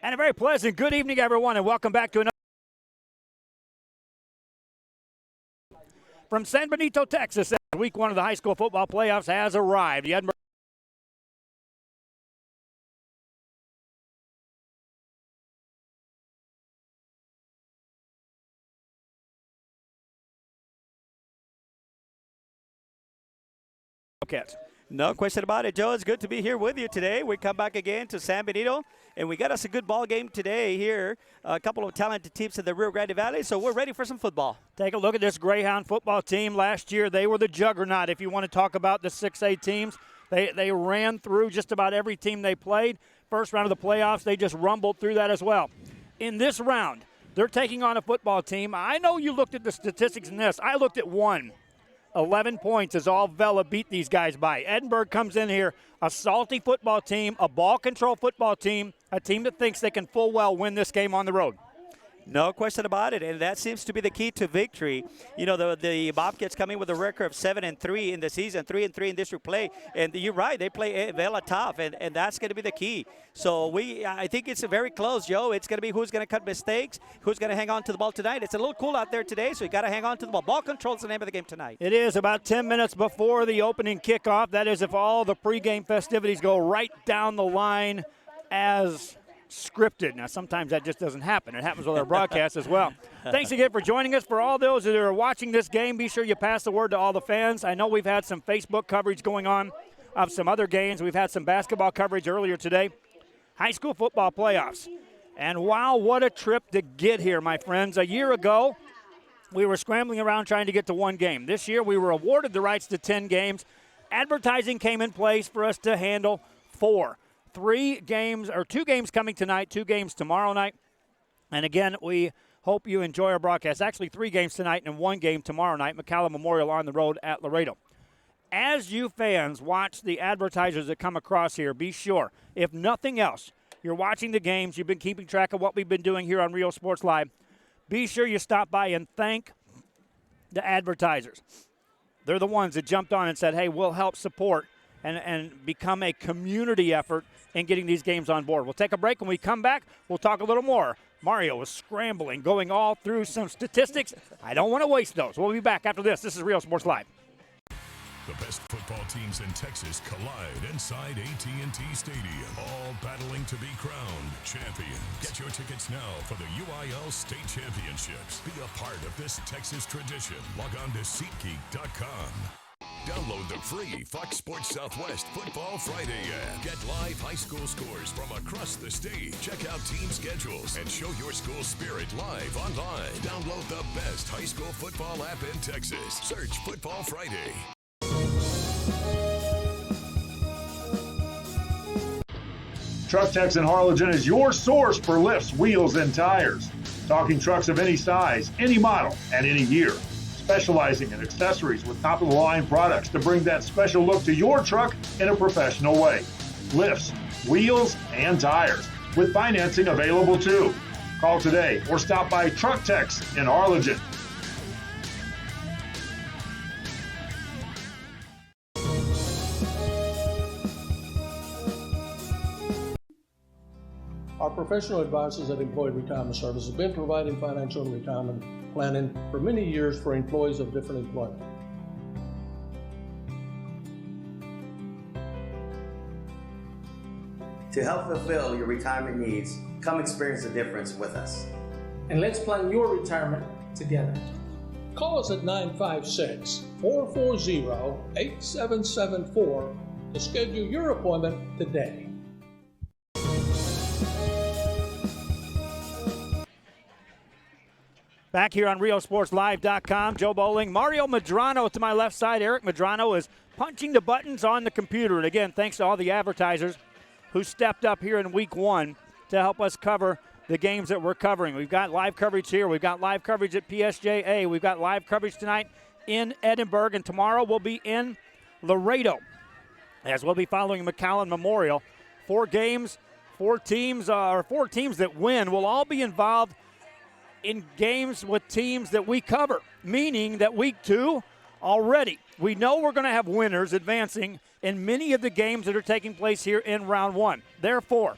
And a very pleasant good evening, everyone, and welcome back to another from San Benito, Texas. Week one of the high school football playoffs has arrived. The Edinburg Cats. No question about it, Joe. It's good to be here with you today. We come back again to San Benito, and we got us a good ball game today here. A couple of talented teams in the Rio Grande Valley, so we're ready for some football. Take a look at this Greyhound football team. Last year, they were the juggernaut. If you want to talk about the 6A teams, they ran through just about every team they played. First round of the playoffs, they just rumbled through that as well. In this round, they're taking on a football team. I know you looked at the statistics in this. I looked at one. 11 points is all Vela beat these guys by. Edinburg comes in here, a salty football team, a ball control football team, a team that thinks they can full well win this game on the road. No question about it, and that seems to be the key to victory. You know, the Bobcats coming with a record of 7-3 in the season, 3-3 in district play, and you're right, they play Vela tough, and that's going to be the key. So I think it's very close, Joe. It's going to be who's going to cut mistakes, who's going to hang on to the ball tonight. It's a little cool out there today, so you got to hang on to the ball. Ball control is the name of the game tonight. It is about 10 minutes before the opening kickoff. That is if all the pregame festivities go right down the line as scripted. Now, sometimes that just doesn't happen. It happens with our broadcast as well. Thanks again for joining us. For all those that are watching this game, be sure you pass the word to all the fans. I know we've had some Facebook coverage going on of some other games. We've had some basketball coverage earlier today. High school football playoffs. And wow, what a trip to get here, my friends. A year ago, we were scrambling around trying to get to one game. This year, we were awarded the rights to 10 games. Advertising came in place for us to handle 4. 2 games coming tonight, 2 games tomorrow night. And again, we hope you enjoy our broadcast. Actually, 3 games tonight and 1 game tomorrow night. McCallum Memorial on the road at Laredo. As you fans watch the advertisers that come across here, be sure, if nothing else, you're watching the games, you've been keeping track of what we've been doing here on Rio Sports Live, be sure you stop by and thank the advertisers. They're the ones that jumped on and said, hey, we'll help support and become a community effort in getting these games on board. We'll take a break. When we come back, we'll talk a little more. Mario is scrambling, going all through some statistics. I don't want to waste those. We'll be back after this. This is Real Sports Live. The best football teams in Texas collide inside AT&T Stadium, all battling to be crowned champions. Get your tickets now for the UIL State Championships. Be a part of this Texas tradition. Log on to SeatGeek.com. Download the free Fox Sports Southwest Football Friday app. Get live high school scores from across the state. Check out team schedules and show your school spirit live online. Download the best high school football app in Texas. Search Football Friday. Truck Techs in Harlingen is your source for lifts, wheels, and tires. Talking trucks of any size, any model, and any year. Specializing in accessories with top-of-the-line products to bring that special look to your truck in a professional way. Lifts, wheels, and tires, with financing available too. Call today or stop by Truck Techs in Harlingen. Our professional advisors at Employee Retirement Services have been providing financial and retirement planning for many years for employees of different employment. To help fulfill your retirement needs, come experience the difference with us. And let's plan your retirement together. Call us at 956-440-8774 to schedule your appointment today. Back here on RioSportsLive.com, Joe Bowling, Mario Medrano to my left side. Eric Medrano is punching the buttons on the computer. And again, thanks to all the advertisers who stepped up here in week 1 to help us cover the games that we're covering. We've got live coverage here. We've got live coverage at PSJA. We've got live coverage tonight in Edinburg. And tomorrow we'll be in Laredo as we'll be following McCallum Memorial. 4 games, 4 teams that win will all be involved in games with teams that we cover, meaning that week 2 already, we know we're going to have winners advancing in many of the games that are taking place here in round 1. Therefore,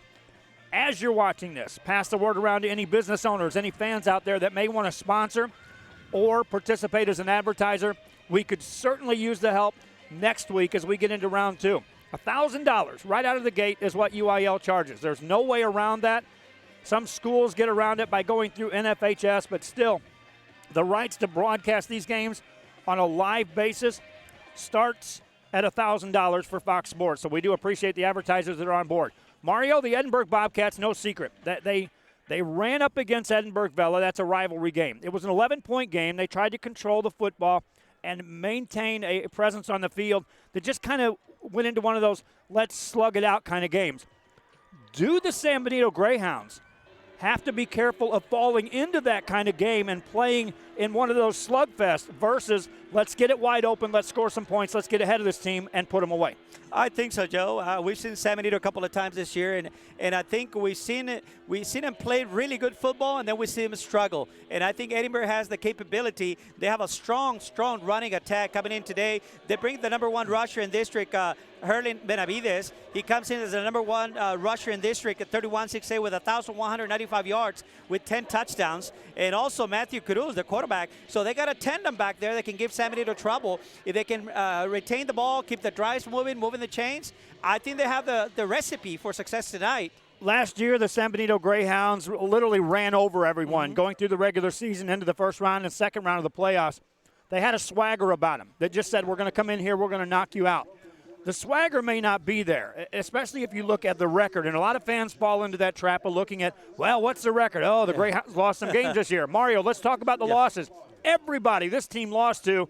As you're watching this, pass the word around to any business owners, any fans out there that may want to sponsor or participate as an advertiser. We could certainly use the help next week as we get into round 2. $1,000 right out of the gate is what UIL charges. There's no way around that. Some schools get around it by going through NFHS, but still, the rights to broadcast these games on a live basis starts at $1,000 for Fox Sports. So we do appreciate the advertisers that are on board. Mario, the Edinburg Bobcats, no secret. They ran up against Edinburg Vela. That's a rivalry game. It was an 11-point game. They tried to control the football and maintain a presence on the field that just kind of went into one of those let's slug it out kind of games. Do the San Benito Greyhounds have to be careful of falling into that kind of game and playing in one of those slugfests versus let's get it wide open, let's score some points, let's get ahead of this team and put them away? I think so, Joe. We've seen San Benito a couple of times this year, and I think we've seen them play really good football, and then we see them struggle. And I think Edinburg has the capability. They have a strong running attack coming in today. They bring the number 1 rusher in district, Herlin Benavides. He comes in as the number 1 rusher in district at 31-6A with 1,195 yards with 10 touchdowns. And also Matthew Cruz, the quarterback. So they got a tandem back there that can give San Benito trouble. If they can retain the ball, keep the drives moving the chains, I think they have the recipe for success tonight. Last year, the San Benito Greyhounds literally ran over everyone going through the regular season into the first round and second round of the playoffs. They had a swagger about them that just said, we're going to come in here, we're going to knock you out. The swagger may not be there, especially if you look at the record. And a lot of fans fall into that trap of looking at, well, what's the record? Oh, the Greyhounds lost some games this year. Mario, let's talk about the losses. Everybody this team lost to,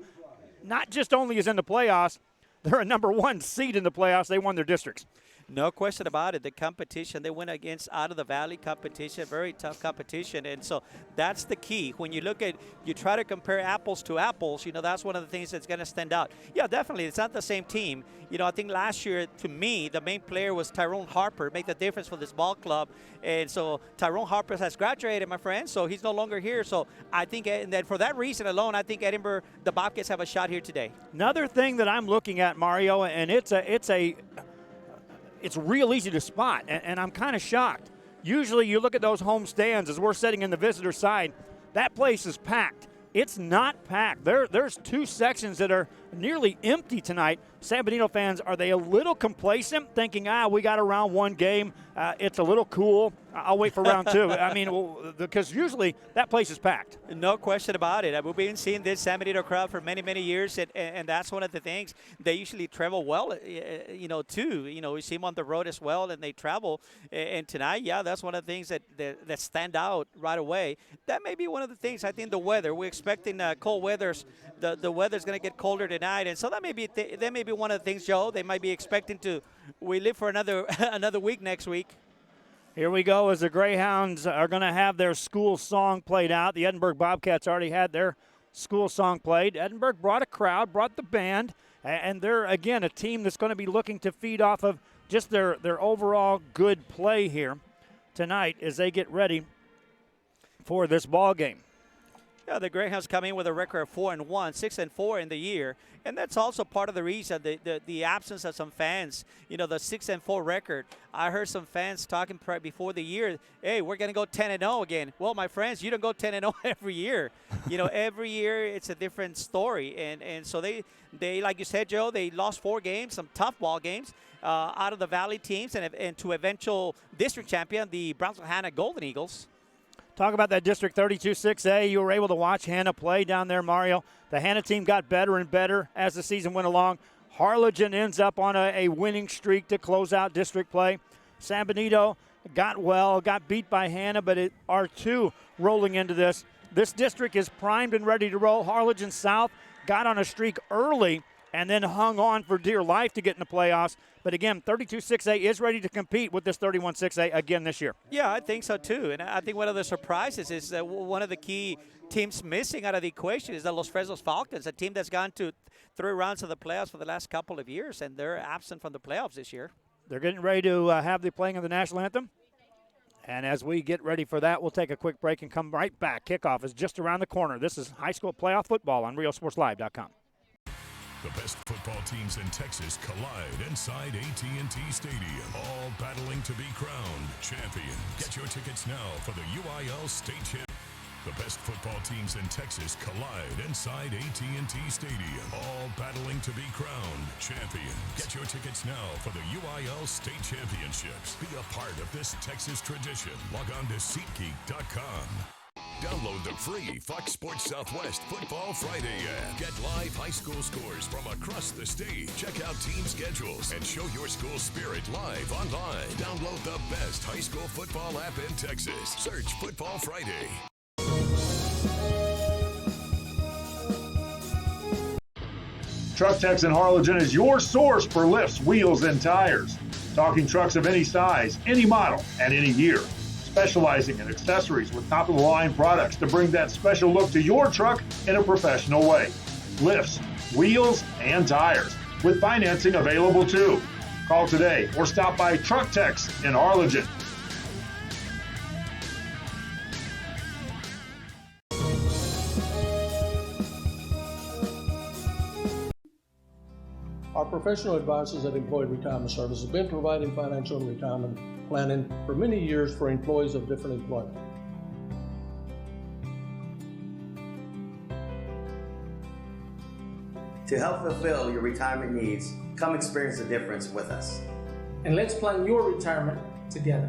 not just only is in the playoffs, they're a number 1 seed in the playoffs. They won their districts. No question about it. The competition, they went against out of the valley competition, very tough competition. And so that's the key. When you look at, you try to compare apples to apples, that's one of the things that's going to stand out. Yeah, definitely. It's not the same team. I think last year, to me, the main player was Tyrone Harper, make the difference for this ball club. And so Tyrone Harper has graduated, my friend, so he's no longer here. So I think, and then for that reason alone, I think Edinburg, the Bobcats have a shot here today. Another thing that I'm looking at, Mario, and it's real easy to spot, and I'm kind of shocked. Usually you look at those home stands as we're sitting in the visitor side, that place is packed. It's not packed. There's 2 sections that are nearly empty tonight. San Benito fans, are they a little complacent, thinking, we got a round 1 game, it's a little cool, I'll wait for round 2? I mean, because usually that place is packed. No question about it. We've been seeing this San Benito crowd for many, many years, and that's one of the things. They usually travel well, too. We see them on the road as well, and they travel. And tonight, that's one of the things that stand out right away. That may be one of the things. I think the weather. We're expecting cold weathers. The weather's going to get colder tonight, and so that may be one of the things, Joe. They might be expecting we live for another week next week. Here we go as the Greyhounds are going to have their school song played out. The Edinburg Bobcats already had their school song played. Edinburg brought a crowd, brought the band, and they're, again, a team that's going to be looking to feed off of just their overall good play here tonight as they get ready for this ball game. Yeah, the Greyhounds come in with a record of 4-1, 6-4 in the year, and that's also part of the reason the absence of some fans. The 6-4 record. I heard some fans talking before the year. Hey, we're going to go 10-0 again. Well, my friends, you don't go 10-0 every year. Every year it's a different story, and so they like you said, Joe, they lost 4 games, some tough ball games out of the Valley teams, and to eventual district champion, the Brownsville-Hanna Golden Eagles. Talk about that District 32-6A. You were able to watch Hanna play down there, Mario. The Hanna team got better and better as the season went along. Harlingen ends up on a winning streak to close out district play. San Benito got beat by Hanna, but R2 rolling into this. This district is primed and ready to roll. Harlingen South got on a streak early and then hung on for dear life to get in the playoffs. But again, 32-6A is ready to compete with this 31-6A again this year. Yeah, I think so too. And I think one of the surprises is that one of the key teams missing out of the equation is the Los Fresnos Falcons, a team that's gone to 3 rounds of the playoffs for the last couple of years, and they're absent from the playoffs this year. They're getting ready to have the playing of the national anthem. And as we get ready for that, we'll take a quick break and come right back. Kickoff is just around the corner. This is high school playoff football on RealSportsLive.com. The best football teams in Texas collide inside AT&T Stadium, all battling to be crowned champions. Get your tickets now for the UIL State Championship. The best football teams in Texas collide inside AT&T Stadium, all battling to be crowned champions. Get your tickets now for the UIL State Championships. Be a part of this Texas tradition. Log on to SeatGeek.com. Download the free Fox Sports Southwest Football Friday app. Get live high school scores from across the state. Check out team schedules and show your school spirit live online. Download the best high school football app in Texas. Search Football Friday. Truck Techs in Harlingen is your source for lifts, wheels, and tires. Talking trucks of any size, any model, and any year. Specializing in accessories with top-of-the-line products to bring that special look to your truck in a professional way. Lifts, wheels, and tires, with financing available too. Call today or stop by Truck Techs in Harlingen. Our professional advisors at Employee Retirement Services have been providing financial and retirement planning for many years for employees of different employment. To help fulfill your retirement needs, come experience the difference with us. And let's plan your retirement together.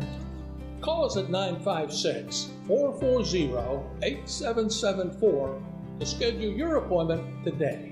Call us at 956-440-8774 to schedule your appointment today.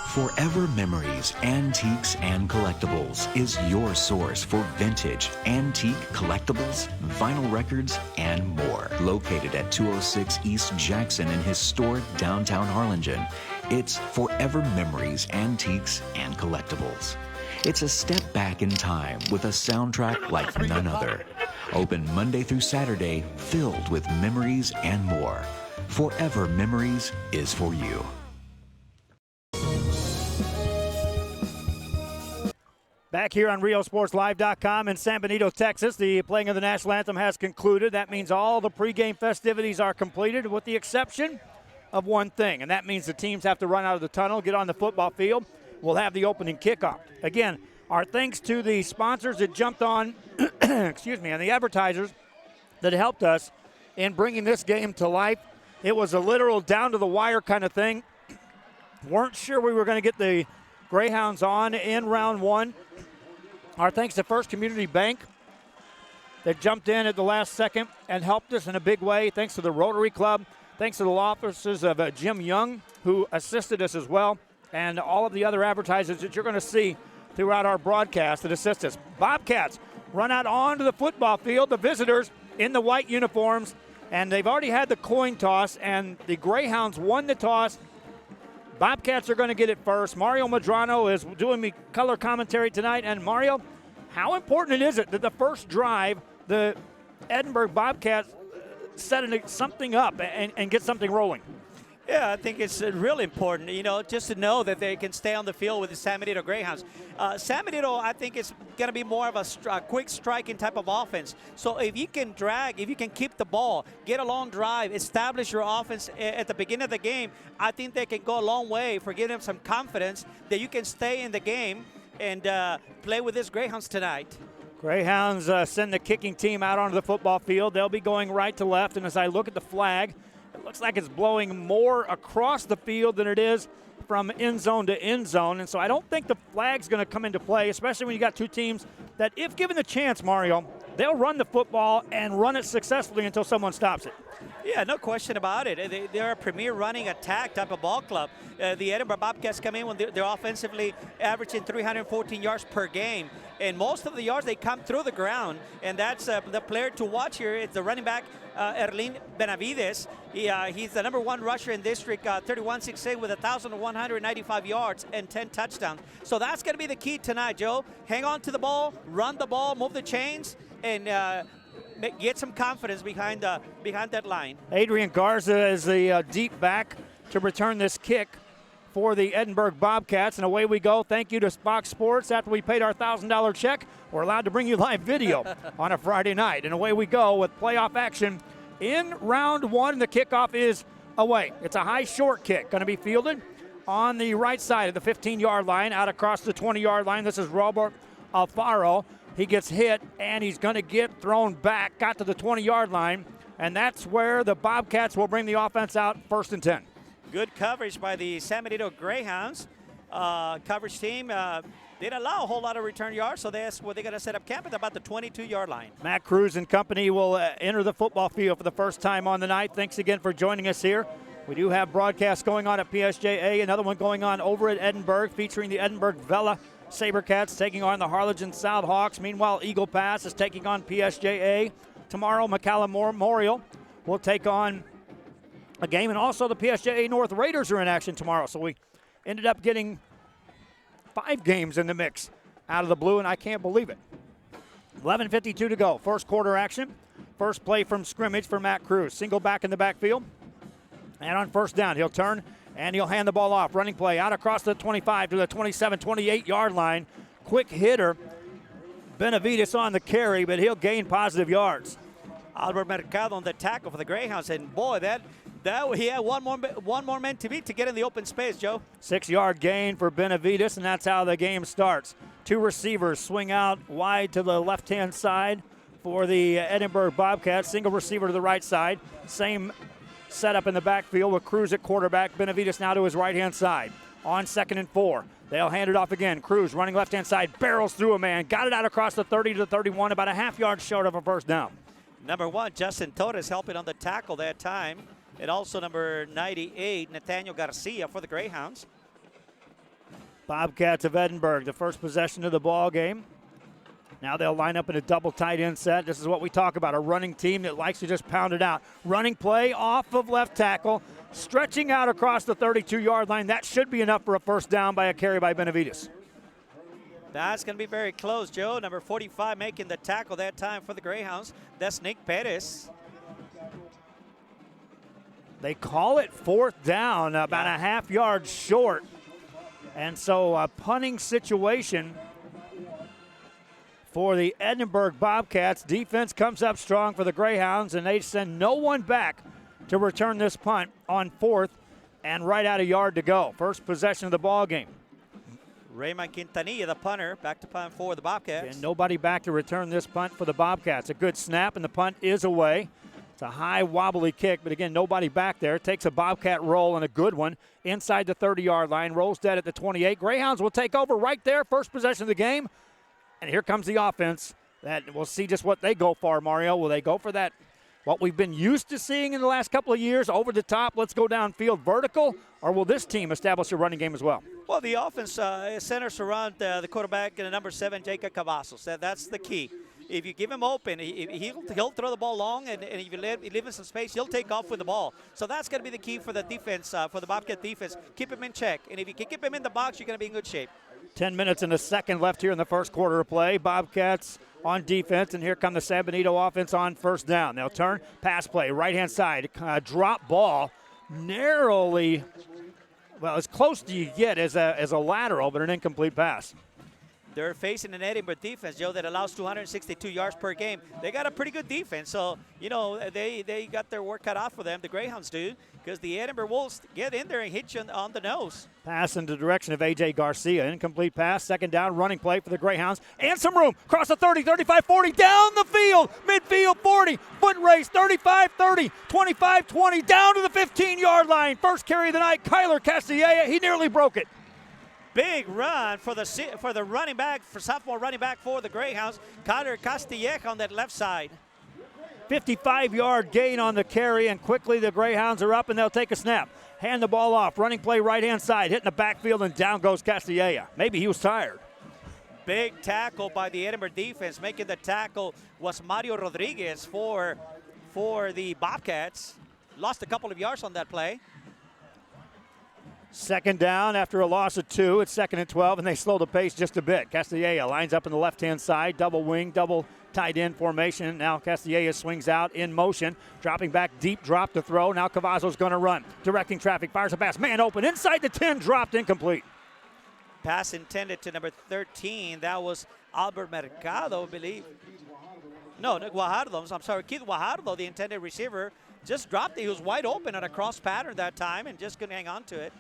Forever Memories, Antiques, and Collectibles is your source for vintage, antique, collectibles, vinyl records, and more. Located at 206 East Jackson in historic downtown Harlingen, it's Forever Memories, Antiques, and Collectibles. It's a step back in time with a soundtrack like none other. Open Monday through Saturday, filled with memories and more. Forever Memories is for you. Back here on RioSportsLive.com in San Benito, Texas, the playing of the national anthem has concluded. That means all the pregame festivities are completed with the exception of one thing, and that means the teams have to run out of the tunnel, get on the football field. We'll have the opening kickoff. Again, our thanks to the sponsors that jumped on, excuse me, and the advertisers that helped us in bringing this game to life. It was a literal down-to-the-wire kind of thing. Weren't sure we were going to get the Greyhounds on in round one. Our thanks to First Community Bank that jumped in at the last second and helped us in a big way. Thanks to the Rotary Club. Thanks to the law offices of Jim Young, who assisted us as well, and all of the other advertisers that you're going to see throughout our broadcast that assist us. Bobcats run out onto the football field, the visitors in the white uniforms, and they've already had the coin toss, and the Greyhounds won the toss. Bobcats are going to get it first. Mario Madrano is doing me color commentary tonight. And Mario, how important is it that the first drive, the Edinburg Bobcats set something up and get something rolling? Yeah, I think it's really important, just to know that they can stay on the field with the San Benito Greyhounds. San Benito, I think, is going to be more of a quick striking type of offense. So if you can if you can keep the ball, get a long drive, establish your offense at the beginning of the game, I think they can go a long way for giving them some confidence that you can stay in the game and play with this Greyhounds tonight. Greyhounds send the kicking team out onto the football field. They'll be going right to left, and as I look at the flag, it looks like it's blowing more across the field than it is from end zone to end zone. And so I don't think the flag's going to come into play, especially when you got two teams that, if given the chance, Mario, they'll run the football and run it successfully until someone stops it. Yeah, no question about it. They're a premier running attack type of ball club. The Edinburgh Bobcats come in when they're offensively averaging 314 yards per game. And most of the yards, they come through the ground. And that's the player to watch here. It's the running back, Erlin Benavides. He's the number one rusher in District 31-6A with 1,195 yards and 10 touchdowns. So that's going to be the key tonight, Joe. Hang on to the ball, run the ball, move the chains, and get some confidence behind that line. Adrian Garza is the deep back to return this kick for the Edinburgh Bobcats, and away we go. Thank you to Fox Sports. After we paid our $1,000 check, we're allowed to bring you live video on a Friday night, and away we go with playoff action in round one. The kickoff is away. It's a high short kick, going to be fielded on the right side of the 15-yard line, out across the 20-yard line. This is Robert Alfaro. He gets hit, and he's going to get thrown back, got to the 20-yard line, and that's where the Bobcats will bring the offense out, 1st and 10. Good coverage by the San Benito Greyhounds. Coverage team didn't allow a whole lot of return yards, so they're going to set up camp at about the 22-yard line. Matt Cruz and company will enter the football field for the first time on the night. Thanks again for joining us here. We do have broadcasts going on at PSJA, another one going on over at Edinburg, featuring the Edinburg Vela Sabercats taking on the Harlingen Southhawks. Meanwhile, Eagle Pass is taking on PSJA. Tomorrow, McCallum Memorial will take on a game, and also the PSJA North Raiders are in action tomorrow. So we ended up getting 5 games in the mix out of the blue, and I can't believe it. 11:52 to go. First quarter action. First play from scrimmage for Matt Cruz. Single back in the backfield. And on first down, he'll turn and he'll hand the ball off. Running play out across the 25 to the 27, 28-yard line. Quick hitter. Benavides on the carry, but he'll gain positive yards. Albert Mercado on the tackle for the Greyhounds, and boy, that he had one more man to beat to get in the open space, Joe. 6-yard gain for Benavides, and that's how the game starts. 2 receivers swing out wide to the left-hand side for the Edinburg Bobcats. Single receiver to the right side. Same setup in the backfield with Cruz at quarterback. Benavides now to his right-hand side. On 2nd and 4. They'll hand it off again. Cruz running left-hand side, barrels through a man. Got it out across the 30 to the 31, about a half-yard short of a first down. Number 1, Justin Torres helping on the tackle that time. And also number 98, Nathaniel Garcia for the Greyhounds. Bobcats of Edinburg, the first possession of the ball game. Now they'll line up in a double tight end set. This is what we talk about, a running team that likes to just pound it out. Running play off of left tackle, stretching out across the 32-yard line. That should be enough for a first down by a carry by Benavides. That's going to be very close, Joe. Number 45 making the tackle that time for the Greyhounds. That's Nick Perez. They call it 4th down, about a half-yard short. And so a punting situation for the Edinburg Bobcats. Defense comes up strong for the Greyhounds, and they send no one back to return this punt on 4th and right out a yard to go. First possession of the ball game. Raymond Quintanilla, the punter, back to punt for the Bobcats. And nobody back to return this punt for the Bobcats. A good snap, and the punt is away. It's a high, wobbly kick, but again, nobody back there. Takes a Bobcat roll, and a good one inside the 30-yard line. Rolls dead at the 28. Greyhounds will take over right there. First possession of the game. And here comes the offense. That we'll see just what they go for, Mario. Will they go for that, what we've been used to seeing in the last couple of years, over the top, let's go downfield vertical, or will this team establish a running game as well? Well, the offense centers around the quarterback and the number 7, Jacob Cavazos. That's the key. If you give him open, he'll throw the ball long, and if you leave him some space, he'll take off with the ball. So that's going to be the key for the defense, for the Bobcat defense. Keep him in check, and if you can keep him in the box, you're going to be in good shape. 10 minutes and a second left here in the first quarter of play. Bobcats on defense, and here come the San Benito offense on first down. They'll turn, pass play, right-hand side, drop ball, narrowly, well, as close as you get as a lateral, but an incomplete pass. They're facing an Edinburgh defense, Joe, that allows 262 yards per game. They got a pretty good defense, so, you know, they got their work cut out for them, the Greyhounds do, because the Edinburgh Wolves get in there and hit you on the nose. Pass in the direction of A.J. Garcia. Incomplete pass, second down, running play for the Greyhounds. And some room, across the 30, 35, 40, down the field, midfield 40, foot race, 35, 30, 25, 20, down to the 15-yard line. First carry of the night, Kyler Castilla, he nearly broke it. Big run for the running back, for sophomore running back for the Greyhounds, Kyler Castilleja on that left side. 55-yard gain on the carry, and quickly the Greyhounds are up, and they'll take a snap. Hand the ball off, running play right-hand side, hitting the backfield, and down goes Castilleja. Maybe he was tired. Big tackle by the Edinburgh defense. Making the tackle was Mario Rodriguez for the Bobcats. Lost a couple of yards on that play. Second down after a loss of 2. It's 2nd and 12, and they slow the pace just a bit. Castilleja lines up on the left-hand side, double wing, double tight end formation. Now Castilleja swings out in motion, dropping back deep, drop to throw. Now Cavazzo's going to run, directing traffic, fires a pass, man open, inside the 10, dropped, incomplete. Pass intended to number 13. That was Albert Mercado, I believe. No, Guajardo. I'm sorry, Keith Guajardo, the intended receiver, just dropped it. He was wide open on a cross pattern that time and just couldn't hang on to it.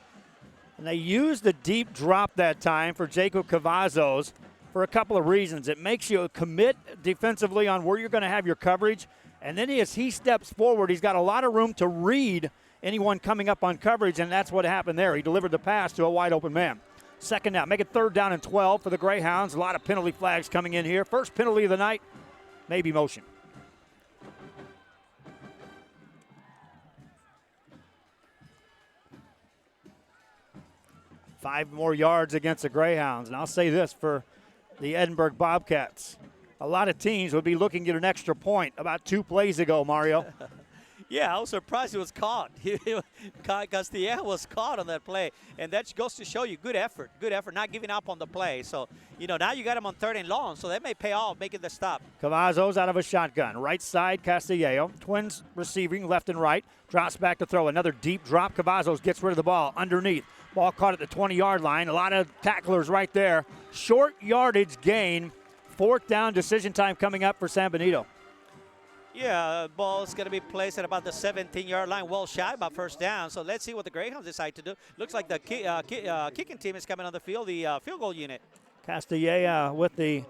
And they used the deep drop that time for Jacob Cavazos for a couple of reasons. It makes you commit defensively on where you're going to have your coverage. And then as he steps forward, he's got a lot of room to read anyone coming up on coverage, and that's what happened there. He delivered the pass to a wide open man. Second down, make it 3rd down and 12 for the Greyhounds. A lot of penalty flags coming in here. First penalty of the night, maybe motion. Five more yards against the Greyhounds. And I'll say this for the Edinburg Bobcats. A lot of teams would be looking to get an extra point about 2 plays ago, Mario. Yeah, I was surprised he was caught. Castilla was caught on that play, and that goes to show you good effort, not giving up on the play. So, now you got him on 3rd and long, so that may pay off making the stop. Cavazos out of a shotgun. Right side, Castillejo. Twins receiving left and right. Drops back to throw. Another deep drop. Cavazos gets rid of the ball underneath. Ball caught at the 20-yard line. A lot of tacklers right there. Short yardage gain. 4th down, decision time coming up for San Benito. Yeah, ball's going to be placed at about the 17-yard line, well shy about 1st down. So let's see what the Greyhounds decide to do. Looks like the kicking team is coming on the field, the field goal unit. Castilla with the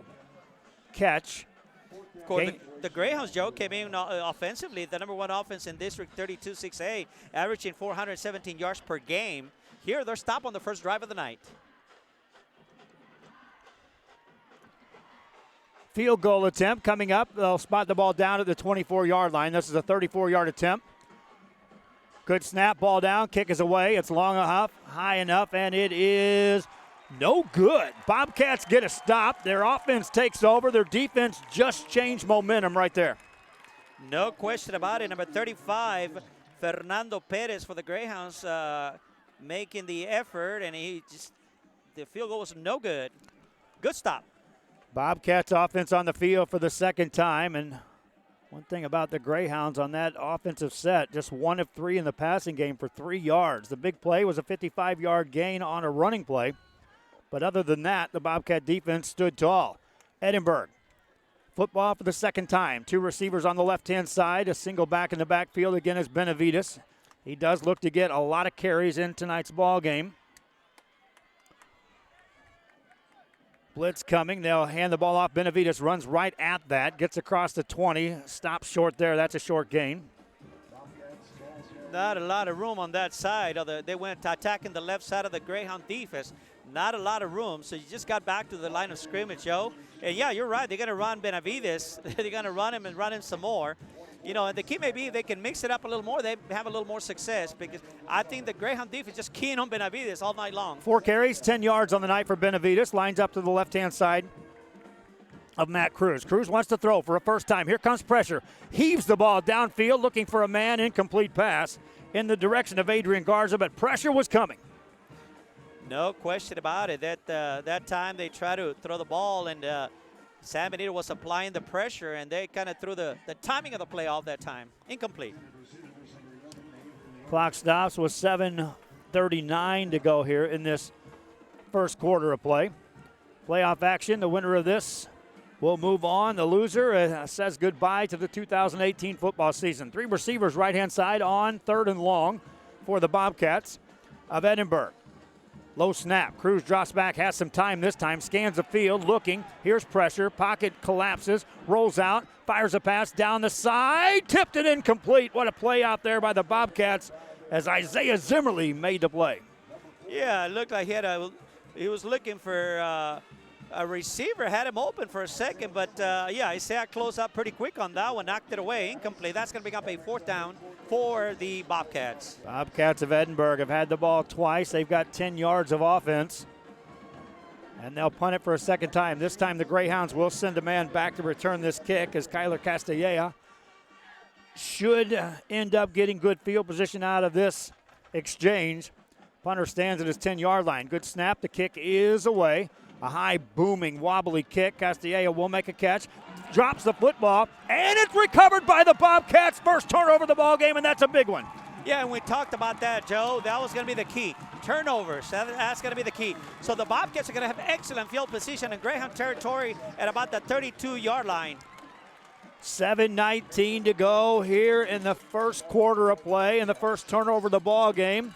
catch. Of course, the Greyhounds, Joe, came in offensively, the #1 offense in District 32-6A, averaging 417 yards per game. Here, they're stopped on the first drive of the night. Field goal attempt coming up. They'll spot the ball down at the 24-yard line. This is a 34-yard attempt. Good snap, ball down, kick is away. It's long enough, high enough, and it is no good. Bobcats get a stop. Their offense takes over. Their defense just changed momentum right there. No question about it. Number 35, Fernando Perez for the Greyhounds, making the effort, and the field goal was no good. Good stop. Bobcats offense on the field for the 2nd time, and one thing about the Greyhounds on that offensive set, just 1 of 3 in the passing game for 3 yards. The big play was a 55-yard gain on a running play, but other than that, the Bobcat defense stood tall. Edinburg, football for the 2nd time. 2 receivers on the left-hand side, a single back in the backfield again is Benavides. He does look to get a lot of carries in tonight's ball game. Blitz coming. They'll hand the ball off. Benavides runs right at that. Gets across the 20. Stops short there. That's a short gain. Not a lot of room on that side. They went attacking the left side of the Greyhound defense. Not a lot of room. So you just got back to the line of scrimmage, Joe. And, yeah, you're right. They're going to run Benavides. They're going to run him and run him some more. And the key may be if they can mix it up a little more, they have a little more success, because I think the Greyhound defense just keying on Benavides all night long. 4 carries, 10 yards on the night for Benavides. Lines up to the left-hand side of Matt Cruz. Cruz wants to throw for a first time. Here comes pressure. Heaves the ball downfield, looking for a man. Incomplete pass in the direction of Adrian Garza, but pressure was coming. No question about it. That time they tried to throw the ball, and San Benito was applying the pressure, and they kind of threw the timing of the play off that time. Incomplete. Clock stops with 7:39 to go here in this first quarter of play. Playoff action. The winner of this will move on. The loser says goodbye to the 2018 football season. 3 receivers right-hand side on 3rd and long for the Bobcats of Edinburg. Low snap. Cruz drops back, has some time this time, scans the field, looking. Here's pressure. Pocket collapses, rolls out, fires a pass down the side, tipped it incomplete. What a play out there by the Bobcats as Isaiah Zimmerly made the play. Yeah, it looked like he was looking for a receiver, had him open for a second, but yeah, Isaiah closed up pretty quick on that one, knocked it away, incomplete. That's going to become a 4th down for the Bobcats. Bobcats of Edinburg have had the ball twice. They've got 10 yards of offense, and they'll punt it for a 2nd time. This time the Greyhounds will send a man back to return this kick, as Kyler Castilla should end up getting good field position out of this exchange. Punter stands at his 10-yard line. Good snap. The kick is away. A high, booming, wobbly kick. Castilla will make a catch. Drops the football, and it's recovered by the Bobcats. First turnover of the ball game, and that's a big one. Yeah, and we talked about that, Joe. That was going to be the key. Turnovers, that's going to be the key. So the Bobcats are going to have excellent field position in Greyhound territory at about the 32-yard line. 7:19 to go here in the first quarter of play, and the first turnover of the ball game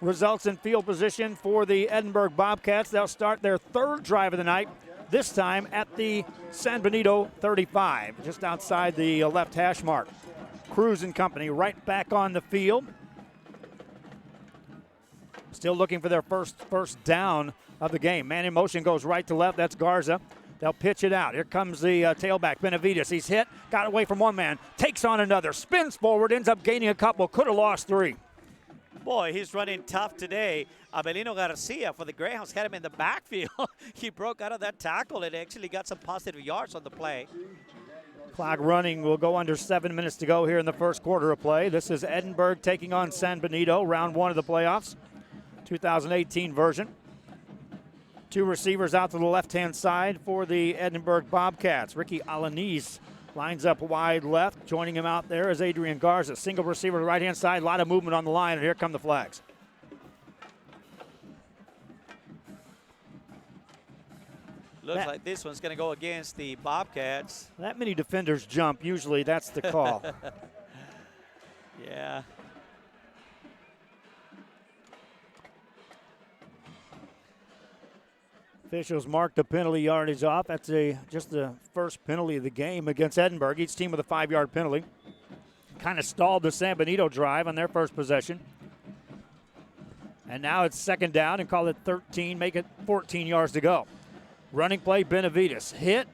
results in field position for the Edinburg Bobcats. They'll start their third drive of the night, this time at the San Benito 35, just outside the left hash mark. Cruz and company right back on the field. Still looking for their first down of the game. Man in motion goes right to left. That's Garza. They'll pitch it out. Here comes the tailback, Benavides. He's hit, got away from one man, takes on another, spins forward, ends up gaining a couple, could have lost 3. Boy, he's running tough today. Abelino Garcia for the Greyhounds had him in the backfield. He broke out of that tackle and actually got some positive yards on the play. Clock running will go under 7 minutes to go here in the first quarter of play. This is Edinburg taking on San Benito, round 1 of the playoffs, 2018 version. 2 receivers out to the left-hand side for the Edinburg Bobcats. Ricky Alanis lines up wide left. Joining him out there is Adrian Garza. Single receiver to the right-hand side. A lot of movement on the line, and here come the flags. Looks like this one's going to go against the Bobcats. That many defenders jump. Usually that's the call. Yeah. Officials marked the penalty yardage off. That's just the first penalty of the game against Edinburg. Each team with a 5-yard penalty. Kind of stalled the San Benito drive on their first possession. And now it's second down and call it 13, make it 14 yards to go. Running play, Benavides. Hit,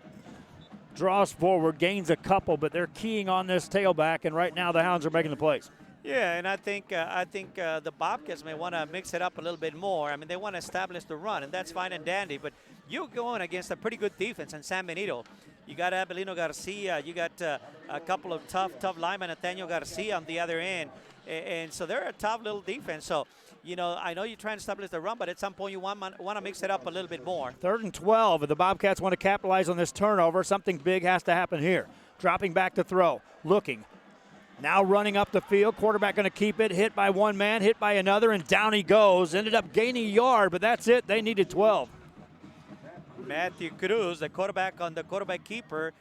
draws forward, gains a couple, but they're keying on this tailback, and right now the Hounds are making the plays. Yeah, and I think the Bobcats may want to mix it up a little bit more. I mean, they want to establish the run, and that's fine and dandy. But you're going against a pretty good defense in San Benito. You got Abelino Garcia. You got a couple of tough linemen, Nathaniel Garcia on the other end. And so they're a tough little defense. So, you know, I know you're trying to establish the run, but at some point you want to mix it up a little bit more. 3rd and 12. If the Bobcats want to capitalize on this turnover, something big has to happen here. Dropping back to throw. Looking. Now running up the field, quarterback going to keep it, hit by one man, hit by another, and down he goes. Ended up gaining a yard, but that's it. They needed 12. Matthew Cruz, the quarterback on the quarterback keeper,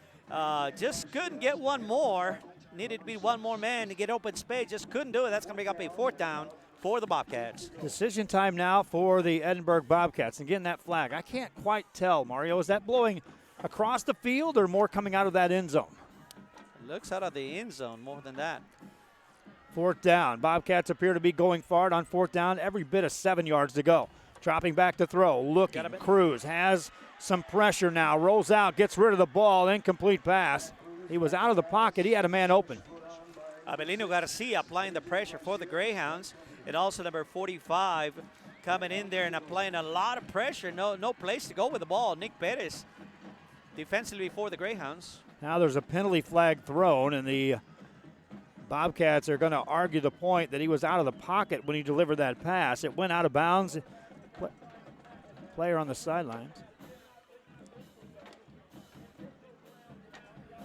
just couldn't get one more. Needed to be one more man to get open space. Just couldn't do it. That's going to make up a 4th down for the Bobcats. Decision time now for the Edinburg Bobcats. And getting that flag, I can't quite tell, Mario. Is that blowing across the field or more coming out of that end zone? Looks out of the end zone more than that. 4th down. Bobcats appear to be going for it on 4th down. Every bit of 7 yards to go. Dropping back to throw. Looking. Cruz has some pressure now. Rolls out. Gets rid of the ball. Incomplete pass. He was out of the pocket. He had a man open. Abelino Garcia applying the pressure for the Greyhounds. And also number 45 coming in there and applying a lot of pressure. No place to go with the ball. Nick Perez defensively for the Greyhounds. Now there's a penalty flag thrown, and the Bobcats are going to argue the point that he was out of the pocket when he delivered that pass. It went out of bounds. Player on the sidelines.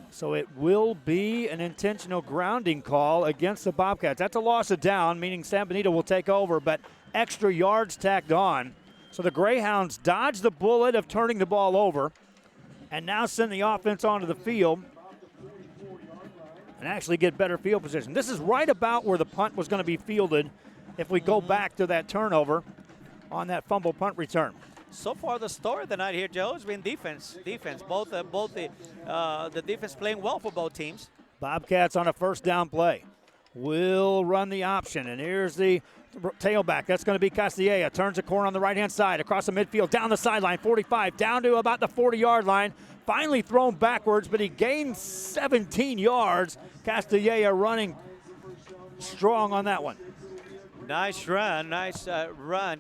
So it will be an intentional grounding call against the Bobcats. That's a loss of down, meaning San Benito will take over, but extra yards tacked on. So the Greyhounds dodge the bullet of turning the ball over and now send the offense onto the field and actually get better field position. This is right about where the punt was going to be fielded if we go back to that turnover on that fumble punt return. So far, the story of the night here, Joe, has been defense. Both the defense playing well for both teams. Bobcats on a 1st down play will run the option, and here's the tailback. That's going to be Castilla. Turns the corner on the right-hand side, across the midfield, down the sideline, 45, down to about the 40-yard line. Finally thrown backwards, but he gained 17 yards. Castilla running strong on that one. Nice run,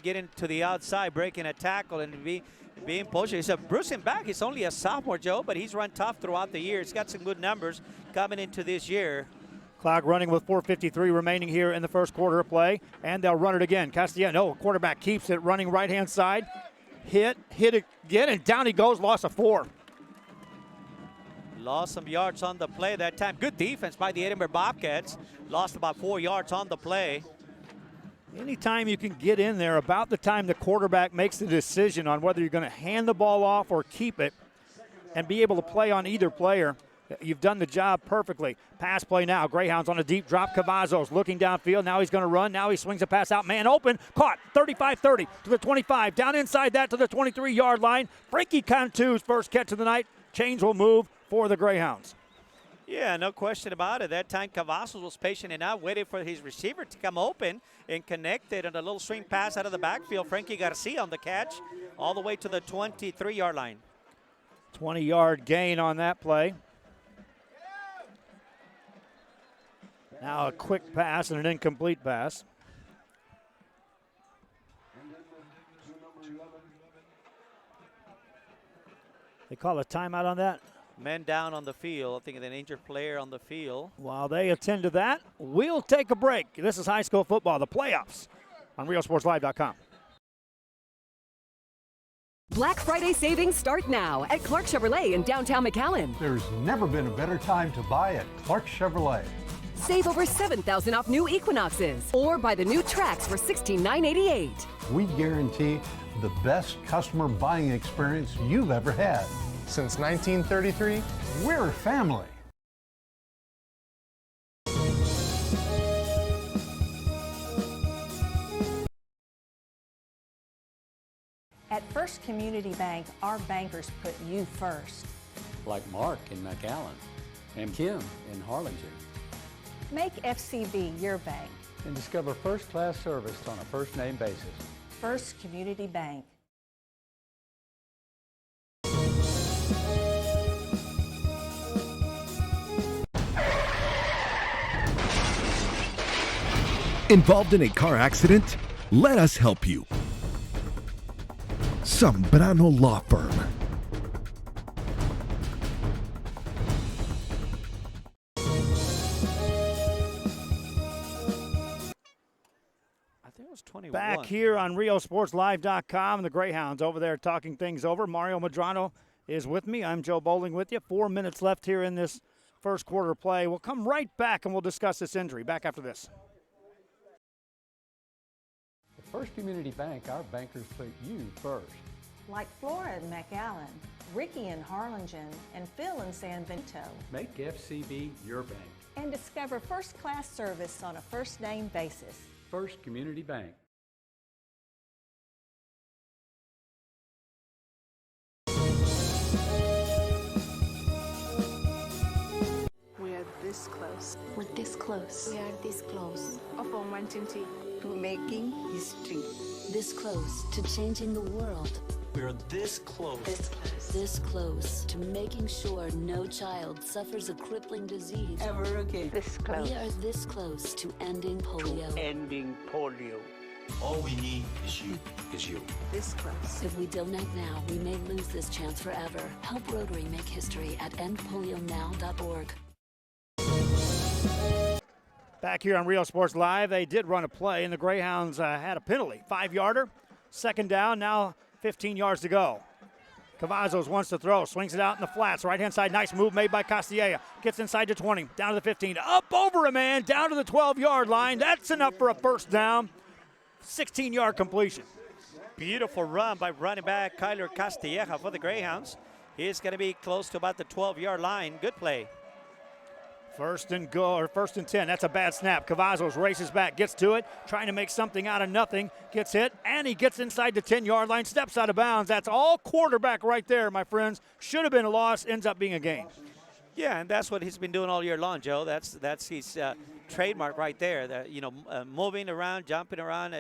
getting to the outside, breaking a tackle and being pushed. He's bruising back. He's only a sophomore, Joe, but he's run tough throughout the year. He's got some good numbers coming into this year. Clock running with 4:53 remaining here in the first quarter of play, and they'll run it again. Castellano, quarterback keeps it, running right-hand side. Hit again, and down he goes, loss of 4. Lost some yards on the play that time. Good defense by the Edinburg Bobcats. Lost about 4 yards on the play. Anytime you can get in there about the time the quarterback makes the decision on whether you're going to hand the ball off or keep it and be able to play on either player, You've done the job perfectly. Pass play now. Greyhounds on a deep drop. Cavazos looking downfield. Now he's going to run. Now he swings a pass out. Man open. Caught. 35-30 to the 25. Down inside that to the 23-yard line. Frankie Cantu's first catch of the night. Chains will move for the Greyhounds. Yeah, no question about it. That time Cavazos was patient enough, waiting for his receiver to come open and connected on a little swing pass out of the backfield. Frankie Garcia on the catch all the way to the 23-yard line. 20-yard gain on that play. Now a quick pass and an incomplete pass. They call a timeout on that. Men down on the field. I think an injured player on the field. While they attend to that, we'll take a break. This is high school football, the playoffs on RealSportsLive.com. Black Friday savings start now at Clark Chevrolet in downtown McAllen. There's never been a better time to buy at Clark Chevrolet. Save over $7,000 off new Equinoxes or buy the new Trax for $16,988. We guarantee the best customer buying experience you've ever had. Since 1933, we're a family. At First Community Bank, our bankers put you first. Like Mark in McAllen and Kim in Harlingen. Make FCB your bank. And discover first-class service on a first-name basis. First Community Bank. Involved in a car accident? Let us help you. Zambrano Law Firm. Back here on RealSportsLive.com, the Greyhounds over there talking things over. Mario Medrano is with me. I'm Joe Bowling with you. 4 minutes left here in this first quarter play. We'll come right back and we'll discuss this injury. Back after this. At First Community Bank, our bankers put you first. Like Flora in McAllen, Ricky in Harlingen, and Phil in San Benito. Make FCB your bank. And discover first-class service on a first-name basis. First Community Bank. We are this close. We're this close. We are this close. Of uncertainty to making history. This close to changing the world. We are this close. This close. This close to making sure no child suffers a crippling disease ever again. This close. We are this close to ending polio. Ending polio. All we need is you. This close. If we donate now, we may lose this chance forever. Help Rotary make history at endpolionow.org. Back here on Real Sports Live, they did run a play, and the Greyhounds had a penalty. 5-yarder, second down, now 15 yards to go. Cavazos wants to throw, swings it out in the flats. Right-hand side, nice move made by Castilla. Gets inside to 20, down to the 15, up over a man, down to the 12-yard line. That's enough for a first down. 16-yard completion. Beautiful run by running back Kyler Castilleja for the Greyhounds. He's going to be close to about the 12-yard line. Good play. First and 10. That's a bad snap. Cavazos races back, gets to it, trying to make something out of nothing. Gets hit, and he gets inside the 10-yard line, steps out of bounds. That's all quarterback right there, my friends. Should have been a loss, ends up being a gain. Yeah, and that's what he's been doing all year long, Joe. That's his trademark right there. Moving around, jumping around,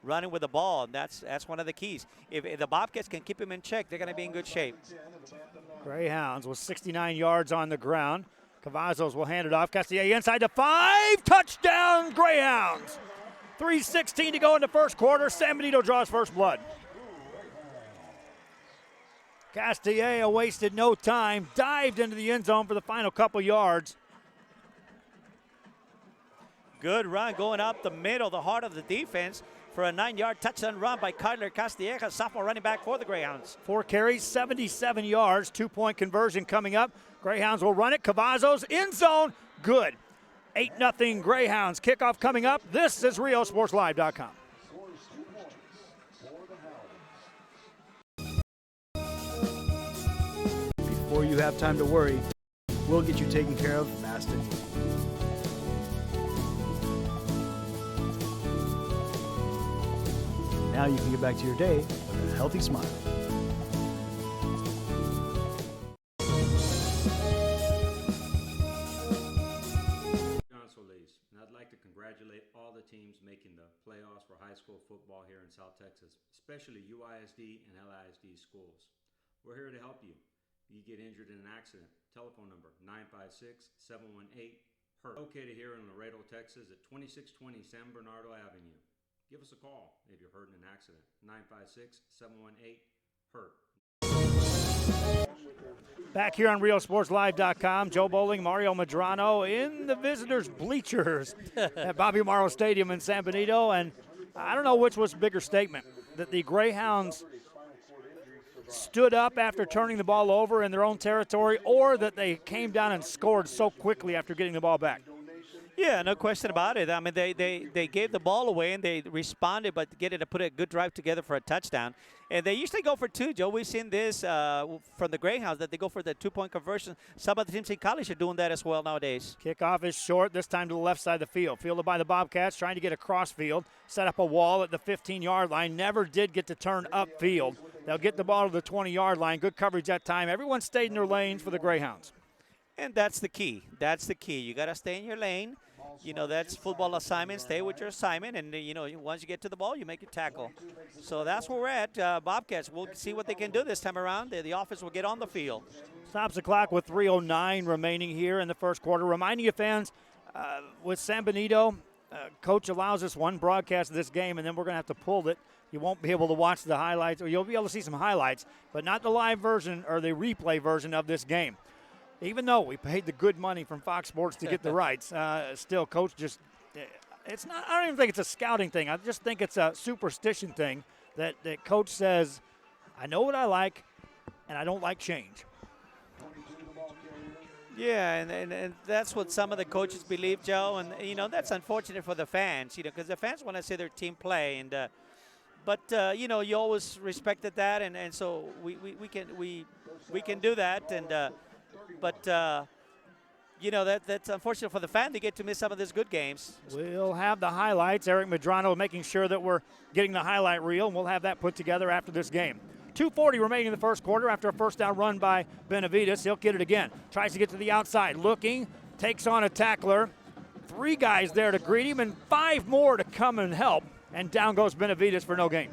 running with the ball. That's one of the keys. If the Bobcats can keep him in check, they're going to be in good shape. Greyhounds with 69 yards on the ground. Cavazos will hand it off. Castilla inside the 5. Touchdown, Greyhounds. 3:16 to go in the first quarter. San Benito draws first blood. Castilla wasted no time. Dived into the end zone for the final couple yards. Good run going up the middle, the heart of the defense for a 9-yard touchdown run by Kyler Castilleja, sophomore running back for the Greyhounds. 4 carries, 77 yards. 2-point conversion coming up. Greyhounds will run it. Cavazos, end zone, good. 8-0 Greyhounds. Kickoff coming up. This is RealSportsLive.com. Before you have time to worry, We'll get you taken care of fast and easy. Now you can get back to your day with a healthy smile. And I'd like to congratulate all the teams making the playoffs for high school football here in South Texas, especially UISD and LISD schools. We're here to help you. You get injured in an accident. Telephone number 956-718-HURT. Located here in Laredo, Texas at 2620 San Bernardo Avenue. Give us a call if you're hurt in an accident. 956-718-HURT. Back here on RealSportsLive.com, Joe Bowling, Mario Medrano in the visitors' bleachers at Bobby Morrow Stadium in San Benito. And I don't know which was a bigger statement, that the Greyhounds stood up after turning the ball over in their own territory, or that they came down and scored so quickly after getting the ball back. Yeah, no question about it. I mean, they gave the ball away and they responded, but getting to put a good drive together for a touchdown. And they usually go for two, Joe. We've seen this from the Greyhounds, that they go for the two-point conversion. Some of the teams in college are doing that as well nowadays. Kickoff is short, this time to the left side of the field. Fielded by the Bobcats, trying to get across field. Set up a wall at the 15-yard line. Never did get to turn upfield. They'll get the ball to the 20-yard line. Good coverage that time. Everyone stayed in their lanes for the Greyhounds. And that's the key. That's the key. You got to stay in your lane. You know, that's football assignment. Stay with your assignment. And, you know, once you get to the ball, you make your tackle. So that's where we're at. Bobcats, we'll see what they can do this time around. The offense will get on the field. Stops the clock with 3:09 remaining here in the first quarter. Reminding you fans, with San Benito, Coach allows us one broadcast of this game, and then we're going to have to pull it. You won't be able to watch the highlights, or you'll be able to see some highlights, but not the live version or the replay version of this game. Even though we paid the good money from Fox Sports to get the rights, still, Coach just it's not. I don't even think it's a scouting thing. I just think it's a superstition thing that Coach says, I know what I like, and I don't like change. Yeah, and that's what some of the coaches believe, Joe. And, you know, that's unfortunate for the fans, you know, because the fans want to see their team play. And but, you know, you always respected that. And so we can do that. And but, you know, that's unfortunate for the fan. They get to miss some of these good games. We'll have the highlights. Eric Medrano making sure that we're getting the highlight reel, and we'll have that put together after this game. 2:40 remaining in the first quarter after a first down run by Benavides. He'll get it again. Tries to get to the outside. Looking. Takes on a tackler. 3 guys there to greet him, and 5 more to come and help. And down goes Benavides for no gain.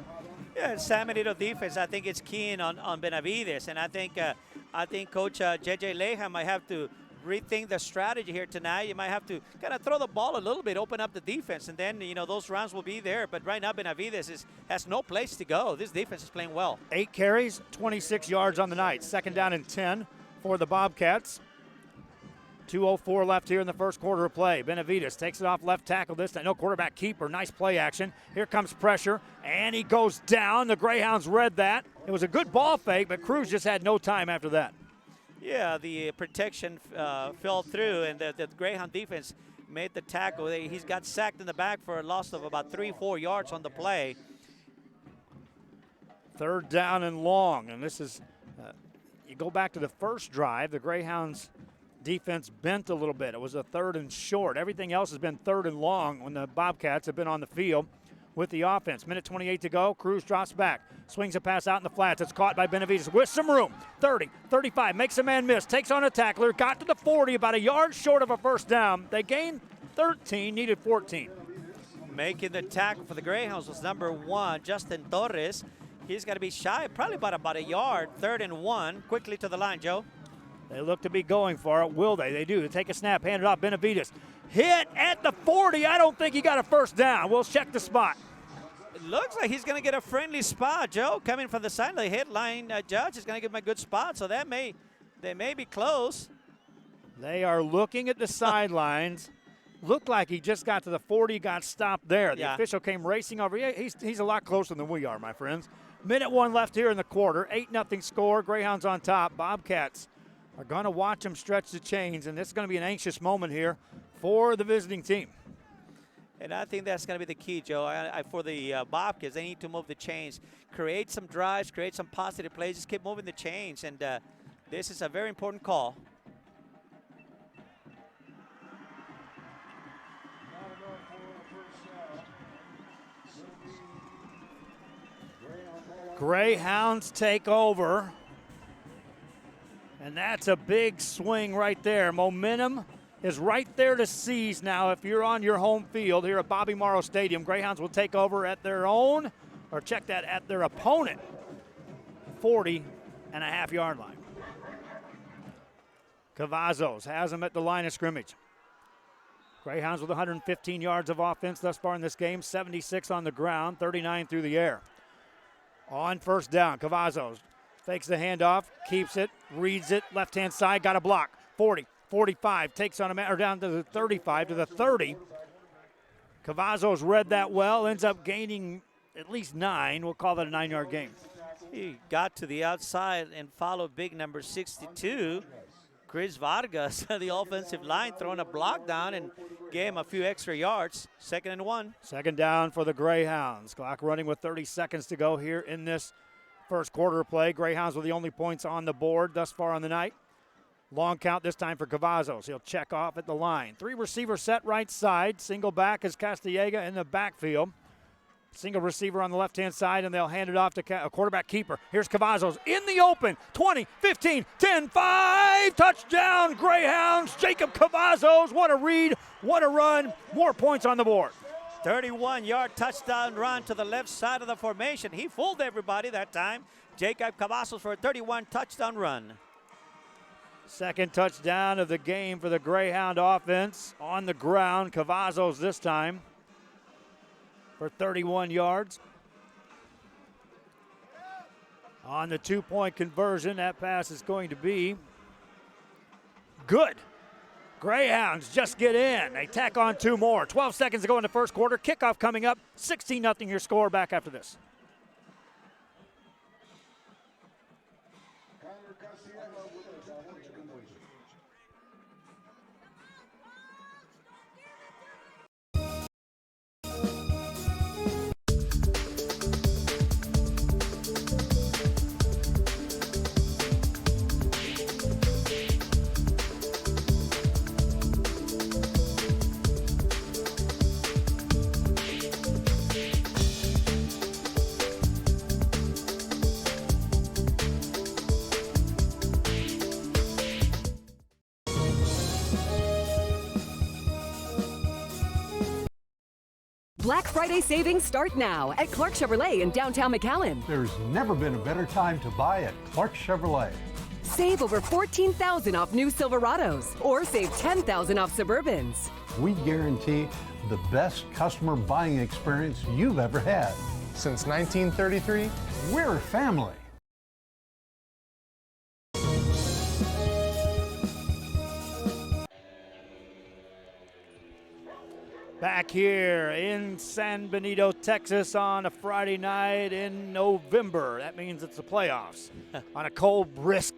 Yeah, San Benito defense, I think it's keying on Benavides. And I think Coach J.J. Lehan might have to rethink the strategy here tonight. You might have to kind of throw the ball a little bit, open up the defense, and then, you know, those rounds will be there. But right now, Benavides has no place to go. This defense is playing well. 8 carries, 26 yards on the night. Second down and 10 for the Bobcats. 2:04 left here in the first quarter of play. Benavides takes it off left tackle this time. No quarterback keeper. Nice play action. Here comes pressure, and he goes down. The Greyhounds read that. It was a good ball fake, but Cruz just had no time after that. Yeah, the protection fell through, and the Greyhound defense made the tackle. He's got sacked in the back for a loss of about 3-4 yards on the play. Third down and long, and this is, you go back to the first drive, the Greyhounds defense bent a little bit. It was a 3rd and short. Everything else has been 3rd and long when the Bobcats have been on the field with the offense. Minute 28 to go. Cruz drops back. Swings a pass out in the flats. It's caught by Benavides with some room. 30, 35, makes a man miss. Takes on a tackler. Got to the 40, about a yard short of a first down. They gained 13, needed 14. Making the tackle for the Greyhounds was number 1, Justin Torres. He's got to be shy, probably about a yard. 3rd and 1. Quickly to the line, Joe. They look to be going for it. Will they? They do. They take a snap, hand it off. Benavides hit at the 40. I don't think he got a first down. We'll check the spot. It looks like he's going to get a friendly spot, Joe. Coming from the side, the headline judge is going to give him a good spot, so they may be close. They are looking at the sidelines. Looked like he just got to the 40, got stopped there. The official came racing over. He's a lot closer than we are, my friends. Minute 1 left here in the quarter. 8-0 score. Greyhounds on top. Bobcats are going to watch them stretch the chains, and this is going to be an anxious moment here for the visiting team. And I think that's going to be the key, Joe. For the Bobcats, they need to move the chains, create some drives, create some positive plays, just keep moving the chains. And this is a very important call. Greyhounds take over. And that's a big swing right there. Momentum is right there to seize now if you're on your home field here at Bobby Morrow Stadium. Greyhounds will take over at their own, or check that, at their opponent, 40.5-yard line. Cavazos has them at the line of scrimmage. Greyhounds with 115 yards of offense thus far in this game, 76 on the ground, 39 through the air. On first down, Cavazos fakes the handoff, keeps it, reads it, left-hand side, got a block. 40, 45, takes on a man, or down to the 35, to the 30. Cavazos read that well, ends up gaining at least 9. We'll call that a 9-yard gain. He got to the outside and followed big number 62, Chris Vargas, the offensive line, throwing a block down and gave him a few extra yards. 2nd and 1. Second down for the Greyhounds. Clock running with 30 seconds to go here in this first quarter play. Greyhounds with the only points on the board thus far on the night. Long count this time for Cavazos. He'll check off at the line. 3 receiver set right side. Single back is Castiega in the backfield. Single receiver on the left-hand side, and they'll hand it off to a quarterback keeper. Here's Cavazos in the open. 20, 15, 10, 5. Touchdown, Greyhounds. Jacob Cavazos. What a read. What a run. More points on the board. 31-yard touchdown run to the left side of the formation. He fooled everybody that time. Jacob Cavazos for a 31 touchdown run. Second touchdown of the game for the Greyhound offense. On the ground, Cavazos this time for 31 yards. On the 2-point conversion, that pass is going to be good. Greyhounds just get in. They tack on 2 more. 12 seconds to go in the first quarter. Kickoff coming up. 16-0 your score. Back after this. Black Friday savings start now at Clark Chevrolet in downtown McAllen. There's never been a better time to buy at Clark Chevrolet. Save over $14,000 off new Silverados or save $10,000 off Suburbans. We guarantee the best customer buying experience you've ever had. Since 1933, we're family. Back here in San Benito, Texas on a Friday night in November. That means it's the playoffs. On a cold, brisk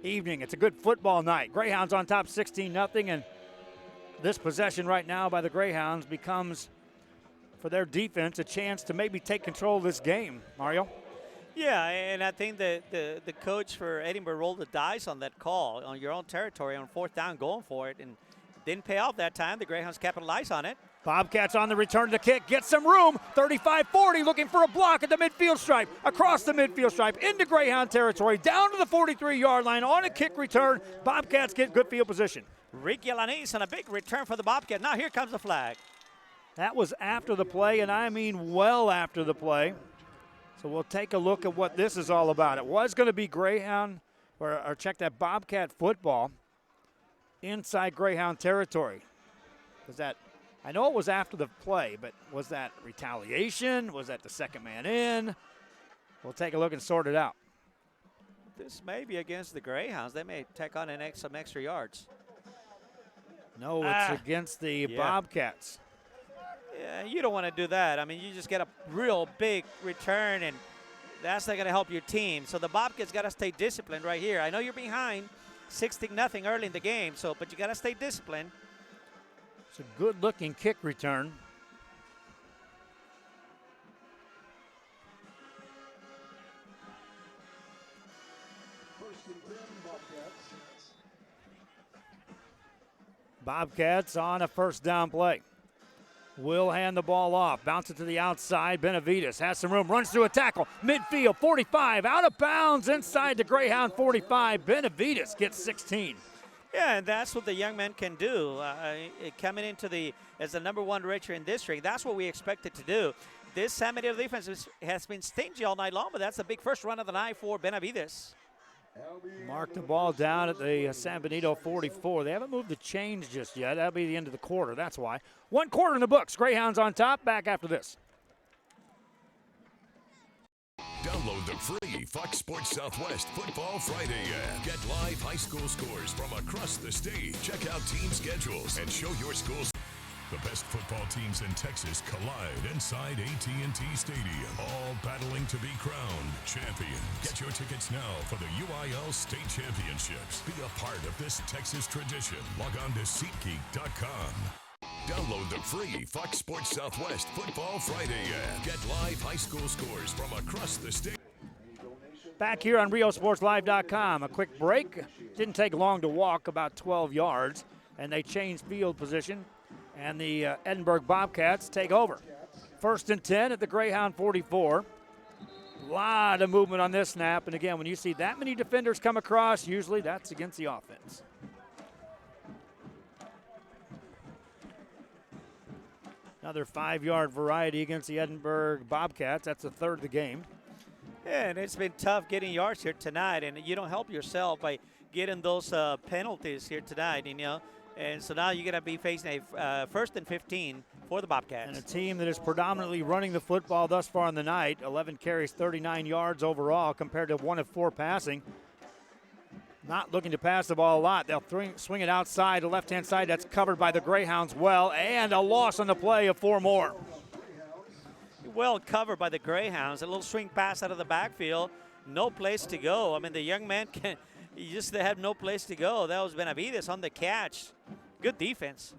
evening. It's a good football night. Greyhounds on top 16-0, and this possession right now by the Greyhounds becomes, for their defense, a chance to maybe take control of this game. Mario? Yeah, and I think the coach for Edinburg rolled the dice on that call on your own territory on 4th down, going for it, and didn't pay off that time. The Greyhounds capitalized on it. Bobcats on the return to the kick, get some room, 35-40, looking for a block at the midfield stripe, across the midfield stripe, into Greyhound territory, down to the 43-yard line on a kick return. Bobcats get good field position. Ricky Alanis on a big return for the Bobcats. Now here comes the flag. That was after the play, and I mean well after the play. So we'll take a look at what this is all about. It was going to be Greyhound, or check that, Bobcat football inside Greyhound territory. Was that, I know it was after the play, but was that retaliation? Was that the second man in? We'll take a look and sort it out. This may be against the Greyhounds. They may tack on some extra yards. No, it's against the Bobcats. Yeah, you don't want to do that. I mean, you just get a real big return, and that's not going to help your team. So the Bobcats got to stay disciplined right here. I know you're behind 16-0 early in the game, but you got to stay disciplined. It's a good-looking kick return. Bobcats on a first down play. will hand the ball off. Bounce it to the outside. Benavides has some room. Runs through a tackle. Midfield, 45. Out of bounds inside the Greyhound 45. Benavides gets 16. Yeah, and that's what the young man can do. Coming into as the number 1 redshirt in district, that's what we expected to do. This San Benito defense has been stingy all night long, but that's the big first run of the night for Benavides. Mark the ball down at the San Benito 44. They haven't moved the chains just yet. That'll be the end of the quarter. That's why. 1 quarter in the books. Greyhounds on top. Back after this. Download the free Fox Sports Southwest Football Friday app. Get live high school scores from across the state. Check out team schedules and show your schools. The best football teams in Texas collide inside AT&T Stadium, all battling to be crowned champions. Get your tickets now for the UIL State Championships. Be a part of this Texas tradition. Log on to SeatGeek.com. Download the free Fox Sports Southwest Football Friday app. Get live high school scores from across the state. Back here on RioSportsLive.com. A quick break. Didn't take long to walk, about 12 yards, and they changed field position. And the Edinburg Bobcats take over. 1st and 10 at the Greyhound 44. A lot of movement on this snap. And again, when you see that many defenders come across, usually that's against the offense. Another 5-yard variety against the Edinburg Bobcats. That's the 3rd of the game. Yeah, and it's been tough getting yards here tonight. And you don't help yourself by getting those penalties here tonight, And so now you're going to be facing a 1st and 15 for the Bobcats. And a team that is predominantly running the football thus far in the night. 11 carries, 39 yards overall compared to 1 of 4 passing. Not looking to pass the ball a lot. They'll swing it outside, the left-hand side. That's covered by the Greyhounds well. And a loss on the play of 4 more. Well covered by the Greyhounds. A little swing pass out of the backfield. No place to go. I mean, the young man they have no place to go. That was Benavides on the catch. Good defense.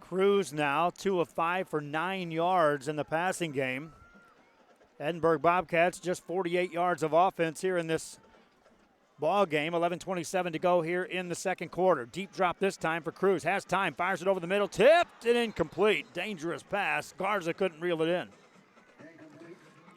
Cruz now 2 of 5 for 9 yards in the passing game. Edinburg Bobcats just 48 yards of offense here in this ball game. 11:27 to go here in the 2nd quarter. Deep drop this time for Cruz. Has time, fires it over the middle, tipped and incomplete. Dangerous pass. Garza couldn't reel it in.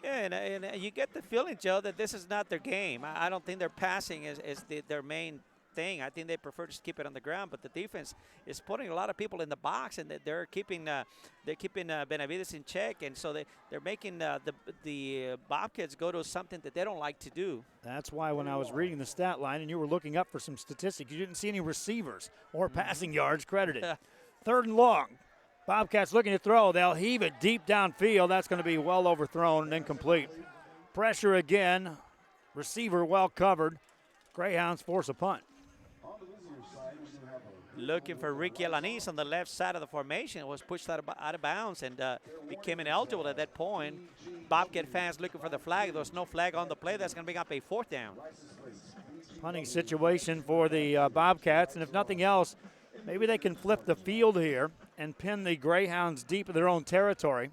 Yeah, and you get the feeling, Joe, that this is not their game. I don't think their passing is their main thing. I think they prefer to just keep it on the ground, but the defense is putting a lot of people in the box, and they're keeping Benavides in check, and so they're making the Bobcats go to something that they don't like to do. That's why when I was reading the stat line and you were looking up for some statistics, you didn't see any receivers or passing yards credited. 3rd and long. Bobcats looking to throw. They'll heave it deep downfield. That's going to be well overthrown and incomplete. Pressure again. Receiver well covered. Greyhounds force a punt. Looking for Ricky Alanis on the left side of the formation. Was pushed out of bounds and became ineligible at that point. Bobcat fans looking for the flag. There was no flag on the play. That's going to bring up a 4th down. Punting situation for the Bobcats, and if nothing else, maybe they can flip the field here and pin the Greyhounds deep in their own territory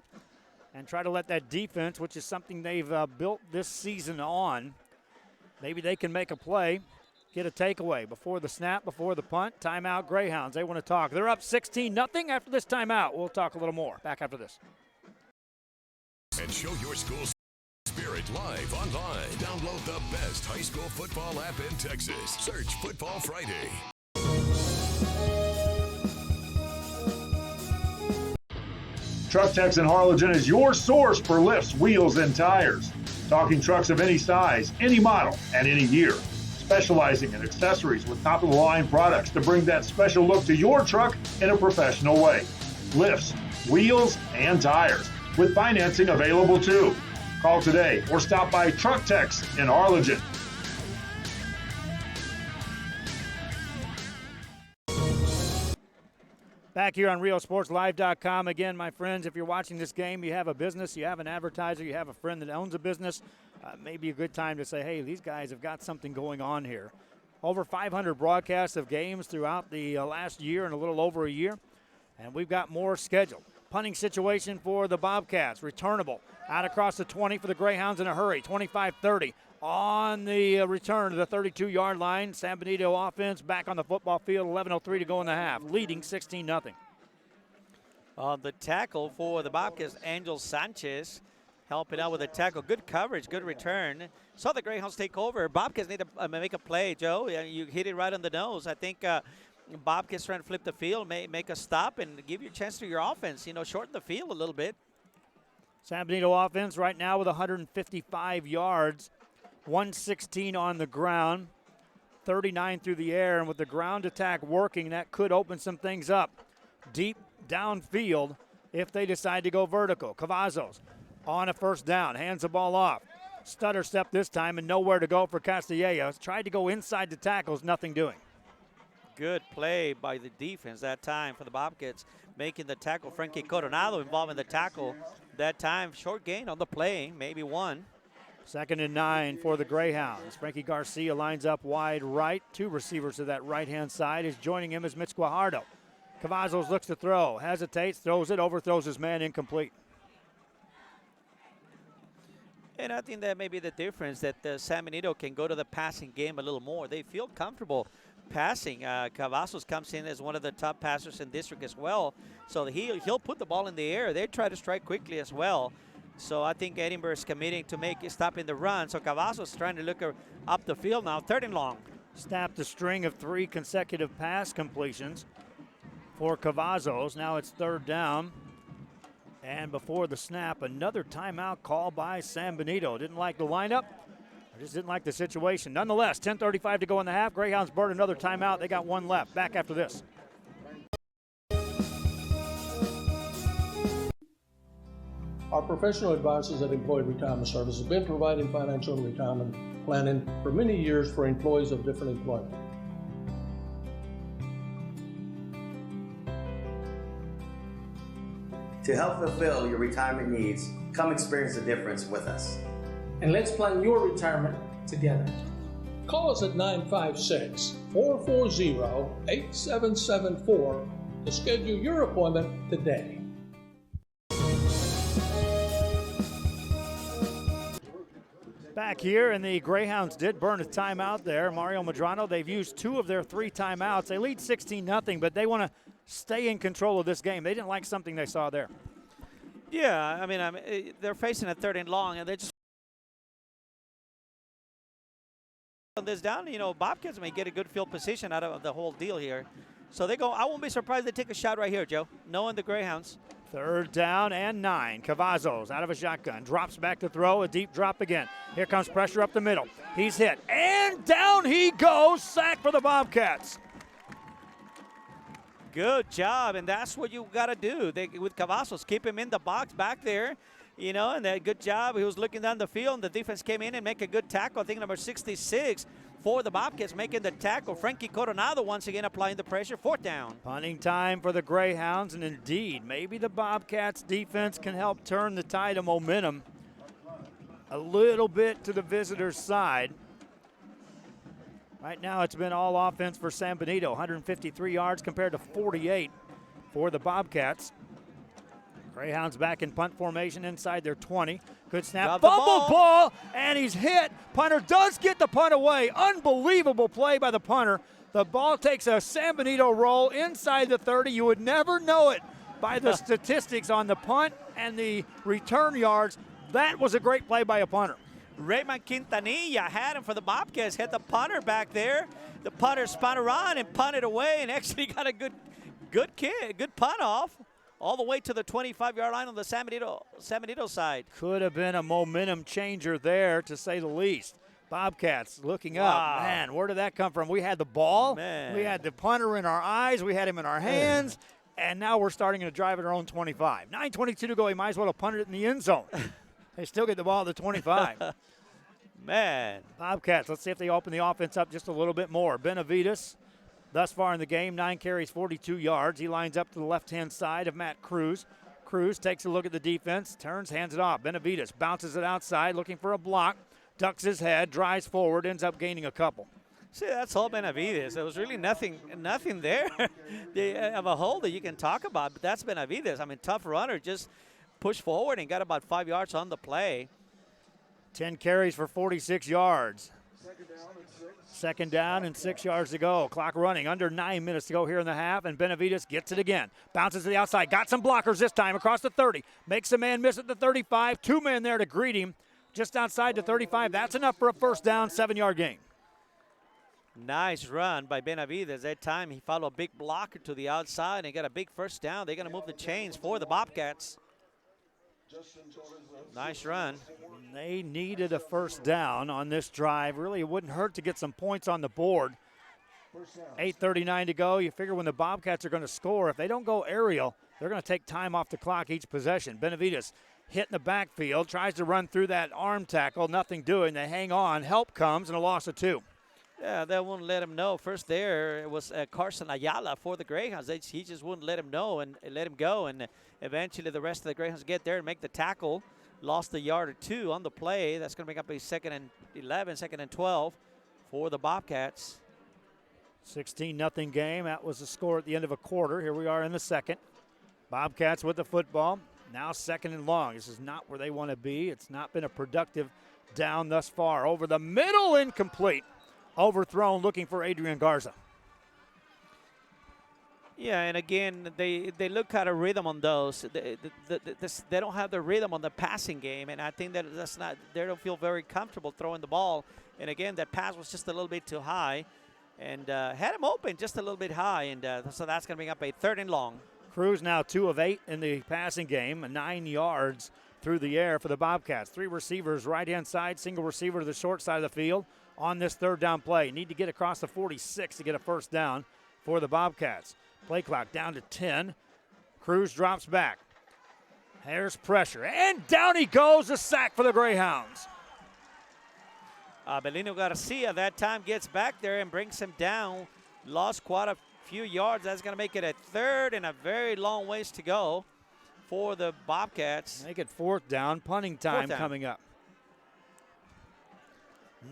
and try to let that defense, which is something they've built this season on, maybe they can make a play, get a takeaway before the snap, before the punt. Timeout, Greyhounds. They want to talk. They're up 16-0 after this timeout. We'll talk a little more. Back after this. And show your school's spirit live online. Download the best high school football app in Texas. Search Football Friday. Truck Techs in Harlingen is your source for lifts, wheels, and tires. Talking trucks of any size, any model, and any year. Specializing in accessories with top-of-the-line products to bring that special look to your truck in a professional way. Lifts, wheels, and tires, with financing available too. Call today or stop by Truck Techs in Harlingen. Back here on RioSportsLive.com. Again, my friends, if you're watching this game, you have a business, you have an advertiser, you have a friend that owns a business, maybe a good time to say, hey, these guys have got something going on here. Over 500 broadcasts of games throughout the last year and a little over a year, and we've got more scheduled. Punting situation for the Bobcats, returnable. Out across the 20 for the Greyhounds in a hurry, 25-30. On the return to the 32-yard line, San Benito offense back on the football field, 11:03 to go in the half, leading 16-0. On the tackle for the Bobcats, Angel Sanchez helping out with the tackle. Good coverage, good return. Saw the Greyhounds take over. Bobcats need to make a play, Joe. You hit it right on the nose. I think Bobcats trying to flip the field, make a stop, and give you a chance to your offense. You know, shorten the field a little bit. San Benito offense right now with 155 yards, 116 on the ground, 39 through the air, and with the ground attack working, that could open some things up deep downfield if they decide to go vertical. Cavazos on a first down, hands the ball off. Stutter step this time and nowhere to go for Castellas. Tried to go inside the tackles, nothing doing. Good play by the defense that time for the Bobcats, making the tackle. Frankie Coronado involved in the tackle that time. Short gain on the play, maybe one. 2nd and 9 for the Greyhounds. Frankie Garcia lines up wide right. 2 receivers to that right-hand side. Is joining him is Mitch Guajardo. Cavazos looks to throw, hesitates, throws it, overthrows his man, incomplete. And I think that may be the difference, that San Benito can go to the passing game a little more. They feel comfortable passing. Cavazos comes in as one of the top passers in district as well. So he'll put the ball in the air. They try to strike quickly as well. So I think Edinburg is committing to make a stop in the run. So Cavazos trying to look up the field now. 3rd and long. Snapped a string of 3 consecutive pass completions for Cavazos. Now it's 3rd down. And before the snap, another timeout call by San Benito. Didn't like the lineup. I just didn't like the situation. Nonetheless, 10:35 to go in the half. Greyhounds burn another timeout. They got 1 left. Back after this. Our professional advisors at Employee Retirement Services have been providing financial and retirement planning for many years for employees of different employment. To help fulfill your retirement needs, come experience the difference with us. And let's plan your retirement together. Call us at 956-440-8774 to schedule your appointment today. Back here, and the Greyhounds did burn a timeout there. Mario Medrano, they've used 2 of their 3 timeouts. They lead 16-0, but they want to stay in control of this game. They didn't like something they saw there. Yeah, I mean they're facing a 3rd and long, and they just this down. You know, Bobcats may get a good field position out of the whole deal here. So they go. I won't be surprised they take a shot right here, Joe, knowing the Greyhounds. 3rd down and 9. Cavazos out of a shotgun. Drops back to throw. A deep drop again. Here comes pressure up the middle. He's hit. And down he goes. Sack for the Bobcats. Good job, and that's what you got to do. With Cavazos, keep him in the box back there, you know, and that good job. He was looking down the field, and the defense came in and make a good tackle. I think number 66 for the Bobcats making the tackle. Frankie Coronado once again applying the pressure. 4th down. Punting time for the Greyhounds, and indeed, maybe the Bobcats defense can help turn the tide of momentum a little bit to the visitors' side. Right now, it's been all offense for San Benito, 153 yards compared to 48 for the Bobcats. Greyhounds back in punt formation inside their 20. Good snap, fumble ball, and he's hit. Punter does get the punt away. Unbelievable play by the punter. The ball takes a San Benito roll inside the 30. You would never know it by the statistics on the punt and the return yards. That was a great play by a punter. Raymond Quintanilla had him for the Bobcats, hit the punter back there. The punter spun around and punted away and actually got a good punt off all the way to the 25-yard line on the San Benito side. Could have been a momentum changer there, to say the least. Bobcats looking up. Man, where did that come from? We had the ball. Man. We had the punter in our eyes. We had him in our hands. And now we're starting to drive at our own 25. 9:22 to go. He might as well have punted it in the end zone. They still get the ball at the 25. Man. Bobcats, let's see if they open the offense up just a little bit more. Benavides, thus far in the game, 9 carries, 42 yards. He lines up to the left-hand side of Matt Cruz. Cruz takes a look at the defense, turns, hands it off. Benavides bounces it outside, looking for a block, ducks his head, drives forward, ends up gaining a couple. See, that's all Benavides. There was really nothing there of a hole that you can talk about, but that's Benavides. I mean, tough runner, just pushed forward and got about 5 yards on the play. 10 carries for 46 yards. Second down and 6 yards to go. Clock running, under 9 minutes to go here in the half, and Benavides gets it again. Bounces to the outside, got some blockers this time across the 30. Makes a man miss at the 35. 2 men there to greet him just outside the 35. That's enough for a first down, 7-yard gain. Nice run by Benavides. That time he followed a big blocker to the outside and got a big first down. They're going to move the chains for the Bobcats. Nice run. They needed a first down on this drive. Really, it wouldn't hurt to get some points on the board. 8:39 to go. You figure when the Bobcats are going to score, if they don't go aerial, they're going to take time off the clock each possession. Benavides hit in the backfield, tries to run through that arm tackle, nothing doing. They hang on. Help comes, and a loss of 2. Yeah, they wouldn't let him know. First there, it was Carson Ayala for the Greyhounds. He just wouldn't let him know and let him go. And eventually the rest of the Greyhounds get there and make the tackle. Lost a yard or 2 on the play. That's going to make up a 2nd and 11, 2nd and 12 for the Bobcats. 16-0 game. That was the score at the end of a quarter. Here we are in the second. Bobcats with the football. Now 2nd and long. This is not where they want to be. It's not been a productive down thus far. Over the middle, incomplete. Overthrown, looking for Adrian Garza. Yeah, and again, they look out of rhythm on those. They don't have the rhythm on the passing game, and I think that's not. They don't feel very comfortable throwing the ball. And again, that pass was just a little bit too high, and had him open just a little bit high, and so that's going to bring up a 3rd and long. Cruz now 2 of 8 in the passing game, 9 yards through the air for the Bobcats. 3 receivers right-hand side, single receiver to the short side of the field on this 3rd down play. Need to get across the 46 to get a first down for the Bobcats. Play clock down to 10. Cruz drops back. There's pressure, and down he goes, a sack for the Greyhounds. Benito Garcia that time gets back there and brings him down. Lost quite a few yards. That's going to make it a 3rd and a very long ways to go for the Bobcats. Make it 4th down, punting time coming up.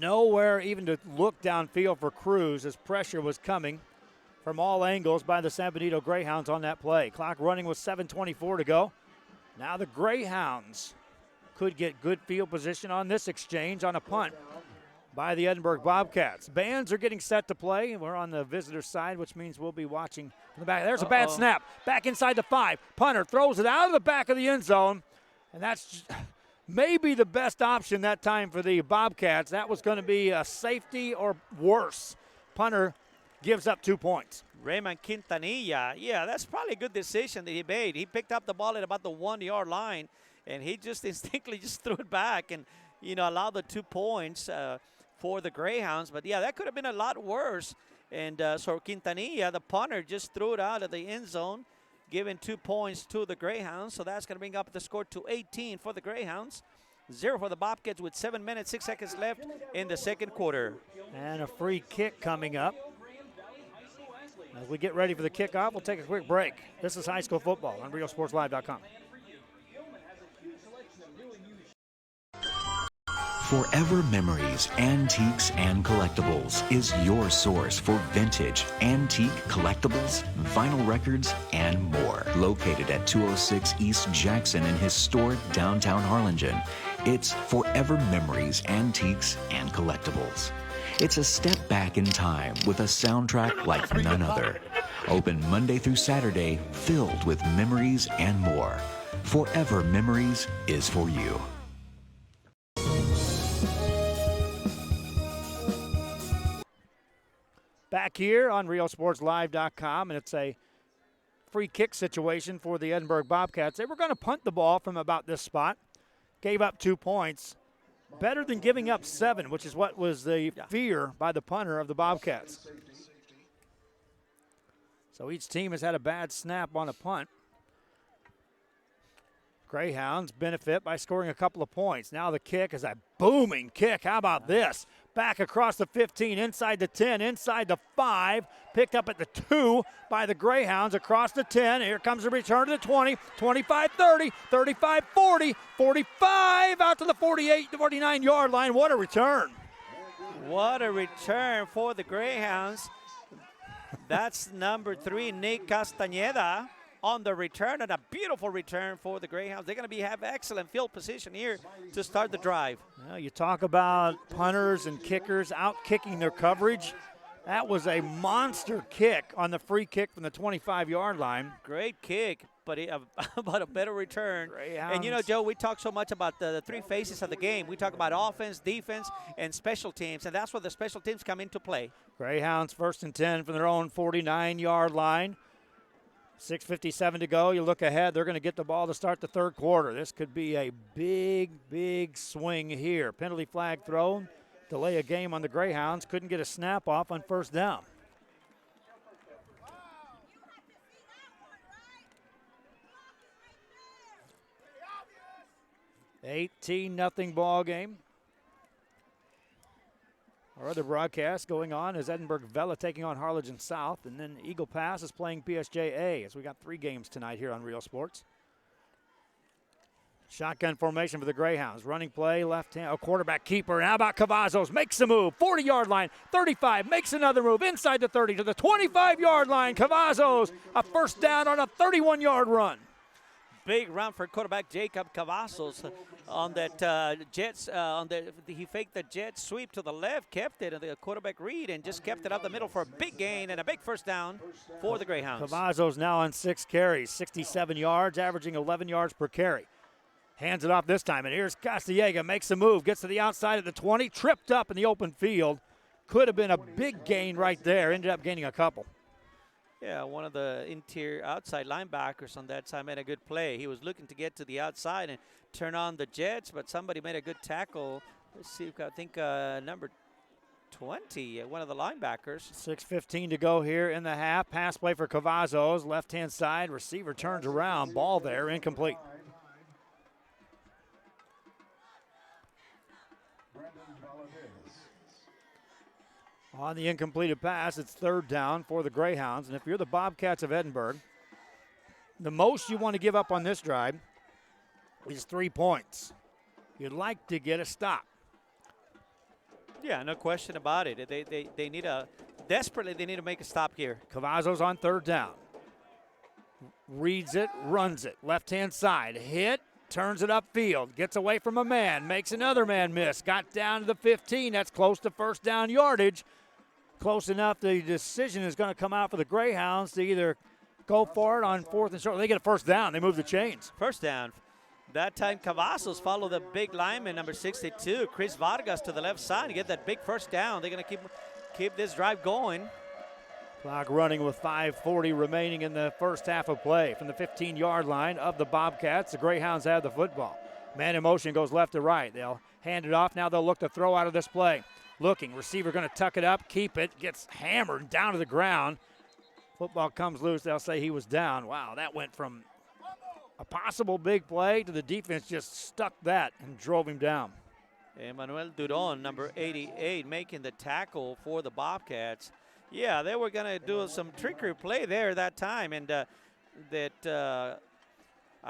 Nowhere even to look downfield for Cruz as pressure was coming from all angles by the San Benito Greyhounds on that play. Clock running with 7:24 to go. Now the Greyhounds could get good field position on this exchange on a punt by the Edinburg Bobcats. Bands are getting set to play. We're on the visitor side, which means we'll be watching from the back. There's a bad snap. Back inside the 5. Punter throws it out of the back of the end zone, and that's maybe the best option that time for the Bobcats. That was going to be a safety or worse. Punter gives up 2 points. Raymond Quintanilla, yeah, that's probably a good decision that he made. He picked up the ball at about the 1-yard line, and he just instinctively just threw it back and, allowed the 2 points for the Greyhounds. But, yeah, that could have been a lot worse. And so Quintanilla, the punter, just threw it out of the end zone, giving 2 points to the Greyhounds. So that's going to bring up the score to 18 for the Greyhounds. 0 for the Bobcats with 7 minutes, 6 seconds left in the second quarter. And a free kick coming up. As we get ready for the kickoff, we'll take a quick break. This is high school football on RioSportsLive.com. Forever Memories, Antiques, and Collectibles is your source for vintage, antique collectibles, vinyl records, and more. Located at 206 East Jackson in historic downtown Harlingen, it's Forever Memories, Antiques, and Collectibles. It's a step back in time with a soundtrack like none other. Open Monday through Saturday, filled with memories and more. Forever Memories is for you. Back here on RioSportsLive.com, and it's a free kick situation for the Edinburg Bobcats. They were going to punt the ball from about this spot. Gave up 2 points. Better than giving up 7, which is what was the fear by the punter of the Bobcats. So each team has had a bad snap on a punt. Greyhounds benefit by scoring a couple of points. Now the kick is a booming kick. How about this? Back across the 15, inside the 10, inside the 5. Picked up at the 2 by the Greyhounds across the 10. Here comes the return to the 20, 25-30, 35-40, 45, out to the 48, 49-yard line. What a return. What a return for the Greyhounds. That's number 3, Nick Castañeda, on the return, and a beautiful return for the Greyhounds. They're going to have excellent field position here to start the drive. Well, you talk about punters and kickers out-kicking their coverage. That was a monster kick on the free kick from the 25-yard line. Great kick, but about a better return. Greyhounds. And, you know, Joe, we talk so much about the three phases of the game. We talk about offense, defense, and special teams, and that's where the special teams come into play. Greyhounds 1st and 10 from their own 49-yard line. 6:57 to go. You look ahead. They're going to get the ball to start the third quarter. This could be a big, big swing here. Penalty flag thrown. Delay a game on the Greyhounds. Couldn't get a snap off on first down. $18-0 ball game. Our other broadcast going on is Edinburg Vela taking on Harlingen South, and then Eagle Pass is playing PSJA, as we got 3 games tonight here on Real Sports. Shotgun formation for the Greyhounds. Running play, left hand, a quarterback keeper. And how about Cavazos? Makes a move, 40-yard line, 35, makes another move, inside the 30 to the 25-yard line. Cavazos, a first down on a 31-yard run. Big run for quarterback Jacob Cavazos on that Jets. He faked the jet sweep to the left, kept it, and the quarterback read, and just kept it up the middle for a big gain and a big first down for the Greyhounds. Cavazos now on 6 carries, 67 yards, averaging 11 yards per carry. Hands it off this time, and here's Castiega, makes a move, gets to the outside of the 20, tripped up in the open field. Could have been a big gain right there, ended up gaining a couple. Yeah, one of the outside linebackers on that side made a good play. He was looking to get to the outside and turn on the Jets, but somebody made a good tackle. Let's see, I think number 20, one of the linebackers. 6:15 to go here in the half. Pass play for Cavazos, left-hand side. Receiver turns around, ball there, incomplete. On the incompleted pass, it's third down for the Greyhounds. And if you're the Bobcats of Edinburg, the most you want to give up on this drive is 3 points. You'd like to get a stop. Yeah, no question about it. They need desperately they need to make a stop here. Cavazos on third down. Reads it, runs it. Left-hand side, hit, turns it upfield, gets away from a man, makes another man miss. Got down to the 15. That's close to first down yardage. Close enough, the decision is going to come out for the Greyhounds to either go for it on 4th and short. They get a first down. They move the chains. First down. That time Cavazos followed the big lineman, number 62, Chris Vargas, to the left side to get that big first down. They're going to keep this drive going. Clock running with 5:40 remaining in the first half of play. From the 15-yard line of the Bobcats, the Greyhounds have the football. Man in motion goes left to right. They'll hand it off. Now they'll look to throw out of this play. Looking, receiver going to tuck it up, keep it, gets hammered down to the ground. Football comes loose. They'll say he was down. Wow, that went from a possible big play to the defense just stuck that and drove him down. Emmanuel Duron, number 88, making the tackle for the Bobcats. Yeah, they were going to do some trickery play there that time, and I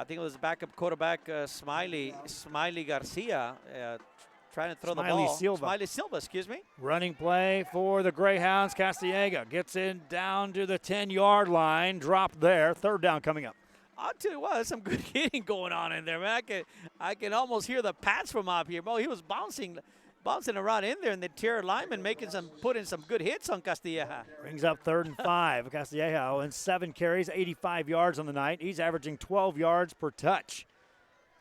think it was backup quarterback Smiley Garcia trying to throw the ball. Smiley Silva, excuse me. Running play for the Greyhounds. Castiega gets in down to the 10-yard line, dropped there. Third down coming up. I'll tell you what, there's some good hitting going on in there, man. I can almost hear the pats from up here. Well, he was bouncing around in there, and the interior lineman putting some good hits on Castilleja. Brings up 3rd and 5. Castilleja in 7 carries, 85 yards on the night. He's averaging 12 yards per touch.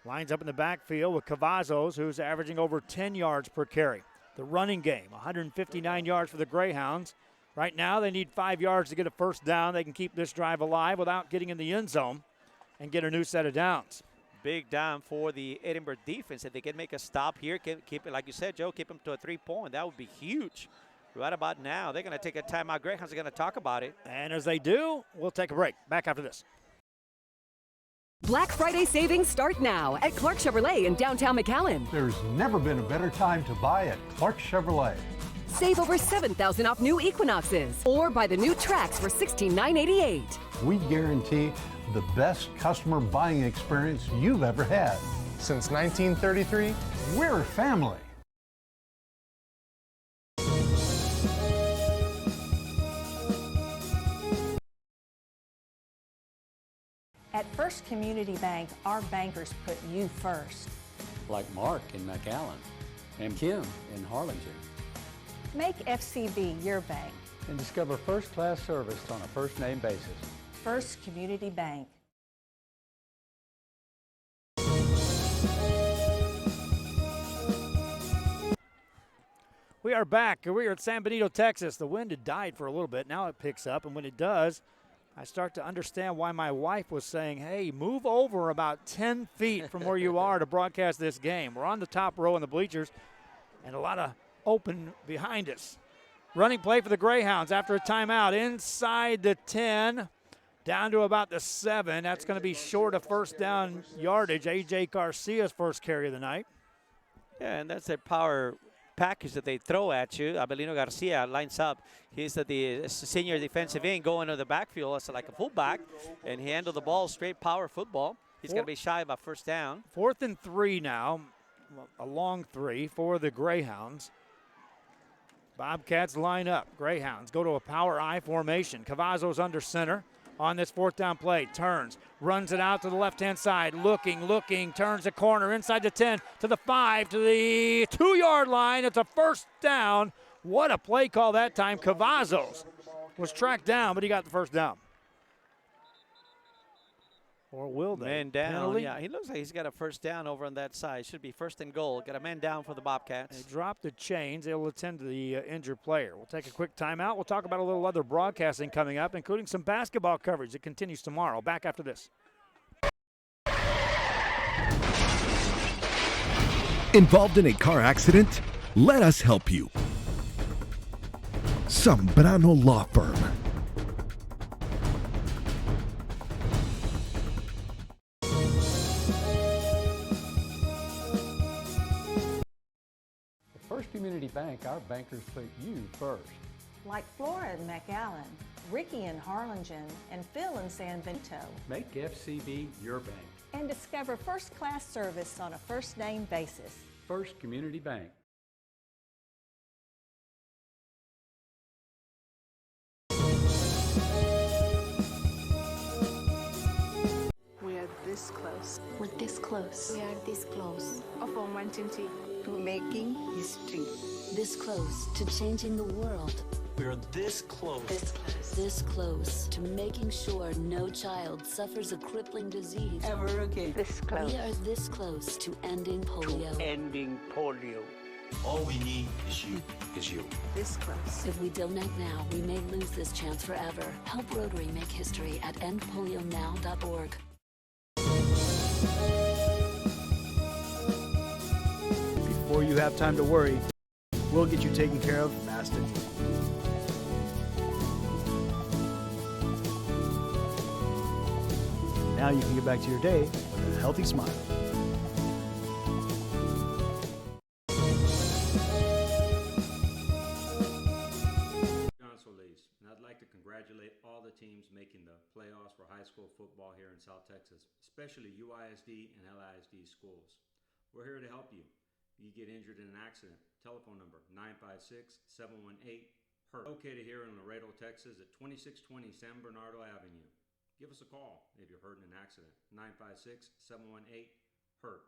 Lines up in the backfield with Cavazos, who's averaging over 10 yards per carry. The running game, 159 yards for the Greyhounds. Right now, they need 5 yards to get a first down. They can keep this drive alive without getting in the end zone and get a new set of downs. Big down for the Edinburg defense. If they can make a stop here, keep it, like you said, Joe, keep them to a 3-point. That would be huge. Right about now, they're going to take a timeout. Greyhounds are going to talk about it. And as they do, we'll take a break. Back after this. Black Friday savings start now at Clark Chevrolet in downtown McAllen. There's never been a better time to buy at Clark Chevrolet. Save over $7,000 off new Equinoxes or buy the new Trax for $16,988. We guarantee the best customer buying experience you've ever had. Since 1933, we're family. At First Community Bank, our bankers put you first. Like Mark in McAllen and Kim in Harlingen. Make FCB your bank. And discover first-class service on a first-name basis. First Community Bank. We are back. We are at San Benito, Texas. The wind had died for a little bit. Now it picks up, and when it does, I start to understand why my wife was saying, hey, move over about 10 feet from where you are to broadcast this game. We're on the top row in the bleachers, and a lot of open behind us. Running play for the Greyhounds after a timeout inside the 10, down to about the 7. That's going to be short of first down yardage. A.J. Garcia's first carry of the night. Yeah, and that's a power package that they throw at you. Abelino Garcia lines up. He's the senior defensive end going to the backfield as like a fullback, and he handled the ball straight power football. He's going to be shy of a first down. 4th and 3 now, a long 3 for the Greyhounds. Bobcats line up. Greyhounds go to a power I formation. Cavazos under center on this 4th down play. Turns, runs it out to the left-hand side. Looking, turns the corner inside the 10 to the 5 to the 2-yard line. It's a first down. What a play call that time. Cavazos was tracked down, but he got the first down. Or will they? Man down. Penalty? Yeah, he looks like he's got a first down over on that side. Should be 1st and goal. Got a man down for the Bobcats. They drop the chains. They'll attend to the injured player. We'll take a quick timeout. We'll talk about a little other broadcasting coming up, including some basketball coverage that continues tomorrow. Back after this. Involved in a car accident? Let us help you. Zambrano Law Firm. First Community Bank, our bankers put you first. Like Flora in McAllen, Ricky in Harlingen, and Phil in San Benito. Make FCB your bank. And discover first-class service on a first-name basis. First Community Bank. We are this close. We're this close. We are this close. Of uncertainty to making history. This close to changing the world. We are this close. This close. This close to making sure no child suffers a crippling disease Ever again. This close. We are this close to ending polio. Ending polio. All we need is you. This close. If we donate now, we may lose this chance forever. Help Rotary make history at endpolionow.org. Before you have time to worry, we'll get you taken care of fast and easy. Now you can get back to your day with a healthy smile. And I'd like to congratulate all the teams making the playoffs for high school football here in South Texas, especially UISD and LISD schools. We're here to help you. You get injured in an accident. Telephone number 956-718-HURT. Located here in Laredo, Texas at 2620 San Bernardo Avenue. Give us a call if you're hurt in an accident. 956-718-HURT.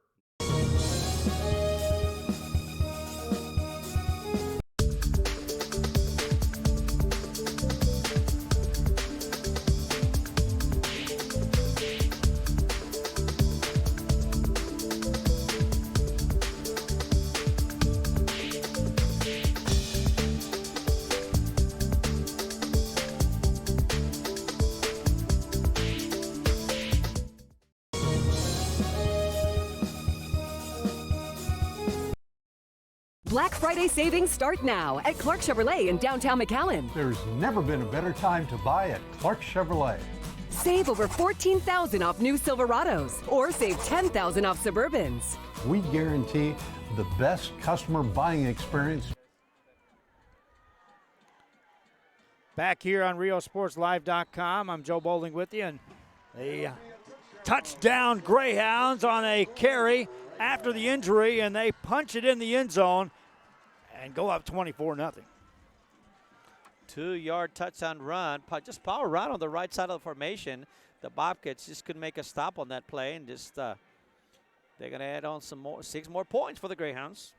Black Friday savings start now at Clark Chevrolet in downtown McAllen. There's never been a better time to buy at Clark Chevrolet. Save over $14,000 off new Silverados or save $10,000 off Suburbans. We guarantee the best customer buying experience. Back here on RioSportsLive.com, I'm Joe Bowling with you, and a touchdown Greyhounds on a carry after the injury, and they punch it in the end zone and go up 24-0. 2-yard touchdown run, just power run on the right side of the formation. the Bobcats just couldn't make a stop on that play, and just they're going to add on 6 more points for the Greyhounds.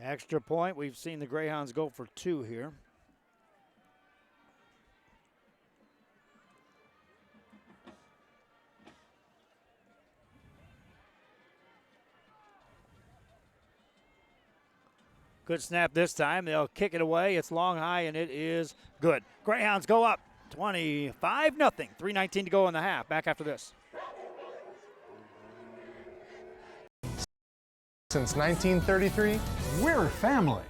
Extra point. We've seen the Greyhounds go for 2 here. Good snap this time. They'll kick it away. It's long, high, and it is good. Greyhounds go up 25-0. 3:19 to go in the half. Back after this. Since 1933, we're family.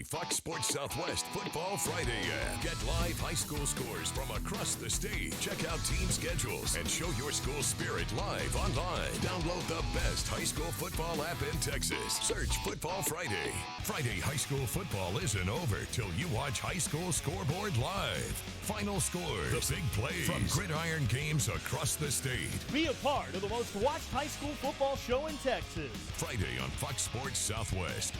Fox Sports Southwest Football Friday ad. Get live high school scores from across the state. Check out team schedules and show your school spirit live online. Download the best high school football app in Texas. Search Football Friday. Friday high school football isn't over till you watch High School Scoreboard live. Final scores, the big plays from gridiron games across the state. Be a part of the most watched high school football show in Texas. Friday on Fox Sports Southwest.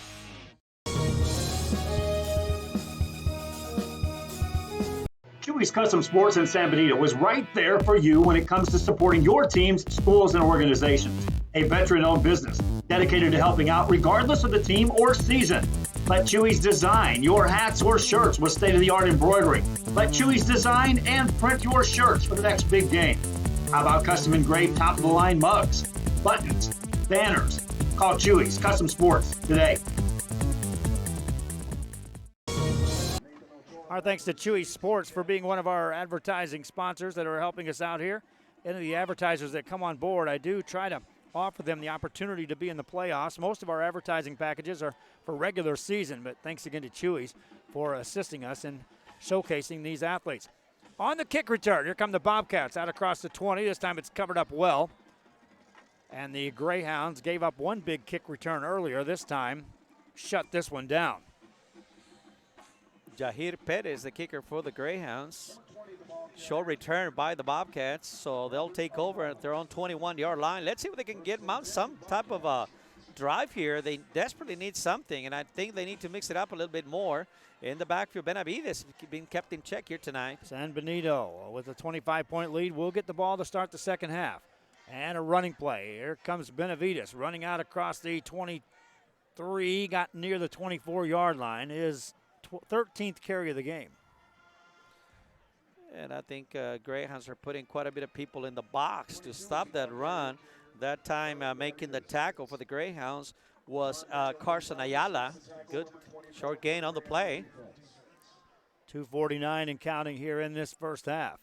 Chewy's Custom Sports in San Benito is right there for you when it comes to supporting your teams, schools, and organizations. A veteran-owned business dedicated to helping out regardless of the team or season. Let Chewy's design your hats or shirts with state-of-the-art embroidery. Let Chewy's design and print your shirts for the next big game. How about custom engraved top-of-the-line mugs, buttons, banners? Call Chewy's Custom Sports today. Our thanks to Chewy Sports for being one of our advertising sponsors that are helping us out here. And the advertisers that come on board, I do try to offer them the opportunity to be in the playoffs. Most of our advertising packages are for regular season, but thanks again to Chewy's for assisting us in showcasing these athletes. On the kick return, here come the Bobcats out across the 20. This time it's covered up well. And the Greyhounds gave up one big kick return earlier. This time, shut this one down. Jahir Perez, the kicker for the Greyhounds. Short return by the Bobcats, so they'll take over at their own 21-yard line. Let's see if they can mount some type of a drive here. They desperately need something, and I think they need to mix it up a little bit more. In the backfield, Benavides being kept in check here tonight. San Benito with a 25-point lead will get the ball to start the second half. And a running play. Here comes Benavides running out across the 23, got near the 24-yard line. His 13th carry of the game. And I think Greyhounds are putting quite a bit of people in the box to stop that run. That time making the tackle for the Greyhounds was Carson Ayala. Good short gain on the play. 2:49 and counting here in this first half.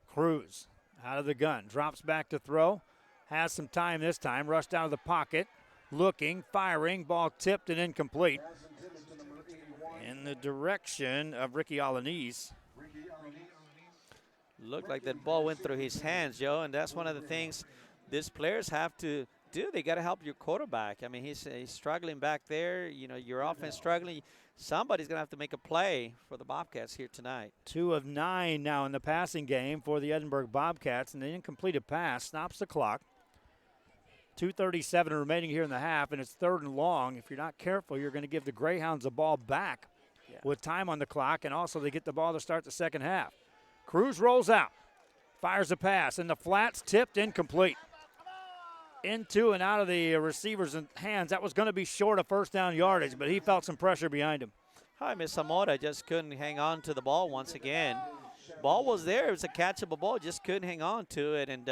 Cruz out of the gun, drops back to throw. Has some time this time, rushed out of the pocket. Looking, firing, ball tipped and incomplete. In the direction of Ricky Alanis. Looked like that ball went through his hands, Joe, and that's one of the things these players have to do. They got to help your quarterback. I mean, he's struggling back there. You know, your offense struggling. Somebody's going to have to make a play for the Bobcats here tonight. 2 of 9 now in the passing game for the Edinburg Bobcats, and the incompleted pass stops the clock. 2:37 remaining here in the half, and it's 3rd and long. If you're not careful, you're going to give the Greyhounds the ball back with time on the clock, and also they get the ball to start the second half. Cruz rolls out, fires a pass, and the flats tipped incomplete. Into and out of the receiver's hands. That was going to be short of first down yardage, but he felt some pressure behind him. Jaime Zamora just couldn't hang on to the ball once again. Ball was there. It was a catchable ball. Just couldn't hang on to it. And,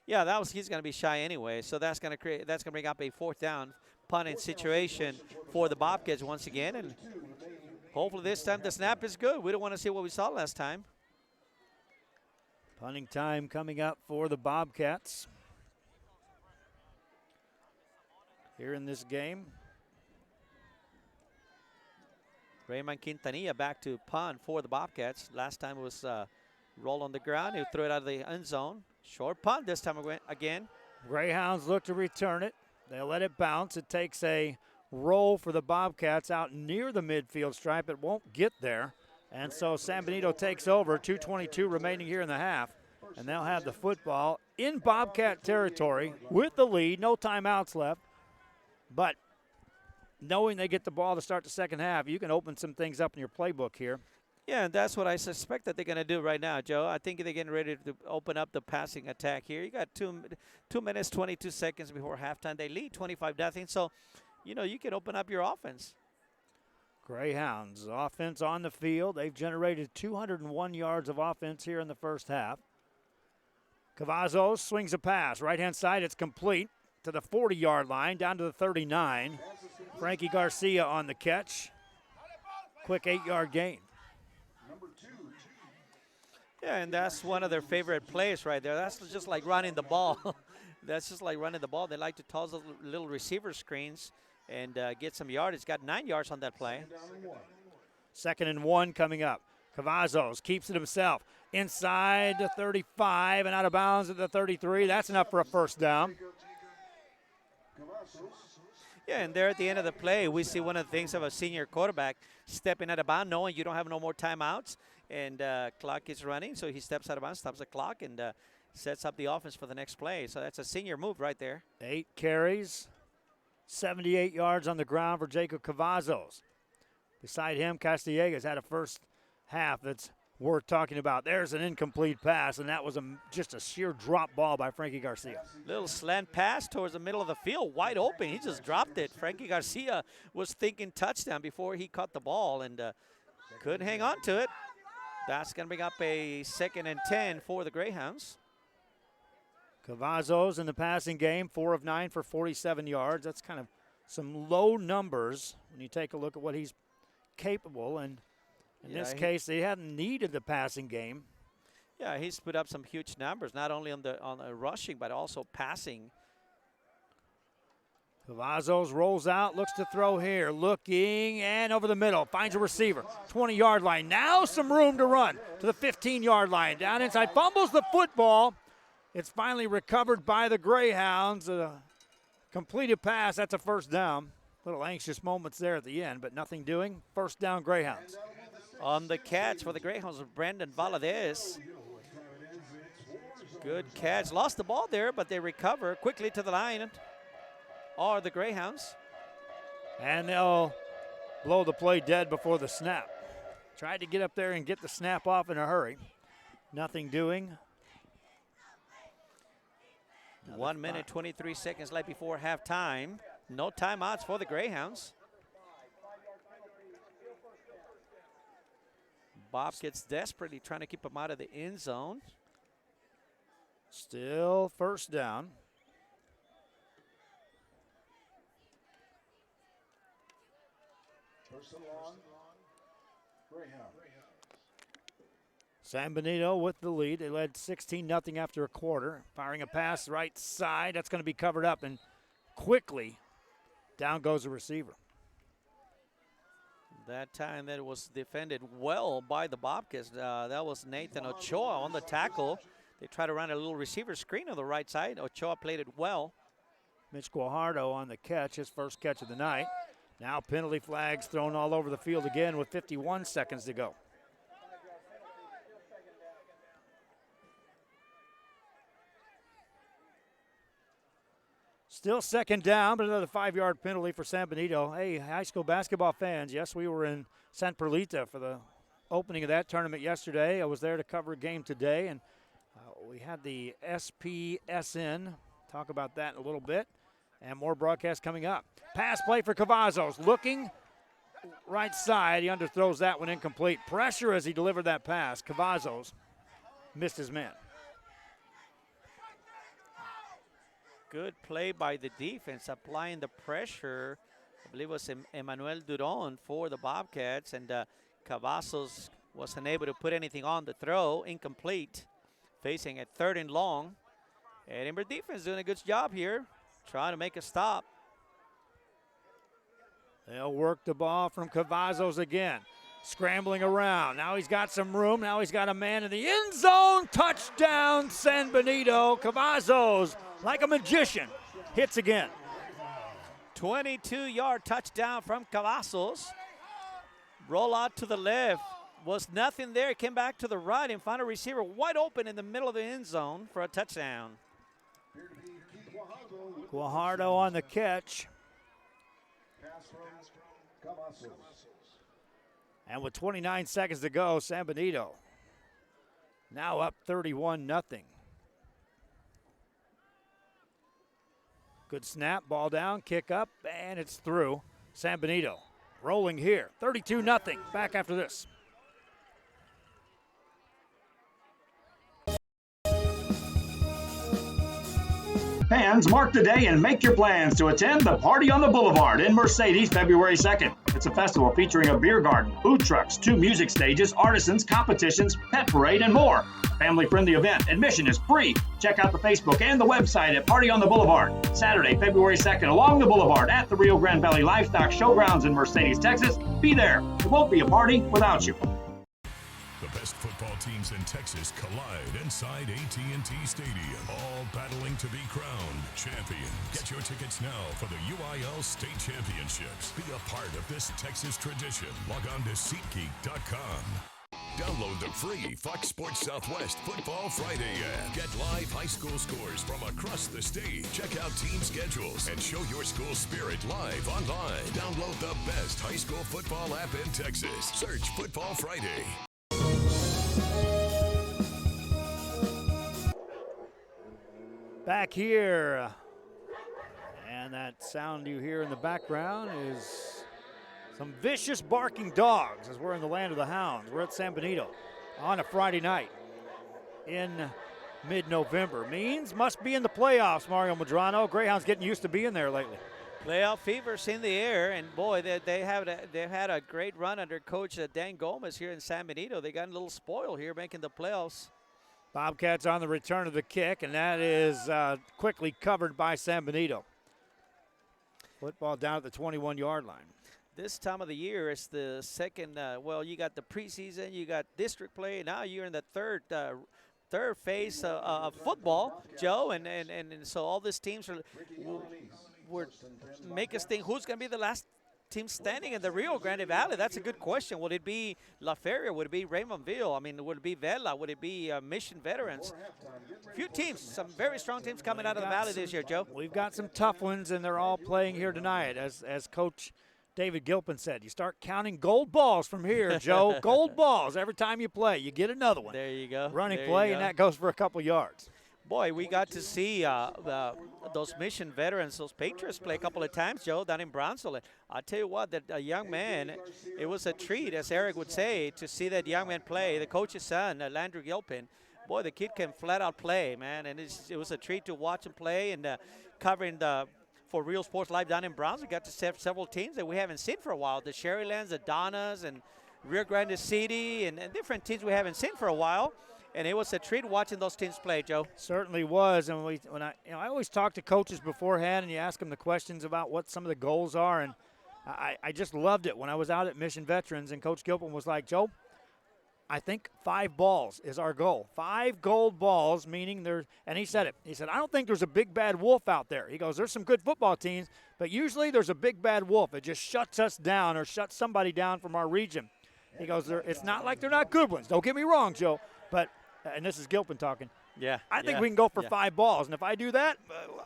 he's going to be shy anyway. So that's going to bring up a 4th down punting situation for the Bobcats once again. And hopefully this time the snap is good. We don't want to see what we saw last time. Punting time coming up for the Bobcats here in this game. Raymond Quintanilla back to punt for the Bobcats. Last time it was roll on the ground. He threw it out of the end zone. Short punt this time again. Greyhounds look to return it. They let it bounce. It takes a roll for the Bobcats out near the midfield stripe. It won't get there. And so San Benito takes over. 2:22 remaining here in the half. And they'll have the football in Bobcat territory with the lead. No timeouts left. But knowing they get the ball to start the second half, you can open some things up in your playbook here. Yeah, and that's what I suspect that they're going to do right now, Joe. I think they're getting ready to open up the passing attack here. You got 2 minutes, 22 seconds before halftime. They lead 25-0, so, you can open up your offense. Greyhounds offense on the field. They've generated 201 yards of offense here in the first half. Cavazos swings a pass. Right-hand side, it's complete to the 40-yard line, down to the 39. Frankie Garcia on the catch. Quick 8-yard gain. Yeah, and that's one of their favorite plays right there. That's just like running the ball. That's just like running the ball. They like to toss those little receiver screens and get some yardage. Got 9 yards on that play. 2nd and 1 coming up. Cavazos keeps it himself. Inside the 35 and out of bounds at the 33. That's enough for a first down. Yeah, and there at the end of the play, we see one of the things of a senior quarterback stepping out of bounds, knowing you don't have no more timeouts, and clock is running, so he steps out of bounds, stops the clock, and sets up the offense for the next play. So that's a senior move right there. 8 carries, 78 yards on the ground for Jacob Cavazos. Beside him, Castillegas had a first half that's worth talking about. There's an incomplete pass, and that was just a sheer drop ball by Frankie Garcia. Little slant pass towards the middle of the field, wide open. He just dropped it. Frankie Garcia was thinking touchdown before he caught the ball and couldn't hang on to it. That's going to bring up a 2nd and 10 for the Greyhounds. Cavazos in the passing game, 4 of 9 for 47 yards. That's kind of some low numbers when you take a look at what he's capable, and in this case, they hadn't needed the passing game. Yeah, he's put up some huge numbers, not only on the rushing, but also passing. Cavazos rolls out, looks to throw here, looking, and over the middle, finds a receiver, 20-yard line. Now some room to run to the 15-yard line. Down inside, fumbles the football. It's finally recovered by the Greyhounds. A completed pass, that's a first down. Little anxious moments there at the end, but nothing doing. First down, Greyhounds. On the catch for the Greyhounds, Brandon Valadez. Good catch. Lost the ball there, but they recover quickly to the line. Are the Greyhounds. And they'll blow the play dead before the snap. Tried to get up there and get the snap off in a hurry. Nothing doing. 1 minute, 23 seconds left before halftime. No timeouts for the Greyhounds. Bob gets desperately trying to keep him out of the end zone. Still first down. San Benito with the lead. They led 16-0 after a quarter. Firing a pass right side. That's going to be covered up, and quickly down goes the receiver. That time that was defended well by the Bobcats. That was Nathan Ochoa on the tackle. They tried to run a little receiver screen on the right side. Ochoa played it well. Mitch Guajardo on the catch, his first catch of the night. Now penalty flags thrown all over the field again with 51 seconds to go. Still second down, but another 5-yard penalty for San Benito. Hey, high school basketball fans, yes, we were in San Perlita for the opening of that tournament yesterday. I was there to cover a game today, and we had the SPSN. Talk about that in a little bit, and more broadcasts coming up. Pass play for Cavazos, looking right side. He underthrows that one, incomplete. Pressure as he delivered that pass. Cavazos missed his man. Good play by the defense, applying the pressure. I believe it was Emmanuel Duron for the Bobcats, and Cavazos wasn't able to put anything on the throw. Incomplete, facing a 3rd and long. Edinburg defense doing a good job here, trying to make a stop. They'll work the ball from Cavazos again. Scrambling around. Now he's got some room. Now he's got a man in the end zone. Touchdown, San Benito. Cavazos, like a magician, hits again. 22-yard touchdown from Cavazos. Roll out to the left. Was nothing there. Came back to the right and found a receiver wide open in the middle of the end zone for a touchdown. Guajardo on the catch. And with 29 seconds to go, San Benito now up 31-0. Good snap, ball down, kick up, and it's through. San Benito rolling here, 32-0. Back after this. Fans, mark the day and make your plans to attend the Party on the Boulevard in Mercedes February 2nd. It's a festival featuring a beer garden, food trucks, 2 music stages, artisans, competitions, pet parade, and more. Family-friendly event. Admission is free. Check out the Facebook and the website at Party on the Boulevard. Saturday, February 2nd, along the Boulevard at the Rio Grande Valley Livestock Showgrounds in Mercedes, Texas. Be there. It won't be a party without you. The best football teams in Texas collide inside AT&T Stadium, all battling to be crowned champions. Get your tickets now for the UIL State Championships. Be a part of this Texas tradition. Log on to SeatGeek.com. Download the free Fox Sports Southwest Football Friday app. Get live high school scores from across the state. Check out team schedules and show your school spirit live online. Download the best high school football app in Texas. Search Football Friday. Back here, and that sound you hear in the background is some vicious barking dogs as we're in the land of the hounds. We're at San Benito on a Friday night in mid-November. Means must be in the playoffs, Mario Medrano. Greyhounds getting used to being there lately. Playoff fever's in the air, and boy, they've had a great run under Coach Dan Gomez here in San Benito. They got a little spoil here making the playoffs. Bobcats on the return of the kick, and that is quickly covered by San Benito. Football down at the 21-yard line. This time of the year, it's the second, well, you got the preseason, you got district play, now you're in the third phase of football, Joe, and so all these teams would make us think who's going to be the last team standing in the Rio Grande Valley. That's a good question. Would it be La Feria? Would it be Raymondville? I mean, would it be Vela? Would it be Mission Veterans? A few teams, some very strong teams coming out of the valley this year, Joe. We've got some tough ones, and they're all playing here tonight. As Coach David Gilpin said, you start counting gold balls from here, Joe. Gold balls every time you play. You get another one. There you go. Running play, and that goes for a couple yards. Boy, we got to see those Mission Veterans, those Patriots play a couple of times, Joe, down in Brownsville. I'll tell you what, that a young man, it was a treat, as Eric would say, to see that young man play. The coach's son, Landry Gilpin, boy, the kid can flat out play, man, and it was a treat to watch him play. And covering for Real Sports Live down in Brownsville, we got to see several teams that we haven't seen for a while, the Sherrylands, the Donnas, and Rio Grande City, and different teams we haven't seen for a while. And it was a treat watching those teams play, Joe. Certainly was. And I always talk to coaches beforehand, and you ask them the questions about what some of the goals are. And I just loved it when I was out at Mission Veterans, and Coach Gilpin was like, Joe, I think 5 balls is our goal. 5 gold balls, meaning there's, and he said it. He said, I don't think there's a big bad wolf out there. He goes, there's some good football teams, but usually there's a big bad wolf. It just shuts us down or shuts somebody down from our region. He goes, it's not like they're not good ones. Don't get me wrong, Joe, but and this is Gilpin talking. Yeah. I think we can go for 5 balls. And if I do that,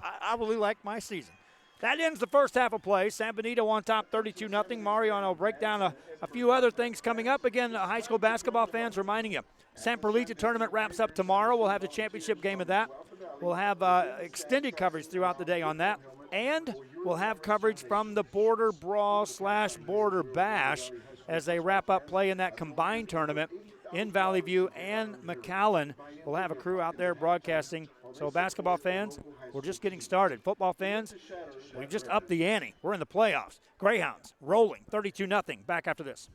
I really like my season. That ends the first half of play. San Benito on top 32-0. Mario, and I'll break down a few other things coming up. Again, high school basketball fans, reminding you, San Perlita tournament wraps up tomorrow. We'll have the championship game of that. We'll have extended coverage throughout the day on that. And we'll have coverage from the Border Brawl / Border Bash as they wrap up play in that combined tournament in Valley View and McAllen. We'll have a crew out there broadcasting. So basketball fans, we're just getting started. Football fans, we've just upped the ante. We're in the playoffs. Greyhounds rolling 32-0. Back after this.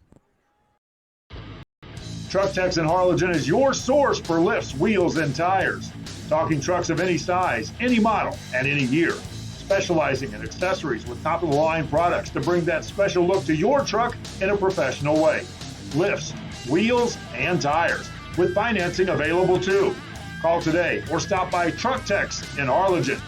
Truck Techs in Harlingen is your source for lifts, wheels, and tires. Talking trucks of any size, any model, and any year. Specializing in accessories with top-of-the-line products to bring that special look to your truck in a professional way. Lifts, wheels, and tires, with financing available too. Call today or stop by Truck Techs in Harlingen.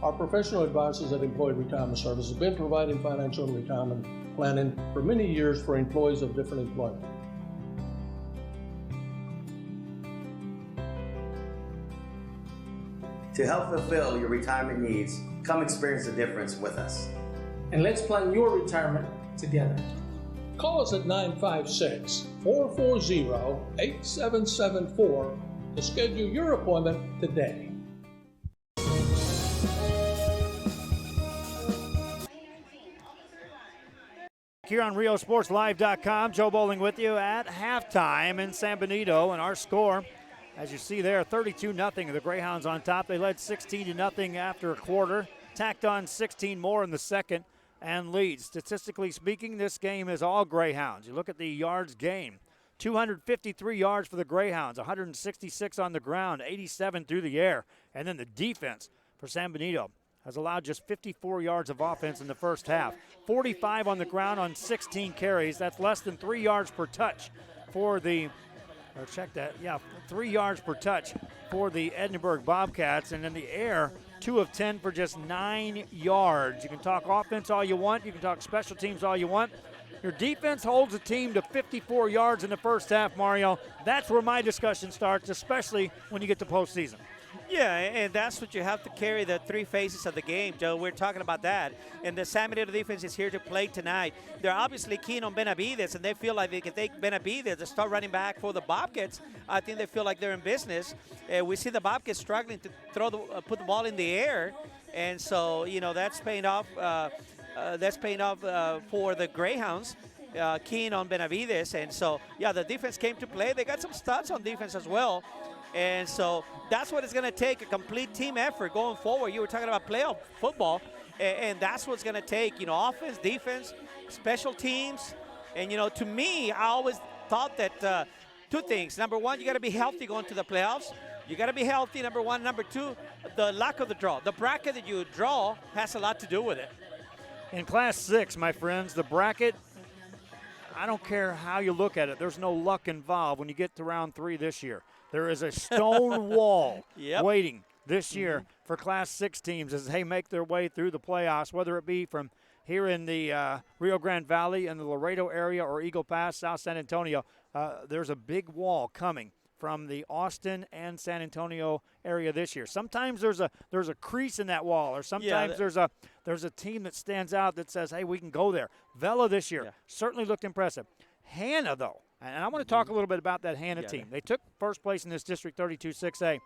Our professional advisors at Employee Retirement Services have been providing financial and retirement planning for many years for employees of different employment. To help fulfill your retirement needs, come experience the difference with us. And let's plan your retirement together. Call us at 956-440-8774 to schedule your appointment today. Here on RioSportsLive.com, Joe Bowling with you at halftime in San Benito, and our score, as you see there, 32-0. The Greyhounds on top. They led 16-0 after a quarter, tacked on 16 more in the second, and lead. Statistically speaking, this game is all Greyhounds. You look at the yards gained, 253 yards for the Greyhounds, 166 on the ground, 87 through the air, and then the defense for San Benito has allowed just 54 yards of offense in the first half. 45 on the ground on 16 carries. That's less than 3 yards per touch for the, 3 yards per touch for the Edinburg Bobcats. And in the air, 2 of 10 for just 9 yards. You can talk offense all you want. You can talk special teams all you want. Your defense holds a team to 54 yards in the first half, Mario. That's where my discussion starts, especially when you get to postseason. Yeah, and that's what you have to carry, the three phases of the game, Joe. We're talking about that. And the San Benito defense is here to play tonight. They're obviously keen on Benavides, and they feel like they can take Benavides to start running back for the Bobcats. I think they feel like they're in business. We see the Bobcats struggling to put the ball in the air, and so, you know, that's paying off. For the Greyhounds. Keen on Benavides, and so, yeah, the defense came to play. They got some studs on defense as well. And so that's what it's going to take, a complete team effort going forward. You were talking about playoff football, and that's what's going to take, you know, offense, defense, special teams. And, you know, to me, I always thought that two things. Number one, you got to be healthy going to the playoffs. You got to be healthy, number one. Number two, the lack of the draw. The bracket that you draw has a lot to do with it. In Class 6, my friends, the bracket, I don't care how you look at it. There's no luck involved when you get to round 3 this year. There is a stone wall waiting this year for Class 6 teams as they make their way through the playoffs, whether it be from here in the Rio Grande Valley in the Laredo area or Eagle Pass, South San Antonio. There's a big wall coming from the Austin and San Antonio area this year. Sometimes there's a crease in that wall, or sometimes there's a team that stands out that says, hey, we can go there. Vela this year certainly looked impressive. Hanna, though, and I want to talk a little bit about that Hanna team. They took first place in this District 32 6A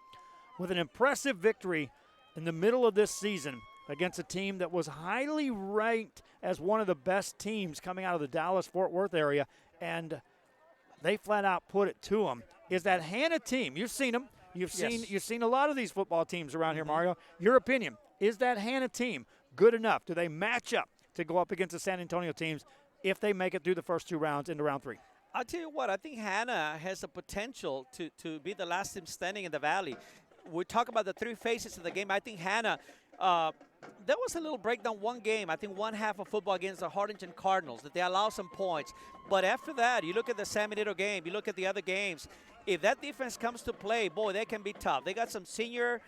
with an impressive victory in the middle of this season against a team that was highly ranked as one of the best teams coming out of the Dallas-Fort Worth area, and they flat out put it to them. Is that Hanna team, you've seen them, you've seen a lot of these football teams around here, Mario. Your opinion, is that Hanna team good enough? Do they match up to go up against the San Antonio teams if they make it through the first 2 rounds into round 3? I'll tell you what, I think Hanna has the potential to be the last team standing in the Valley. We talk about the 3 phases of the game. I think Hanna, there was a little breakdown one game, I think one half of football against the Harlingen Cardinals, that they allow some points. But after that, you look at the San Benito game, you look at the other games, if that defense comes to play, boy, they can be tough. They got some senior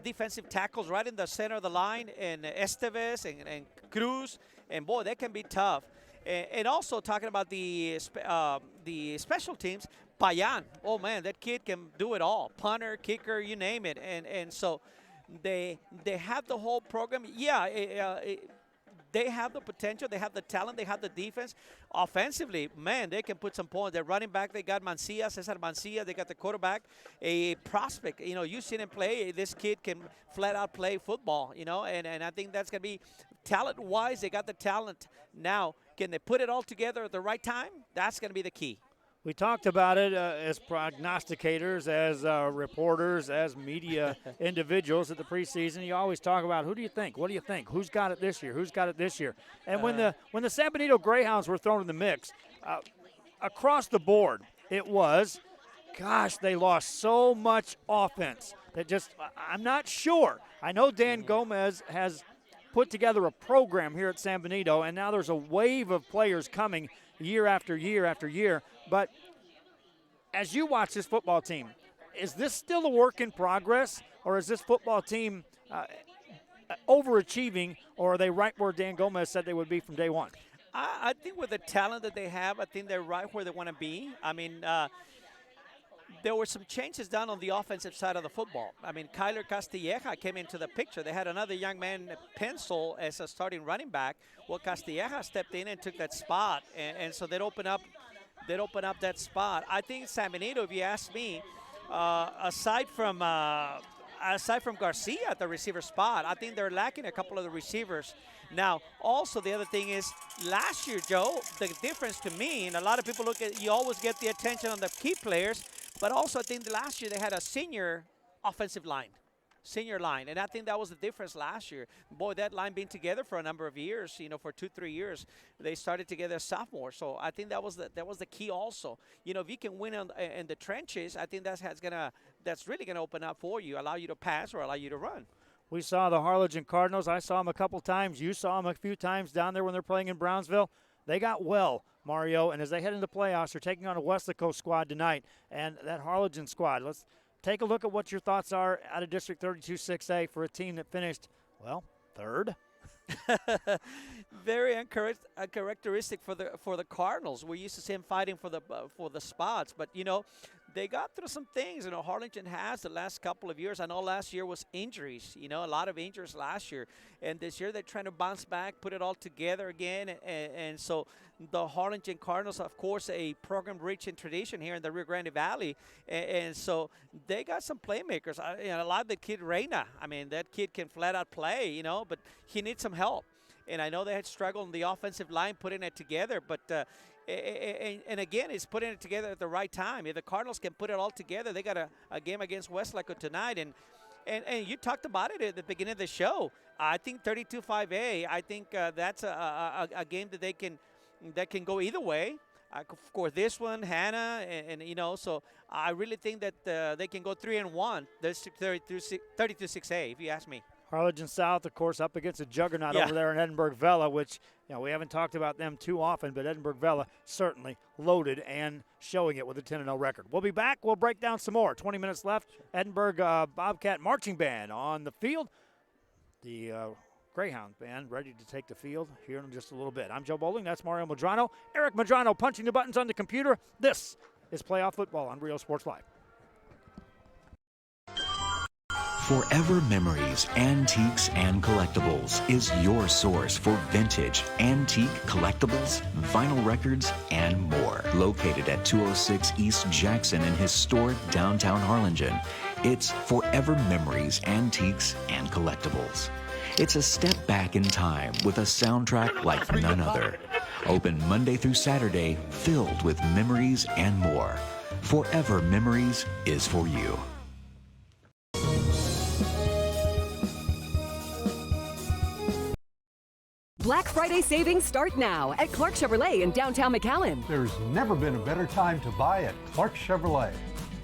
defensive tackles right in the center of the line, and Esteves and Cruz, and boy, they can be tough. And also talking about the special teams, Payan, oh man, that kid can do it all. Punter, kicker, you name it. And so they have the whole program. They have the potential, they have the talent, they have the defense. Offensively, man, they can put some points. They're running back, they got Cesar Mancia, they got the quarterback, a prospect. You know, you see him play, this kid can flat out play football, you know, and I think that's going to be talent-wise, they got the talent. Now, can they put it all together at the right time? That's going to be the key. We talked about it as prognosticators, as reporters, as media individuals at the preseason. You always talk about, who do you think? What do you think? Who's got it this year? Who's got it this year? And when the San Benito Greyhounds were thrown in the mix, across the board, it was, gosh, they lost so much offense that just, I'm not sure. I know Dan Gomez has put together a program here at San Benito, and now there's a wave of players coming year after year after year. But as you watch this football team, is this still a work in progress, or is this football team overachieving, or are they right where Dan Gomez said they would be from day one? I think with the talent that they have, I think they're right where they want to be. I mean, there were some changes done on the offensive side of the football. I mean, Kyler Castilleja came into the picture. They had another young man, Pencil, as a starting running back. Well, Castilleja stepped in and took that spot, and so they'd open up that spot. I think San Benito, if you ask me, aside from Garcia at the receiver spot, I think they're lacking a couple of the receivers. Now, also the other thing is, last year, Joe, the difference to me, and a lot of people look at, you always get the attention on the key players, but also I think last year they had a senior offensive line. And I think that was the difference last year. Boy, that line being together for a number of years, for 2-3 years, they started together as sophomores. So I think that was the key also. If you can win in the trenches, I think that's really gonna open up for you, allow you to pass or allow you to run. We saw the Harlingen Cardinals. I saw them a couple times. You saw them a few times down there when they're playing in Brownsville. They got well, Mario, and as they head into playoffs, they're taking on a Weslaco squad tonight, and that Harlingen squad. Let's take a look at what your thoughts are out of District 32 6A for a team that finished, well, third. Very uncharacteristic for the Cardinals. We used to see them fighting for the spots, but they got through some things. Harlingen has the last couple of years. I know last year was injuries. A lot of injuries last year, and this year they're trying to bounce back, put it all together again, and so the Harlingen Cardinals, of course, a program rich in tradition here in the Rio Grande Valley, and so they got some playmakers. A lot of the kid Reina. I mean, that kid can flat out play, but he needs some help. And I know they had struggled on the offensive line putting it together, but and again, it's putting it together at the right time. If the Cardinals can put it all together, they got a game against Weslaco tonight, and you talked about it at the beginning of the show. I think 32-5A. I think that's a game that can go either way. Of course, this one, Hannah, and so I really think that they can go 3-1. That's 32-6A, if you ask me. Harlingen South, of course, up against a juggernaut over there in Edinburg Vela, which we haven't talked about them too often, but Edinburg Vela certainly loaded and showing it with a 10-0 record. We'll be back. We'll break down some more. 20 minutes left. Edinburg Bobcat Marching Band on the field. The Greyhound Band ready to take the field here in just a little bit. I'm Joe Bowling. That's Mario Medrano. Eric Medrano punching the buttons on the computer. This is Playoff Football on Rio Sports Live. Forever Memories, Antiques, and Collectibles is your source for vintage, antique, collectibles, vinyl records, and more. Located at 206 East Jackson in historic downtown Harlingen, it's Forever Memories, Antiques, and Collectibles. It's a step back in time with a soundtrack like none other. Open Monday through Saturday, filled with memories and more. Forever Memories is for you. Black Friday savings start now at Clark Chevrolet in downtown McAllen. There's never been a better time to buy at Clark Chevrolet.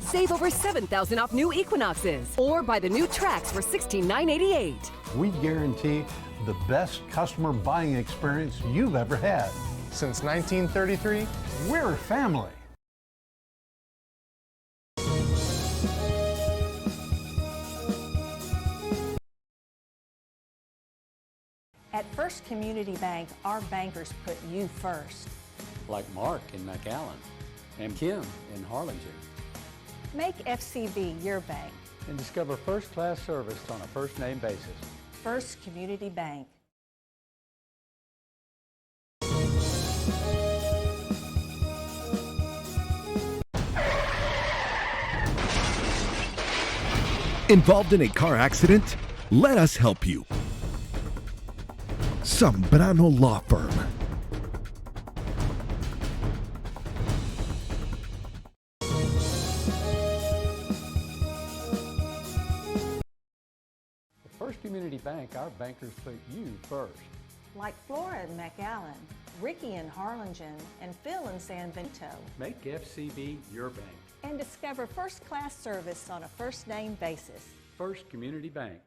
Save over $7,000 off new Equinoxes or buy the new Trax for $16,988. We guarantee the best customer buying experience you've ever had. Since 1933, we're a family. At First Community Bank, our bankers put you first. Like Mark in McAllen and Kim in Harlingen. Make FCB your bank. And discover first-class service on a first-name basis. First Community Bank. Involved in a car accident? Let us help you. Zambrano Law Firm. At First Community Bank, our bankers put you first. Like Flora in McAllen, Ricky in Harlingen, and Phil in San Benito. Make FCB your bank. And discover first-class service on a first-name basis. First Community Bank.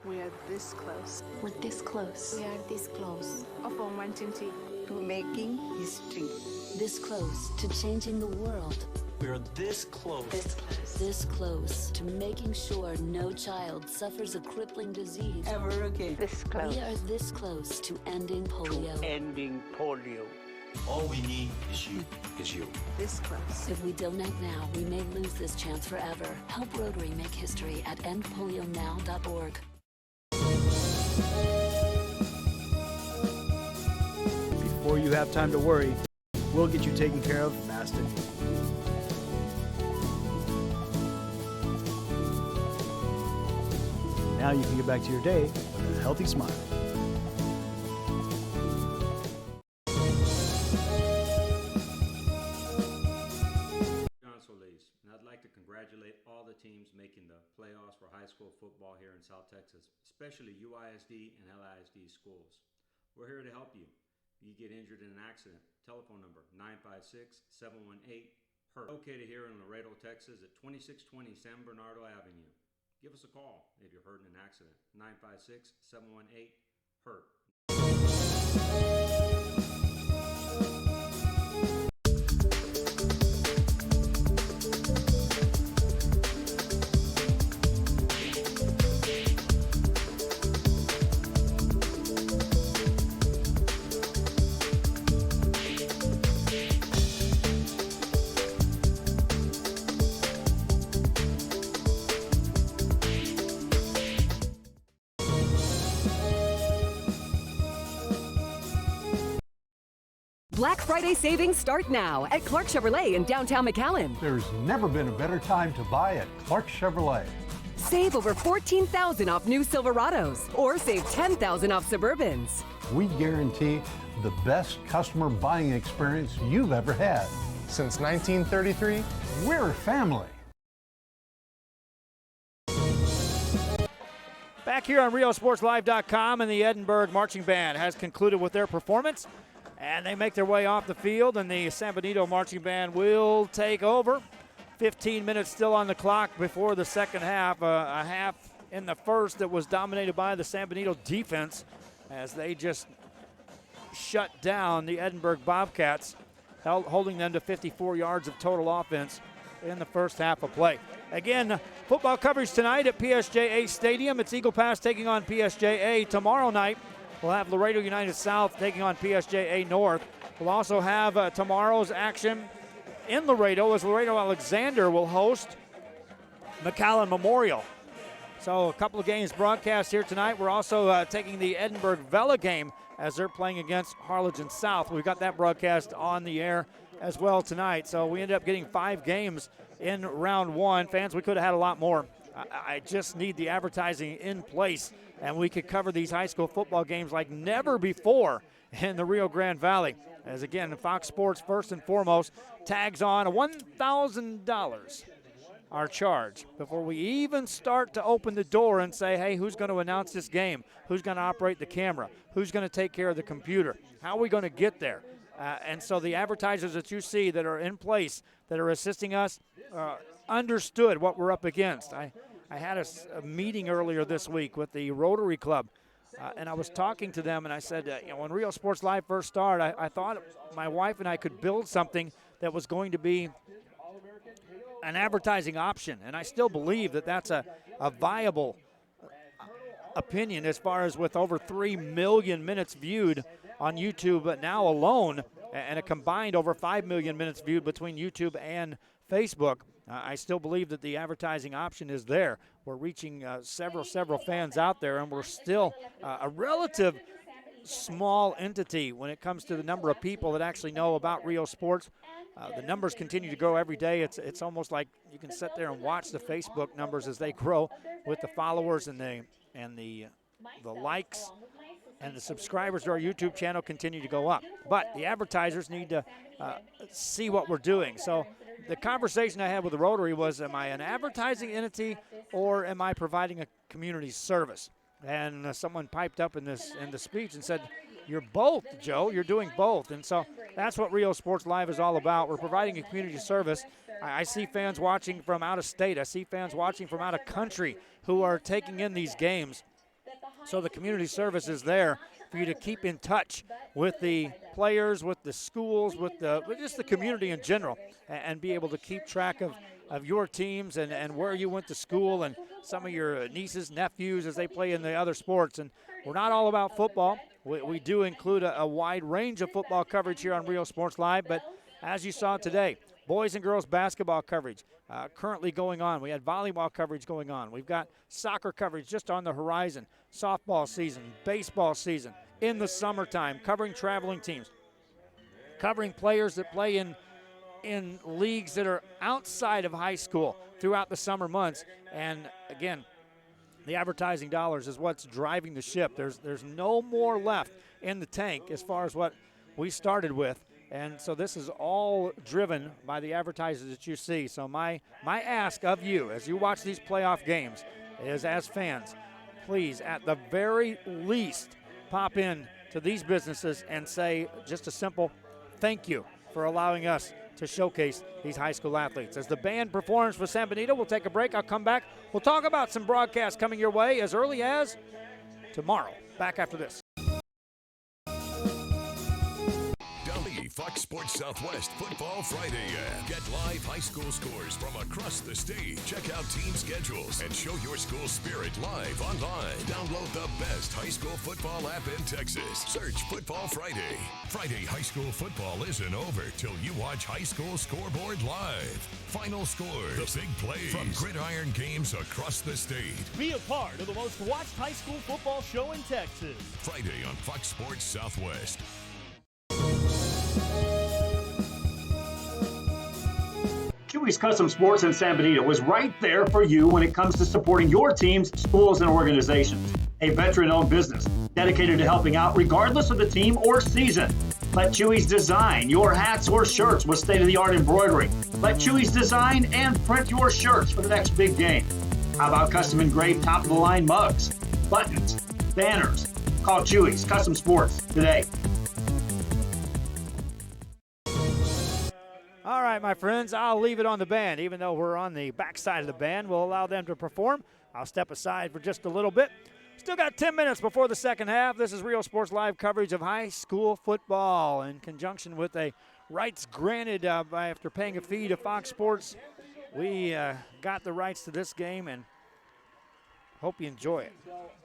We are this close. We're this close. We are this close. Of wanting to making history. This close to changing the world. We're this close. This close to making sure no child suffers a crippling disease Ever again. This close. We are this close to ending polio. Ending polio. All we need is you. This close. If we don't act now, we may lose this chance forever. Help Rotary make history at endpolionow.org. Before you have time to worry, we'll get you taken care of fast and easy. Now you can get back to your day with a healthy smile. And I'd like to congratulate all the teams making the playoffs for high school football here in South Texas, especially UISD and LISD schools. We're here to help you. If you get injured in an accident, telephone number 956-718-HURT. Located here in Laredo, Texas at 2620 San Bernardo Avenue. Give us a call if you're hurt in an accident. 956-718-HURT. Black Friday savings start now at Clark Chevrolet in downtown McAllen. There's never been a better time to buy at Clark Chevrolet. Save over $14,000 off new Silverados or save $10,000 off Suburbans. We guarantee the best customer buying experience you've ever had. Since 1933, we're a family. Back here on RioSportsLive.com, and the Edinburg Marching Band has concluded with their performance. And they make their way off the field, and the San Benito Marching Band will take over. 15 minutes still on the clock before the second half. A half in the first that was dominated by the San Benito defense as they just shut down the Edinburg Bobcats, holding them to 54 yards of total offense in the first half of play. Again, football coverage tonight at PSJA Stadium. It's Eagle Pass taking on PSJA. Tomorrow night, we'll have Laredo United South taking on PSJA North. We'll also have tomorrow's action in Laredo as Laredo Alexander will host McAllen Memorial. So a couple of games broadcast here tonight. We're also taking the Edinburg Vela game as they're playing against Harlingen South. We've got that broadcast on the air as well tonight. So we ended up getting 5 games in round 1. Fans, we could have had a lot more. I just need the advertising in place, and we could cover these high school football games like never before in the Rio Grande Valley. As again, Fox Sports first and foremost tags on a $1,000 our charge before we even start to open the door and say, hey, who's going to announce this game? Who's going to operate the camera? Who's going to take care of the computer? How are we going to get there? And so the advertisers that you see that are in place, that are assisting us, understood what we're up against. I had a meeting earlier this week with the Rotary Club, and I was talking to them, and I said, when Rio Sports Live first started, I thought my wife and I could build something that was going to be an advertising option, and I still believe that that's a viable opinion as far as with over 3 million minutes viewed on YouTube now alone, and a combined over 5 million minutes viewed between YouTube and Facebook. I still believe that the advertising option is there. We're reaching several fans out there, and we're still a relative small entity when it comes to the number of people that actually know about Rio Sports. The numbers continue to grow every day. It's almost like you can sit there and watch the Facebook numbers as they grow with the followers and the likes and the subscribers to our YouTube channel continue to go up. But the advertisers need to see what we're doing. So the conversation I had with the Rotary was, am I an advertising entity or am I providing a community service? And someone piped up in the speech and said, you're both, Joe. You're doing both. And so that's what Rio Sports Live is all about. We're providing a community service. I see fans watching from out of state. I see fans watching from out of country who are taking in these games. So the community service is there, for you to keep in touch with the players, with the schools, with just the community in general, and be able to keep track of your teams and where you went to school and some of your nieces, nephews as they play in the other sports. And we're not all about football. We do include a wide range of football coverage here on Real Sports Live, but as you saw today, boys and girls basketball coverage currently going on. We had volleyball coverage going on. We've got soccer coverage just on the horizon, softball season, baseball season, in the summertime, covering traveling teams, covering players that play in leagues that are outside of high school throughout the summer months. And again, the advertising dollars is what's driving the ship. There's no more left in the tank as far as what we started with. And so this is all driven by the advertisers that you see. So my ask of you as you watch these playoff games is, as fans, please, at the very least, pop in to these businesses and say just a simple thank you for allowing us to showcase these high school athletes. As the band performs for San Benito, we'll take a break. I'll come back. We'll talk about some broadcasts coming your way as early as tomorrow. Back after this. Fox Sports Southwest Football Friday ad. Get live high school scores from across the state. Check out team schedules and show your school spirit live online. Download the best high school football app in Texas. Search Football Friday. Friday high school football isn't over till you watch High School Scoreboard live. Final scores, the big plays from gridiron games across the state. Be a part of the most watched high school football show in Texas. Friday on Fox Sports Southwest. Chewy's Custom Sports in San Benito is right there for you when it comes to supporting your teams, schools, and organizations. A veteran-owned business dedicated to helping out regardless of the team or season. Let Chewy's design your hats or shirts with state-of-the-art embroidery. Let Chewy's design and print your shirts for the next big game. How about custom engraved top-of-the-line mugs, buttons, banners? Call Chewy's Custom Sports today. All right, my friends, I'll leave it on the band. Even though we're on the backside of the band, we'll allow them to perform. I'll step aside for just a little bit. Still got 10 minutes before the second half. This is Real Sports Live coverage of high school football in conjunction with a rights granted after paying a fee to Fox Sports. We got the rights to this game and hope you enjoy it.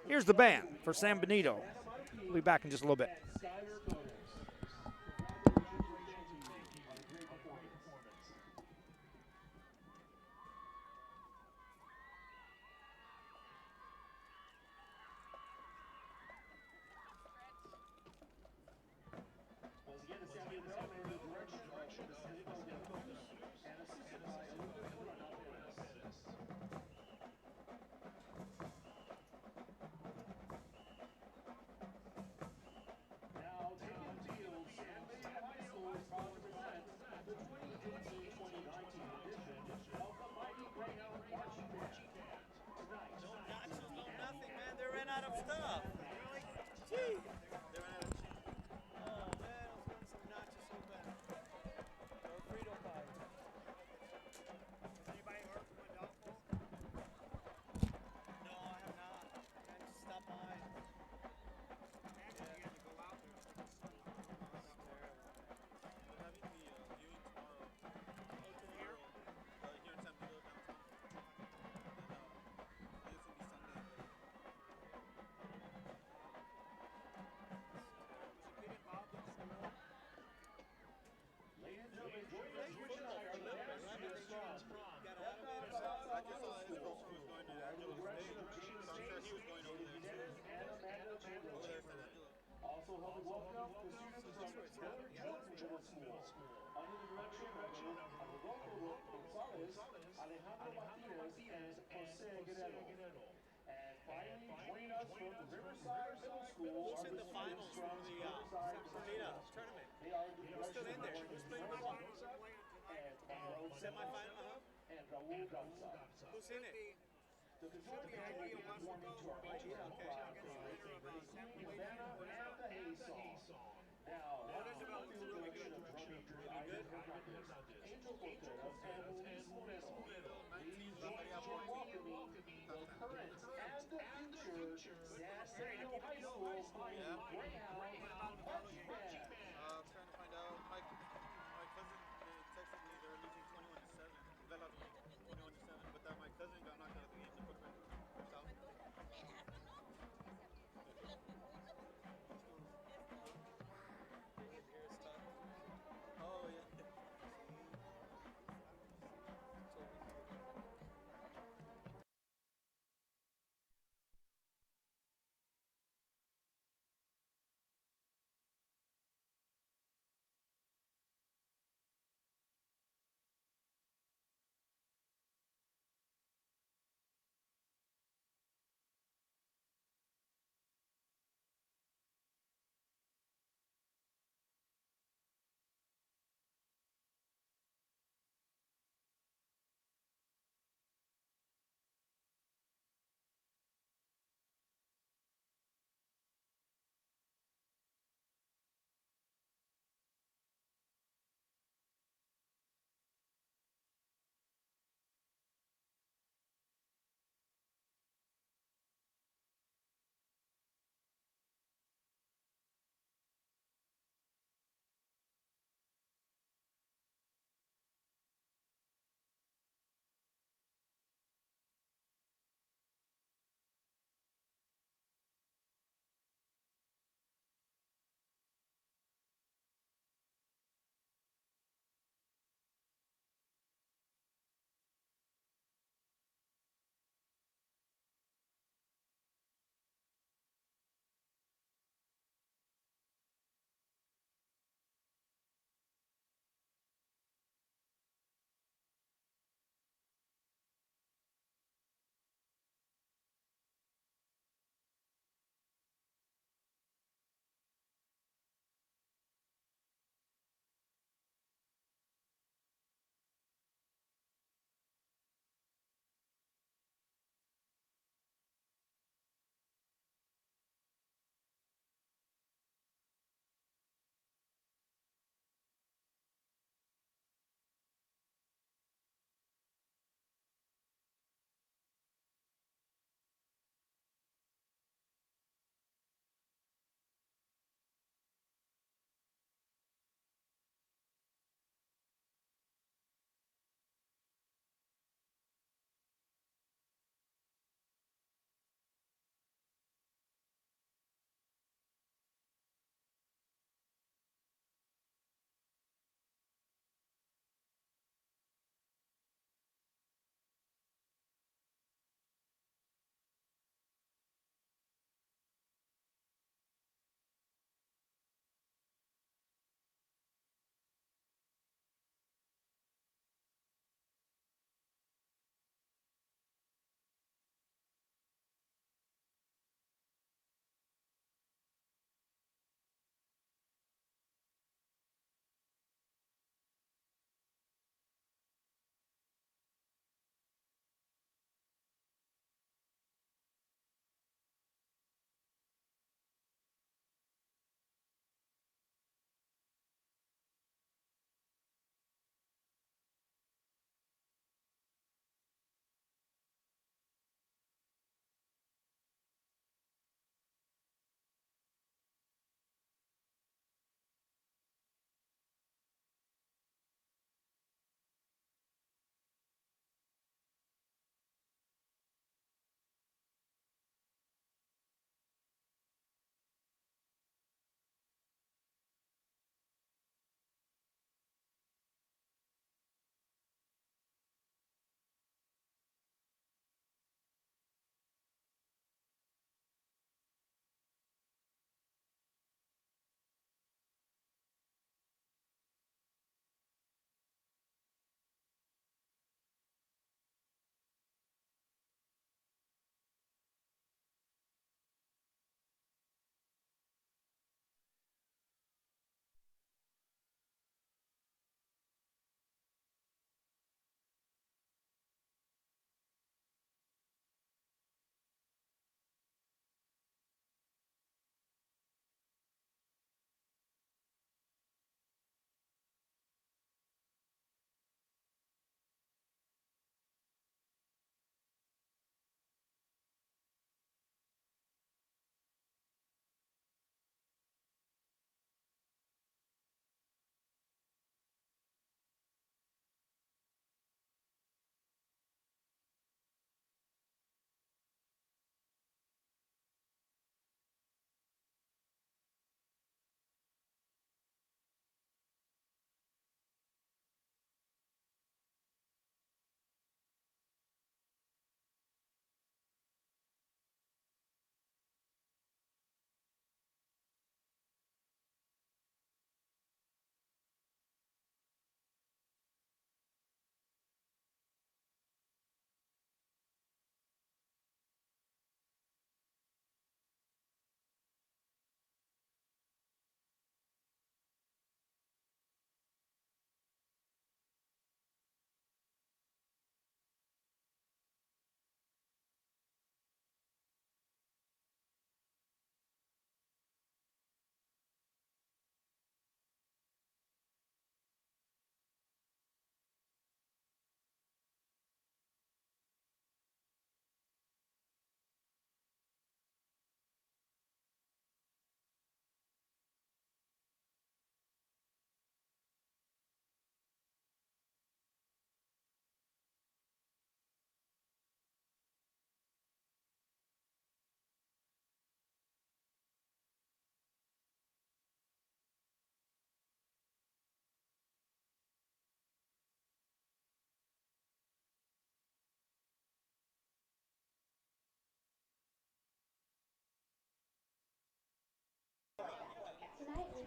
Here's the band for San Benito. We'll be back in just a little bit. Also helping welcome the students from Northern Georgia Middle School under the direction of Rodolfo Gonzalez, Alejandro Martinez, and Jose Guerrero. And finally, joining us from Riverside Middle School are the students from Riverside Middle School. They are the direction of and semifinal and Raul Garza. Who's in it? The controlling band will be performing to our original crowd favorite, including the banner and the Hay song. Now, under the direction of drum major Ivan Hernandez, Angel Contreras, and Luis Moreno, please join welcoming the current and the future San Benito High School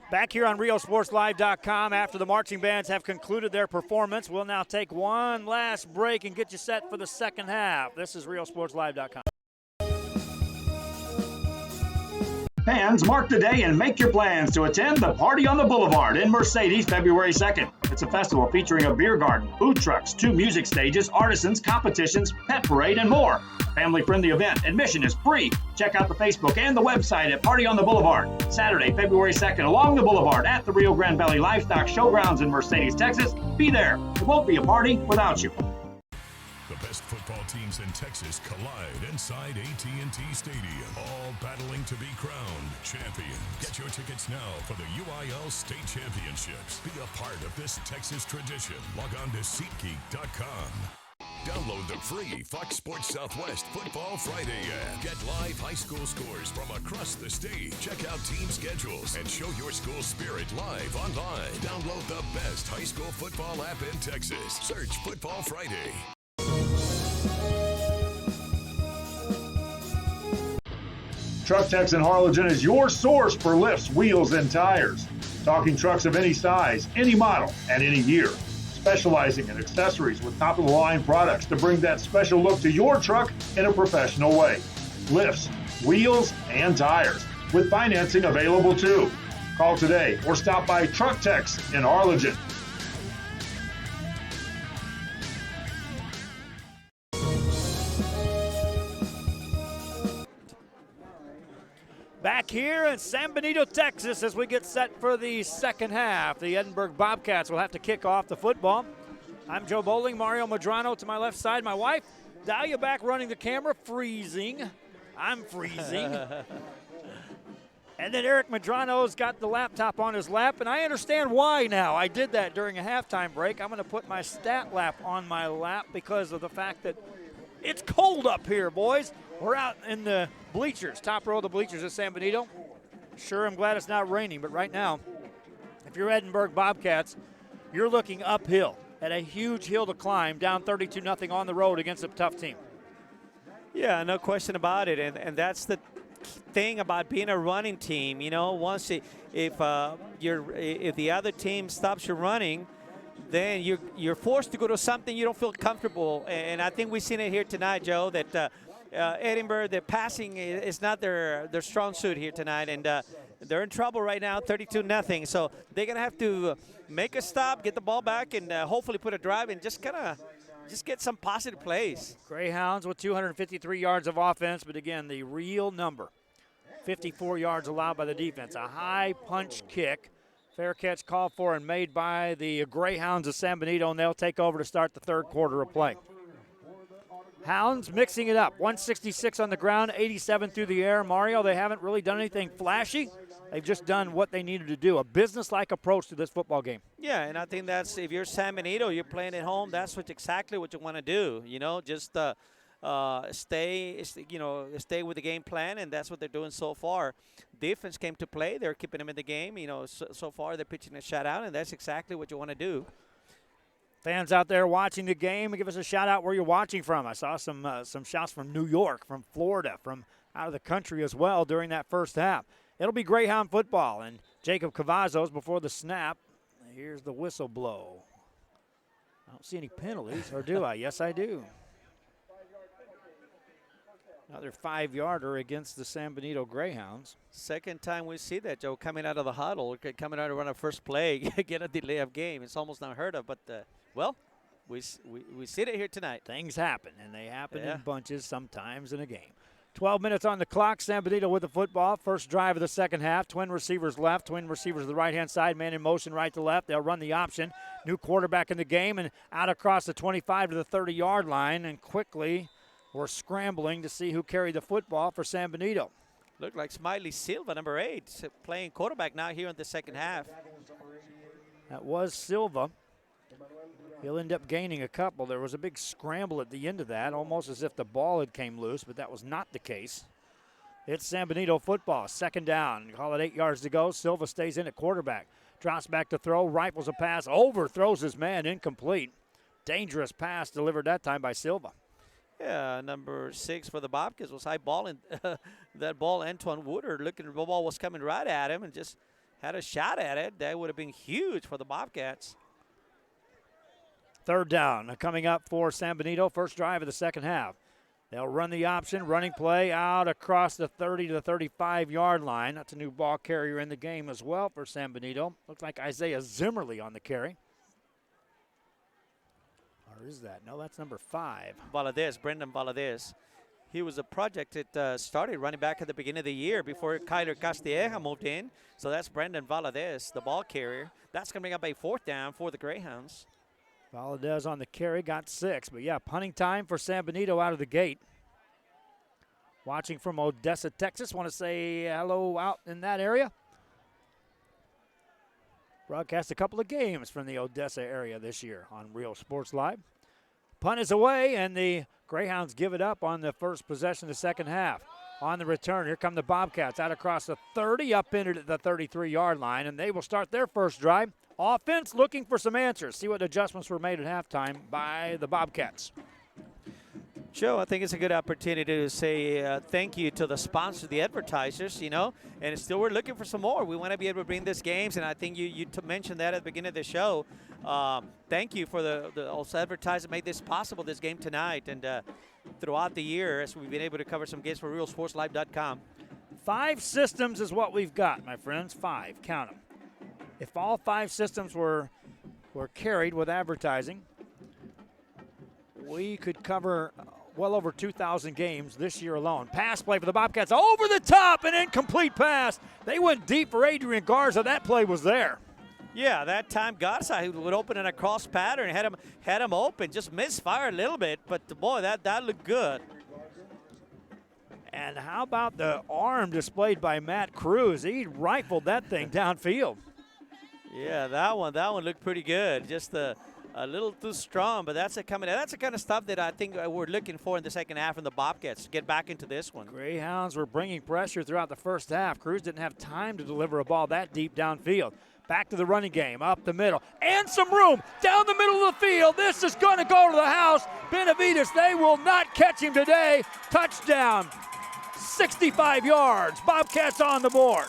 Back here on RioSportsLive.com after the marching bands have concluded their performance. We'll now take one last break and get you set for the second half. This is RioSportsLive.com. Fans, mark the day and make your plans to attend the Party on the Boulevard in Mercedes February 2nd. It's a festival featuring a beer garden, food trucks, 2 music stages, artisans, competitions, pet parade, and more. Family-friendly event. Admission is free. Check out the Facebook and the website at Party on the Boulevard. Saturday, February 2nd, along the Boulevard at the Rio Grande Valley Livestock Showgrounds in Mercedes, Texas. Be there. It won't be a party without you. The best football teams in Texas collide inside AT&T Stadium, all battling to be crowned champions. Get your tickets now for the UIL State Championships. Be a part of this Texas tradition. Log on to SeatGeek.com. Download the free Fox Sports Southwest Football Friday app. Get live high school scores from across the state. Check out team schedules and show your school spirit live online. Download the best high school football app in Texas. Search Football Friday. Truck Techs in Harlingen is your source for lifts, wheels, and tires. Talking trucks of any size, any model, and any year. Specializing in accessories with top-of-the-line products to bring that special look to your truck in a professional way. Lifts, wheels, and tires, with financing available too. Call today or stop by Truck Techs in Harlingen. Back here in San Benito, Texas, as we get set for the second half. The Edinburg Bobcats will have to kick off the football. I'm Joe Bowling, Mario Madrano to my left side. My wife, Dahlia, back running the camera, freezing. I'm freezing. And then Eric Madrano's got the laptop on his lap, and I understand why now. I did that during a halftime break. I'm going to put my stat lap on my lap because of the fact that it's cold up here, boys. We're out in the bleachers, top row of the bleachers at San Benito. Sure, I'm glad it's not raining, but right now, if you're Edinburg Bobcats, you're looking uphill at a huge hill to climb, down 32-0 on the road against a tough team. Yeah, no question about it, and that's the thing about being a running team. You know, once if the other team stops your running, then you're forced to go to something you don't feel comfortable. And I think we've seen it here tonight, Joe, that Edinburg, the passing is not their strong suit here tonight, and they're in trouble right now, 32-0. So they're gonna have to make a stop, get the ball back, and hopefully put a drive and just get some positive plays. Greyhounds with 253 yards of offense, but again, the real number, 54 yards allowed by the defense. A high punch kick. Fair catch called for and made by the Greyhounds of San Benito, and they'll take over to start the third quarter of play. Hounds mixing it up. 166 on the ground, 87 through the air. Mario, they haven't really done anything flashy. They've just done what they needed to do, a business-like approach to this football game. Yeah, and I think that's, if you're San Benito, you're playing at home, that's exactly what you want to do. You know, just stay with the game plan, and that's what they're doing so far. Defense came to play. They're keeping them in the game. You know, so far they're pitching a shutout, and that's exactly what you want to do. Fans out there watching the game, give us a shout out where you're watching from. I saw some shots from New York, from Florida, from out of the country as well during that first half. It'll be Greyhound football, and Jacob Cavazos before the snap. Here's the whistle blow. I don't see any penalties, or do I? Yes, I do. Another 5-yarder against the San Benito Greyhounds. Second time we see that, Joe, coming out of the huddle, coming out to run a first play, get a delay of game. It's almost unheard of, but, well, we see it here tonight. Things happen, and they happen in bunches sometimes in a game. 12 minutes on the clock. San Benito with the football. First drive of the second half. Twin receivers left. Twin receivers to the right-hand side. Man in motion right to left. They'll run the option. New quarterback in the game, and out across the 25 to the 30-yard line, and quickly we're scrambling to see who carried the football for San Benito. Looked like Smiley Silva, number 8, playing quarterback now here in the second half. That was Silva. He'll end up gaining a couple. There was a big scramble at the end of that, almost as if the ball had came loose, but that was not the case. It's San Benito football, second down. Call it 8 yards to go. Silva stays in at quarterback. Drops back to throw, rifles a pass, overthrows his man, incomplete. Dangerous pass delivered that time by Silva. Yeah, number 6 for the Bobcats was high balling that ball. Antoine Woodard looking, the ball was coming right at him and just had a shot at it, that would have been huge for the Bobcats. Third down coming up for San Benito, first drive of the second half. They'll run the option, running play out across the 30 to the 35-yard line. That's a new ball carrier in the game as well for San Benito. Looks like Isaiah Zimmerly on the carry. Or is that? No, that's number 5. Valadez, Brendan Valadez. He was a project that started running back at the beginning of the year before Kyler Castilleja moved in. So that's Brendan Valadez, the ball carrier. That's going to bring up a fourth down for the Greyhounds. Valadez on the carry, got 6. But, yeah, punting time for San Benito out of the gate. Watching from Odessa, Texas. Want to say hello out in that area. Broadcast a couple of games from the Odessa area this year on Real Sports Live. Punt is away, and the Greyhounds give it up on the first possession of the second half. On the return, here come the Bobcats out across the 30, up into the 33-yard line, and they will start their first drive. Offense looking for some answers. See what adjustments were made at halftime by the Bobcats. Joe, I think it's a good opportunity to say thank you to the sponsors, the advertisers, you know, and still we're looking for some more. We want to be able to bring these games, and I think you mentioned that at the beginning of the show. Thank you for the also advertisers that made this possible, this game tonight, and throughout the year as we've been able to cover some games for RealSportsLive.com. 5 systems is what we've got, my friends. 5, count them. If all 5 systems were carried with advertising, we could cover well over 2,000 games this year alone. Pass play for the Bobcats, over the top, an incomplete pass. They went deep for Adrian Garza. That play was there. Yeah, that time Garza would open in a cross pattern, had him open, just misfire a little bit, but boy, that looked good. And how about the arm displayed by Matt Cruz? He rifled that thing downfield. Yeah, that one looked pretty good. Just a little too strong, but that's the kind of stuff that I think we're looking for in the second half from the Bobcats to get back into this one. Greyhounds were bringing pressure throughout the first half. Cruz didn't have time to deliver a ball that deep downfield. Back to the running game, up the middle, and some room down the middle of the field. This is going to go to the house. Benavides, they will not catch him today. Touchdown, 65 yards. Bobcats on the board.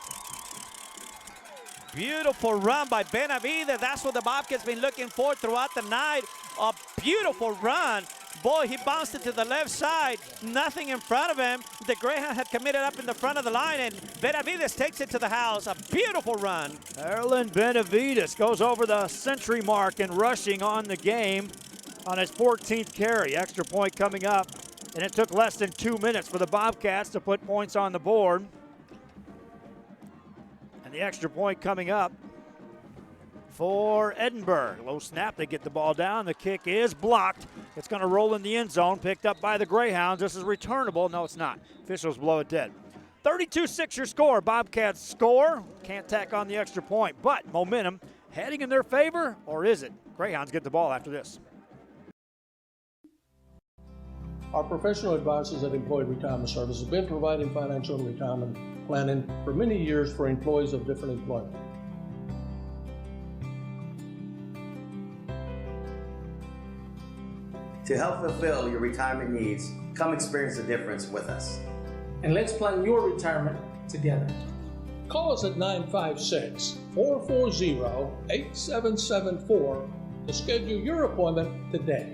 Beautiful run by Benavides. That's what the Bobcats been looking for throughout the night. A beautiful run. Boy, he bounced it to the left side. Nothing in front of him. The Greyhound had committed up in the front of the line, and Benavides takes it to the house. A beautiful run. Erlen Benavides goes over the century mark in rushing on the game on his 14th carry. Extra point coming up, and it took less than 2 minutes for the Bobcats to put points on the board. And the extra point coming up for Edinburg. Low snap, they get the ball down. The kick is blocked. It's going to roll in the end zone, picked up by the Greyhounds. This is returnable. No, it's not. Officials blow it dead. 32-6 your score. Bobcats score. Can't tack on the extra point, but momentum heading in their favor, or is it? Greyhounds get the ball after this. Our professional advisors at Employee Retirement Services have been providing financial and retirement planning for many years for employees of different employment. To help fulfill your retirement needs, come experience the difference with us. And let's plan your retirement together. Call us at 956-440-8774 to schedule your appointment today.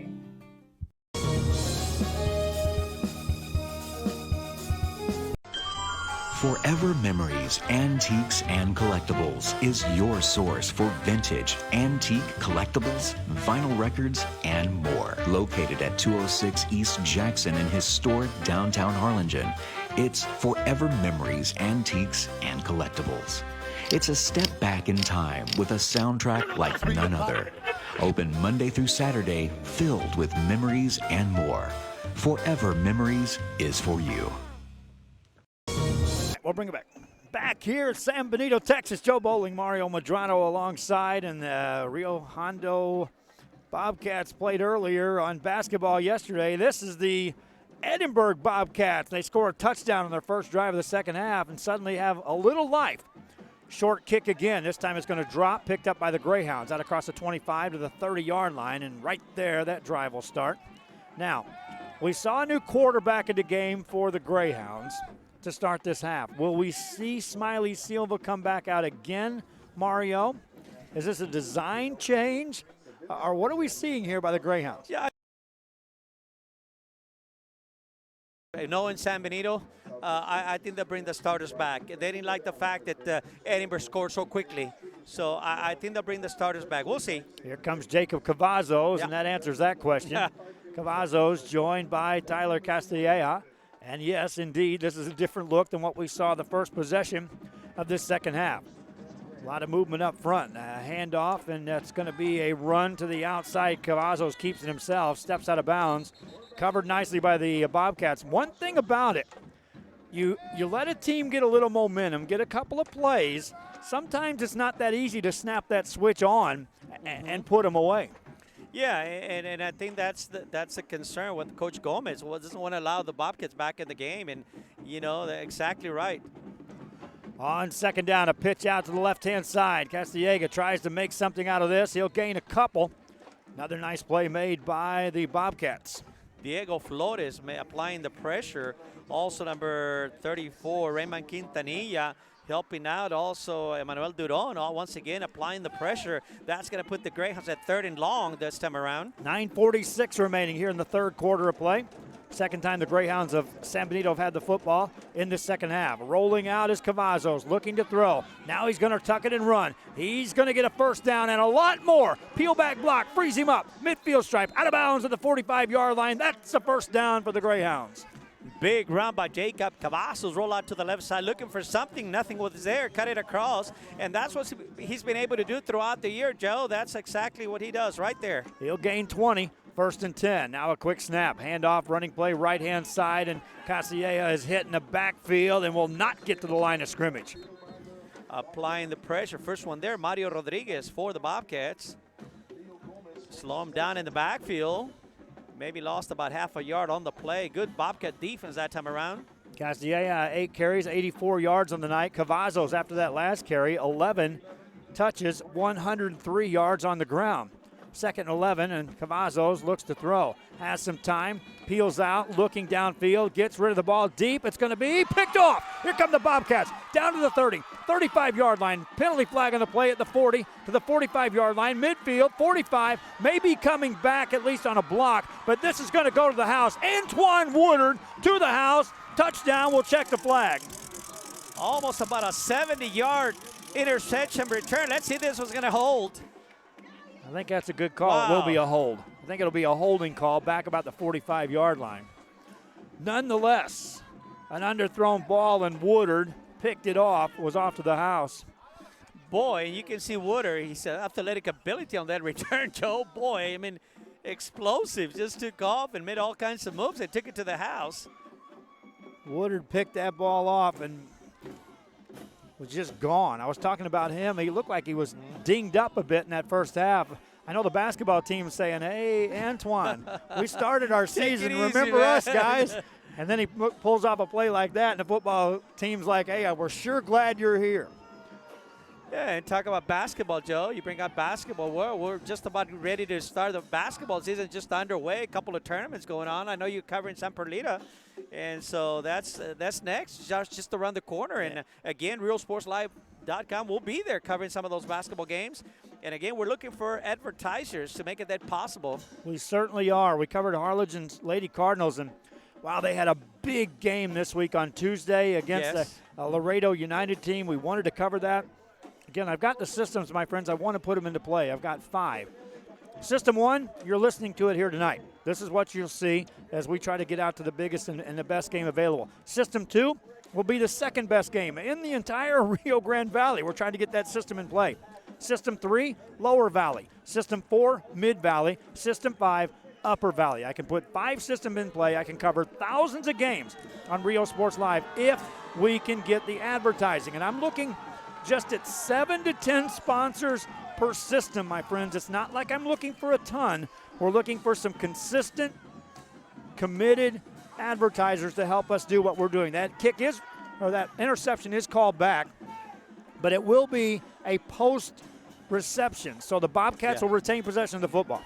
Forever Memories, Antiques, and Collectibles is your source for vintage, antique collectibles, vinyl records, and more. Located at 206 East Jackson in historic downtown Harlingen, it's Forever Memories, Antiques, and Collectibles. It's a step back in time with a soundtrack like none other. Open Monday through Saturday, filled with memories and more. Forever Memories is for you. We'll bring it back. Back here at San Benito, Texas. Joe Bowling, Mario Madrano alongside, and the Rio Hondo Bobcats played earlier on basketball yesterday. This is the Edinburg Bobcats. They score a touchdown on their first drive of the second half and suddenly have a little life. Short kick again. This time it's going to drop, picked up by the Greyhounds out across the 25 to the 30-yard line, and right there that drive will start. Now, we saw a new quarterback in the game for the Greyhounds. to start this half. Will we see Smiley Silva come back out again, Mario? Is this a design change? Or what are we seeing here by the Greyhounds? Yeah. Knowing San Benito, I think they'll bring the starters back. They didn't like the fact that Edinburg scored so quickly. So I think they'll bring the starters back. We'll see. Here comes Jacob Cavazos, and that answers that question. Cavazos joined by Tyler Castilleja. And yes, indeed, this is a different look than what we saw the first possession of this second half. A lot of movement up front. Handoff, and that's going to be a run to the outside. Cavazos keeps it himself, steps out of bounds. Covered nicely by the Bobcats. One thing about it, you let a team get a little momentum, get a couple of plays. Sometimes it's not that easy to snap that switch on and put them away. Yeah, and I think that's a concern with Coach Gomez. Well, doesn't want to allow the Bobcats back in the game, and they're exactly right. On second down, a pitch out to the left-hand side. Castilleja tries to make something out of this. He'll gain a couple. Another nice play made by the Bobcats. Diego Flores applying the pressure. Also number 34, Raymond Quintanilla, helping out. Also Emmanuel Duron, once again applying the pressure. That's going to put the Greyhounds at 3rd and long this time around. 9:46 remaining here in the third quarter of play. Second time the Greyhounds of San Benito have had the football in the second half. Rolling out is Cavazos, looking to throw. Now he's going to tuck it and run. He's going to get a first down and a lot more. Peel back block, frees him up. Midfield stripe, out of bounds at the 45-yard line. That's a first down for the Greyhounds. Big run by Jacob Cavazos. Roll out to the left side, looking for something. Nothing was there. Cut it across. And that's what he's been able to do throughout the year, Joe. That's exactly what he does right there. He'll gain 20. 1st and 10. Now a quick snap. Handoff, running play, right-hand side, and Castilleja is hit in the backfield and will not get to the line of scrimmage. Applying the pressure. First one there, Mario Rodriguez for the Bobcats. Slow him down in the backfield. Maybe lost about half a yard on the play. Good Bobcat defense that time around. Castilleja, 8 carries, 84 yards on the night. Cavazos, after that last carry, 11 touches, 103 yards on the ground. 2nd and 11, and Cavazos looks to throw. Has some time, peels out, looking downfield, gets rid of the ball deep. It's going to be picked off. Here come the Bobcats, down to the 30, 35-yard line. Penalty flag on the play at the 40 to the 45-yard line. Midfield, 45, maybe coming back at least on a block, but this is going to go to the house. Antoine Woodard to the house. Touchdown, we'll check the flag. Almost about a 70-yard interception return. Let's see if this was going to hold. I think that's a good call. Wow. It will be a hold. I think it'll be a holding call back about the 45-yard line. Nonetheless, an underthrown ball, and Woodard picked it off, was off to the house. Boy, you can see Woodard, he's athletic ability on that return, Joe. Boy, I mean, explosive. Just took off and made all kinds of moves and took it to the house. Woodard picked that ball off and was just gone. I was talking about him. He looked like he was dinged up a bit in that first half. I know the basketball team is saying, hey, Antoine, we started our season. Remember us, guys? And then he pulls off a play like that, and the football team's like, hey, we're sure glad you're here. Yeah, and talk about basketball, Joe. You bring up basketball. Well, we're just about ready to start the basketball season, just underway. A couple of tournaments going on. I know you're covering San Perlita, and so that's next, just around the corner. And again, RealSportsLive.com will be there covering some of those basketball games. And again, we're looking for advertisers to make it that possible. We certainly are. We covered Harlingen's Lady Cardinals, and wow, they had a big game this week on Tuesday against the Laredo United team. We wanted to cover that. Again, I've got the systems, my friends. I want to put them into play. I've got 5. System 1, you're listening to it here tonight. This is what you'll see as we try to get out to the biggest and the best game available. System 2 will be the second best game in the entire Rio Grande Valley. We're trying to get that system in play. System 3, Lower Valley. System 4, Mid Valley. System 5, Upper Valley. I can put 5 systems in play. I can cover thousands of games on Rio Sports Live if we can get the advertising. And I'm looking just at 7 to 10 sponsors per system, my friends. It's not like I'm looking for a ton. We're looking for some consistent, committed advertisers to help us do what we're doing. That that interception is called back, but it will be a post reception. So the Bobcats will retain possession of the football.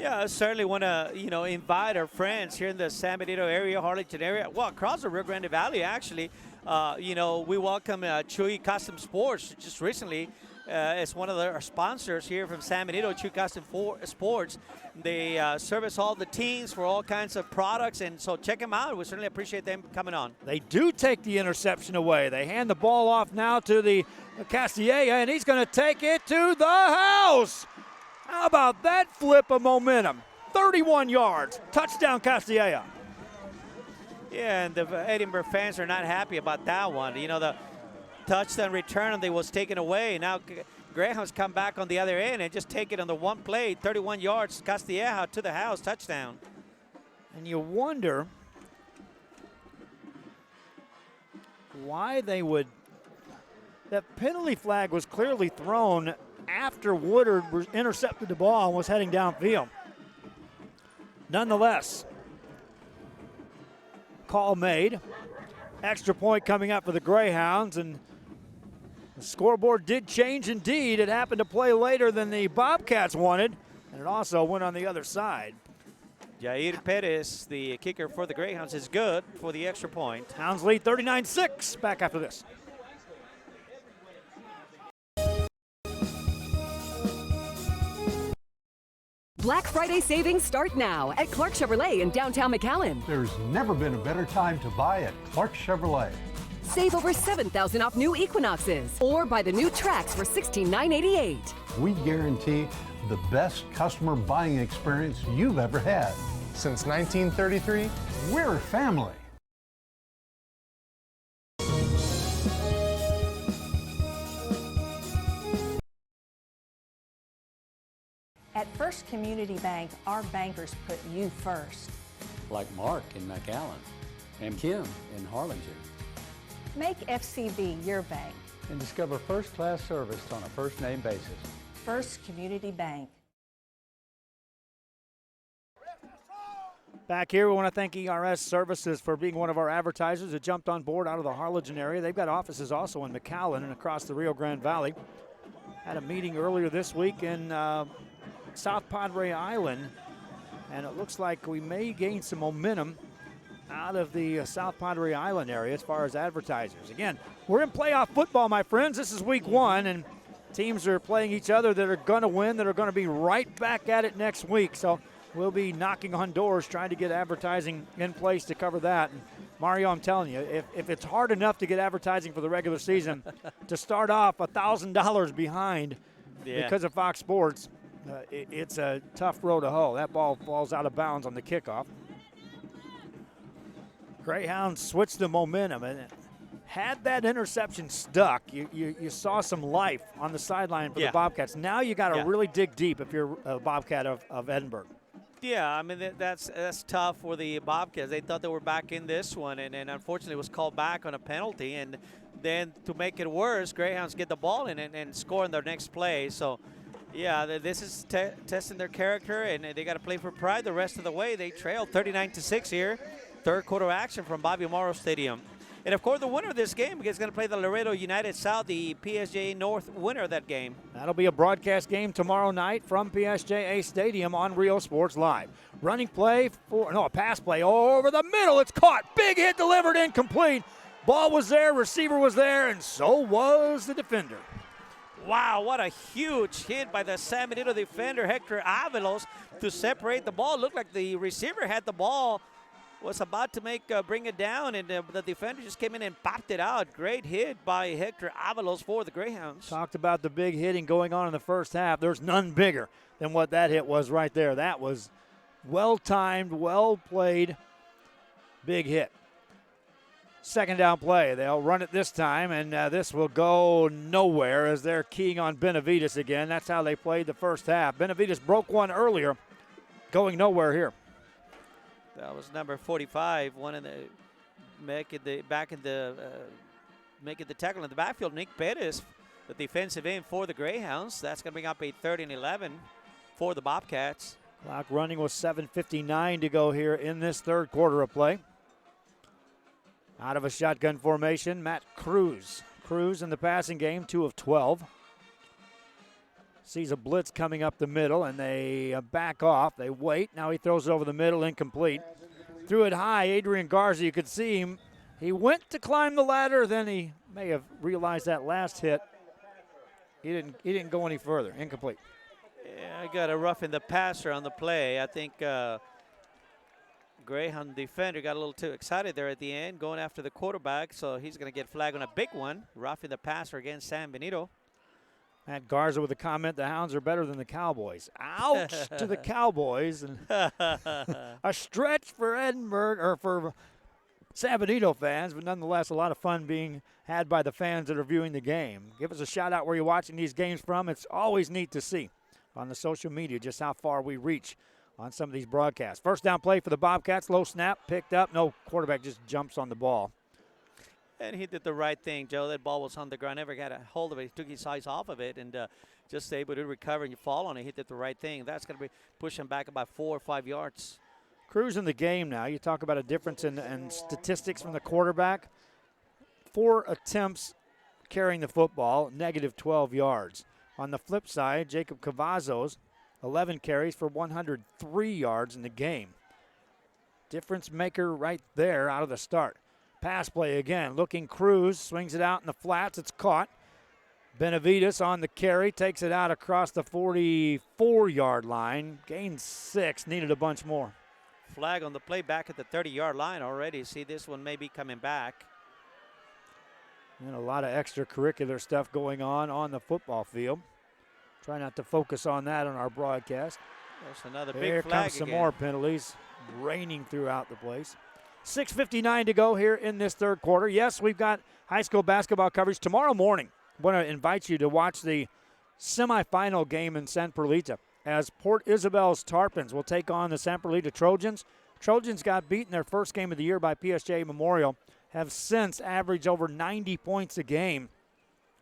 Yeah, I certainly want to, invite our friends here in the San Benito area, Harlingen area, well, across the Rio Grande Valley, actually. We welcome Chewy Custom Sports just recently as one of our sponsors here from San Benito, Chewy Custom Sports. They service all the teams for all kinds of products, and so check them out. We certainly appreciate them coming on. They do take the interception away. They hand the ball off now to the Castilla, and he's going to take it to the house. How about that flip of momentum? 31 yards, touchdown Castilla. Yeah, and the Edinburg fans are not happy about that one. The touchdown return that was taken away. Now Greyhounds come back on the other end and just take it on the one play, 31 yards, Castilla to the house, touchdown. And you wonder why they would. That penalty flag was clearly thrown after Woodard intercepted the ball and was heading downfield. Nonetheless, call made. Extra point coming up for the Greyhounds, and the scoreboard did change indeed. It happened to play later than the Bobcats wanted, and it also went on the other side. Jair Perez, the kicker for the Greyhounds, is good for the extra point. Hounds lead 39-6. Back after this. Black Friday savings start now at Clark Chevrolet in downtown McAllen. There's never been a better time to buy at Clark Chevrolet. Save over $7,000 off new Equinoxes or buy the new Trax for $16,988. We guarantee the best customer buying experience you've ever had. Since 1933, we're family. At First Community Bank, our bankers put you first. Like Mark in McAllen and Kim in Harlingen. Make FCB your bank. And discover first-class service on a first-name basis. First Community Bank. Back here, we want to thank ERS Services for being one of our advertisers that jumped on board out of the Harlingen area. They've got offices also in McAllen and across the Rio Grande Valley. Had a meeting earlier this week in South Padre Island, and it looks like we may gain some momentum out of the South Padre Island area as far as advertisers. Again, we're in playoff football, my friends. This is week one, and teams are playing each other that are going to win, that are going to be right back at it next week. So we'll be knocking on doors trying to get advertising in place to cover that. And Mario, I'm telling you, if it's hard enough to get advertising for the regular season, to start off $1,000 behind because of Fox Sports, it's a tough road to hoe. That ball falls out of bounds on the kickoff. Greyhounds switched the momentum, and had that interception stuck, you saw some life on the sideline for the Bobcats. Now you got to really dig deep if you're a Bobcat of Edinburg. Yeah, I mean, that's tough for the Bobcats. They thought they were back in this one, and unfortunately was called back on a penalty. And then to make it worse, Greyhounds get the ball in and score in their next play. So, yeah, this is testing their character, and they got to play for pride the rest of the way. They trailed 39-6 here. Third quarter action from Bobby Morrow Stadium. And, of course, the winner of this game is going to play the Laredo United South, the PSJ North winner of that game. That'll be a broadcast game tomorrow night from PSJA Stadium on Rio Sports Live. Running play a pass play over the middle. It's caught. Big hit delivered, incomplete. Ball was there, receiver was there, and so was the defender. Wow, what a huge hit by the San Benito defender, Hector Avalos, to separate the ball. Looked like the receiver had the ball, was about to bring it down, and the defender just came in and popped it out. Great hit by Hector Avalos for the Greyhounds. Talked about the big hitting going on in the first half. There's none bigger than what that hit was right there. That was well-timed, well-played, big hit. Second down play. They'll run it this time, and this will go nowhere as they're keying on Benavides again. That's how they played the first half. Benavides broke one earlier, going nowhere here. That was number 45, one in the making the tackle in the backfield. Nick Perez, the defensive end for the Greyhounds. That's going to bring up a 3rd and 11 for the Bobcats. Clock running with 7:59 to go here in this third quarter of play. Out of a shotgun formation, Matt Cruz. Cruz in the passing game, 2 of 12. sees a blitz coming up the middle, and they back off. They wait. Now he throws it over the middle, incomplete. Threw it high. Adrian Garza, you could see him. He went to climb the ladder, then he may have realized that last hit. He didn't go any further. Incomplete. Yeah, I got a roughing the passer on the play. I think Greyhound defender got a little too excited there at the end, going after the quarterback, so he's going to get flagged on a big one. Roughing the passer against San Benito. Matt Garza with a comment, the Hounds are better than the Cowboys. Ouch to the Cowboys. And a stretch for Edinburg, or for San Benito fans, but nonetheless a lot of fun being had by the fans that are viewing the game. Give us a shout out where you're watching these games from. It's always neat to see on the social media just how far we reach on some of these broadcasts. First down play for the Bobcats, low snap, picked up. No, quarterback just jumps on the ball. And he did the right thing, Joe. That ball was on the ground, never got a hold of it. He took his eyes off of it and just able to recover and you fall on it. He did the right thing. That's going to be pushing back about 4 or 5 yards. Cruz in the game now. You talk about a difference in statistics from the quarterback. 4 attempts carrying the football, negative 12 yards. On the flip side, Jacob Cavazos, 11 carries for 103 yards in the game. Difference maker right there out of the start. Pass play again, looking Cruz, swings it out in the flats, it's caught. Benavides on the carry, takes it out across the 44-yard line, gains 6, needed a bunch more. Flag on the play back at the 30-yard line already. See, this one may be coming back. And a lot of extracurricular stuff going on the football field. Try not to focus on that on our broadcast. There's another big Here flag comes some again. more penalties raining throughout the place. 6:59 to go here in this third quarter. Yes, we've got high school basketball coverage tomorrow morning. I want to invite you to watch the semifinal game in San Perlita as Port Isabel's Tarpons will take on the San Perlita Trojans. Trojans got beaten their first game of the year by PSJ Memorial, have since averaged over 90 points a game,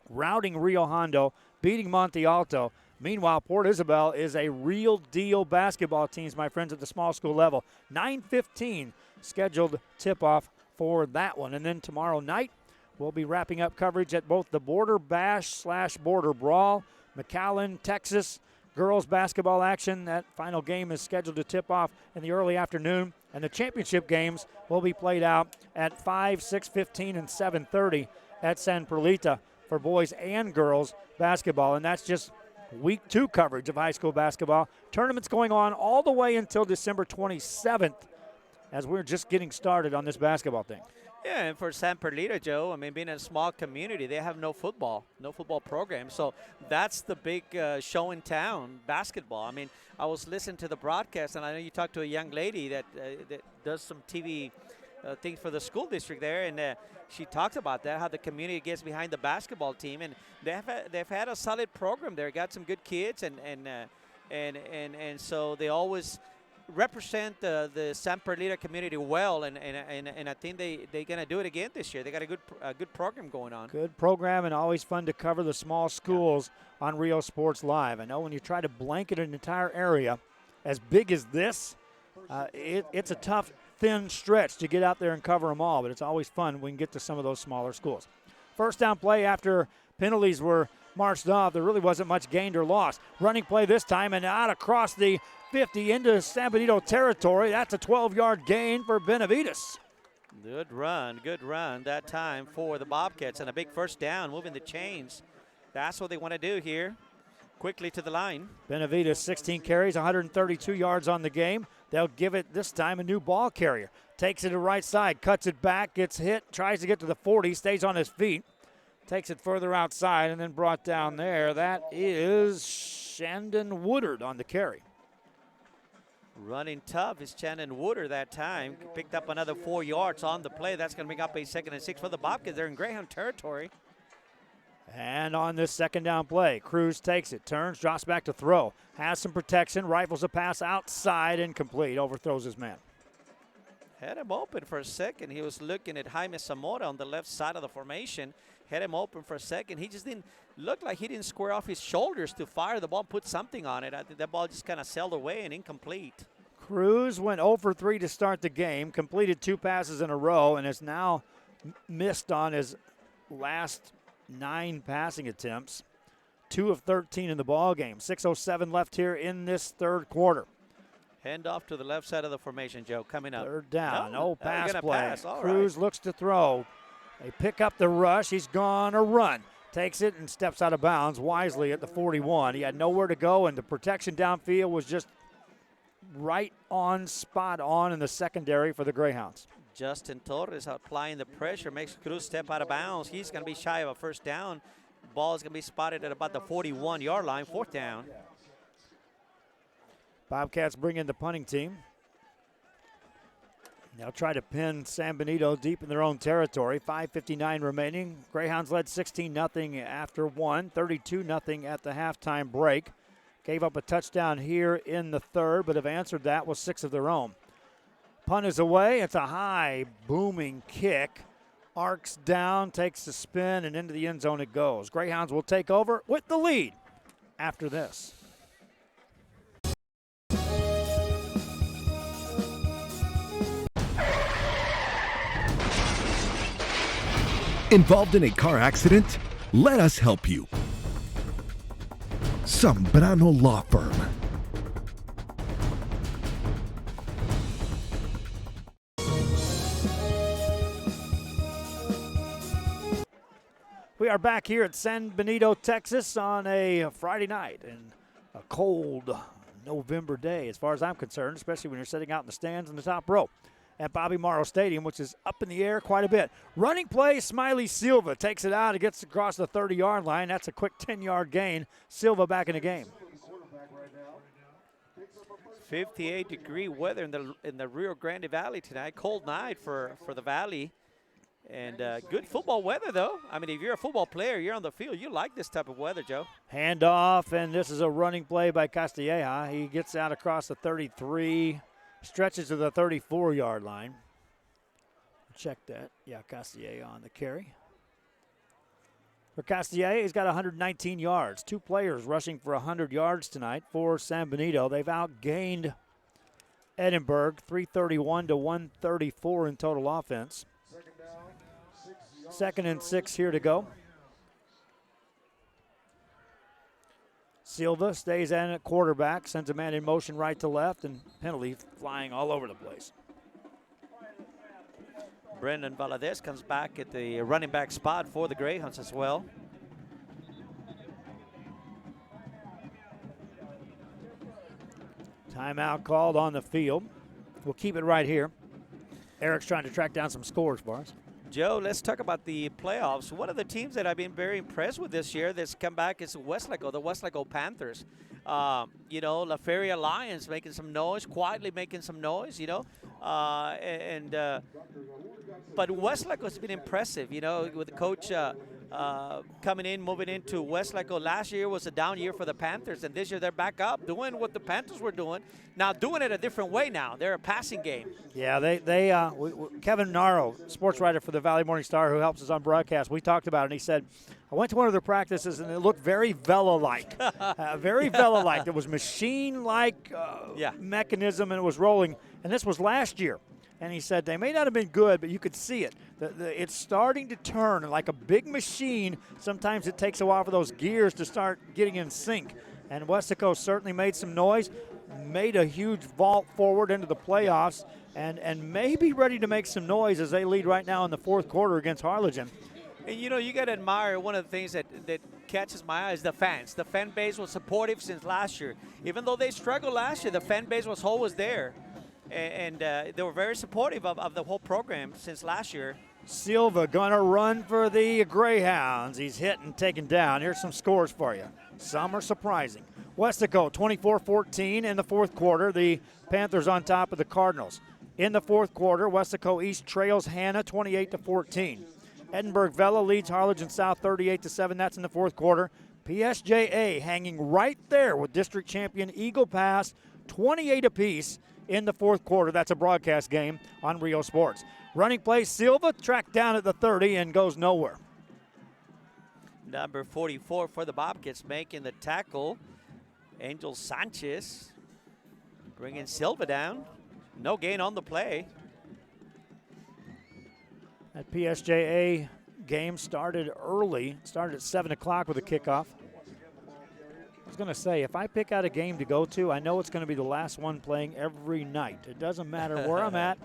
routing Rio Hondo, beating Monte Alto. Meanwhile, Port Isabel is a real deal basketball team, my friends, at the small school level. 9:15 scheduled tip-off for that one. And then tomorrow night, we'll be wrapping up coverage at both the Border Bash / Border Brawl, McAllen, Texas, girls basketball action. That final game is scheduled to tip off in the early afternoon. And the championship games will be played out at 5, 6:15, and 7:30 at San Perlita for boys and girls basketball. And that's just week 2 coverage of high school basketball. Tournaments going on all the way until December 27th as we're just getting started on this basketball thing. Yeah, and for San Perlita, Joe, I mean, being a small community, they have no football program. So that's the big show in town, basketball. I mean, I was listening to the broadcast, and I know you talked to a young lady that does some TV things for the school district there, and she talks about that, how the community gets behind the basketball team, and they've had a solid program there. Got some good kids, and so they always represent the San Perlita community well, and I think they're gonna do it again this year. They got a good program going on. Good program, and always fun to cover the small schools on Rio Sports Live. I know when you try to blanket an entire area as big as this, it's a tough, thin stretch to get out there and cover them all, but it's always fun when we can get to some of those smaller schools. First down play after penalties were marched off. There really wasn't much gained or lost. Running play this time, and out across the 50 into San Benito territory. That's a 12-yard gain for Benavides. Good run that time for the Bobcats, and a big first down, moving the chains. That's what they want to do here. Quickly to the line. Benavides, 16 carries, 132 yards on the game. They'll give it this time a new ball carrier. Takes it to the right side, cuts it back, gets hit, tries to get to the 40, stays on his feet. Takes it further outside and then brought down there. That is Shandon Woodard on the carry. Running tough is Shannon Woodard that time. Picked up another 4 yards on the play. That's going to make up a 2nd and 6 for the Bobcats. They're in Greyhound territory. And on this second down play, Cruz takes it, turns, drops back to throw. Has some protection, rifles a pass outside, incomplete, overthrows his man. Had him open for a second. He was looking at Jaime Zamora on the left side of the formation. Had him open for a second. He just didn't look like he didn't square off his shoulders to fire the ball, put something on it. I think that ball just kind of sailed away and incomplete. Cruz went 0 for 3 to start the game, completed 2 passes in a row, and has now missed on his last 9 passing attempts. 2 of 13 in the ball game. 6:07 left here in this third quarter. Hand off to the left side of the formation, Joe, coming up. Third down, no pass gonna play. pass. All Cruz right. looks to throw. They pick up the rush. He's gonna run. Takes it and steps out of bounds wisely at the 41. He had nowhere to go, and the protection downfield was just right on, spot on in the secondary for the Greyhounds. Justin Torres applying the pressure, makes Cruz step out of bounds. He's going to be shy of a first down. Ball is going to be spotted at about the 41-yard line, fourth down. Bobcats bring in the punting team. They'll try to pin San Benito deep in their own territory. 5:59 remaining. Greyhounds led 16-0 after one, 32-0 at the halftime break. Gave up a touchdown here in the third, but have answered that with 6 of their own. Punt is away. It's a high, booming kick. Arcs down, takes the spin, and into the end zone it goes. Greyhounds will take over with the lead after this. Involved in a car accident? Let us help you. Zambrano Law Firm. We are back here at San Benito, Texas on a Friday night and a cold November day as far as I'm concerned, especially when you're sitting out in the stands in the top row at Bobby Morrow Stadium, which is up in the air quite a bit. Running play, Smiley Silva takes it out. It gets across the 30-yard line. That's a quick 10-yard gain. Silva back in the game. 58-degree weather in the Rio Grande Valley tonight. Cold night for the Valley. And good football weather, though. I mean, if you're a football player, you're on the field, you like this type of weather, Joe. Hand off, and this is a running play by Castilleja. He gets out across the 33, stretches to the 34-yard line. Check that. Yeah, Castilleja on the carry. For Castilleja, he's got 119 yards. 2 players rushing for 100 yards tonight for San Benito. They've outgained Edinburg 331 to 134 in total offense. 2nd and 6 here to go. Silva stays in at quarterback, sends a man in motion right to left, and penalty flying all over the place. Brendan Valadez comes back at the running back spot for the Greyhounds as well. Timeout called on the field. We'll keep it right here. Eric's trying to track down some scores for us. Joe, let's talk about the playoffs. One of the teams that I've been very impressed with this year that's come back is Westlake, the Westlake Panthers. You know, La Feria Lions making some noise, quietly making some noise, you know. But Westlake has been impressive, you know, with the coach coming in, moving into Westlake. Last year was a down year for the Panthers, and this year they're back up doing what the Panthers were doing. Now doing it a different way now. They're a passing game. Yeah, Kevin Naro, sports writer for the Valley Morning Star, who helps us on broadcast, we talked about it, and he said, I went to one of their practices, and it looked very Vela-like. Very Vela-like. It was machine-like mechanism, and it was rolling. And this was last year. And he said they may not have been good, but you could see it. It's starting to turn like a big machine. Sometimes it takes a while for those gears to start getting in sync. And Westlake certainly made some noise, made a huge vault forward into the playoffs, and may be ready to make some noise as they lead right now in the fourth quarter against Harlingen. And, you know, you got to admire one of the things that catches my eye is the fans. The fan base was supportive since last year. Even though they struggled last year, the fan base was always there. And they were very supportive of the whole program since last year. Silva gonna run for the Greyhounds. He's hit and taken down. Here's some scores for you. Some are surprising. Westlake 24-14 in the fourth quarter. The Panthers on top of the Cardinals. In the fourth quarter, Westlake East trails Hannah 28-14. Edinburg Vela leads Harlingen South 38-7. That's in the fourth quarter. PSJA hanging right there with district champion Eagle Pass 28 apiece in the fourth quarter. That's a broadcast game on Rio Sports. Running play, Silva tracked down at the 30 and goes nowhere. Number 44 for the Bobcats making the tackle. Angel Sanchez bringing Silva down. No gain on the play. That PSJA game started early. Started at 7 o'clock with a kickoff. going to say, if I pick out a game to go to, I know it's going to be the last one playing every night. It doesn't matter where I'm at.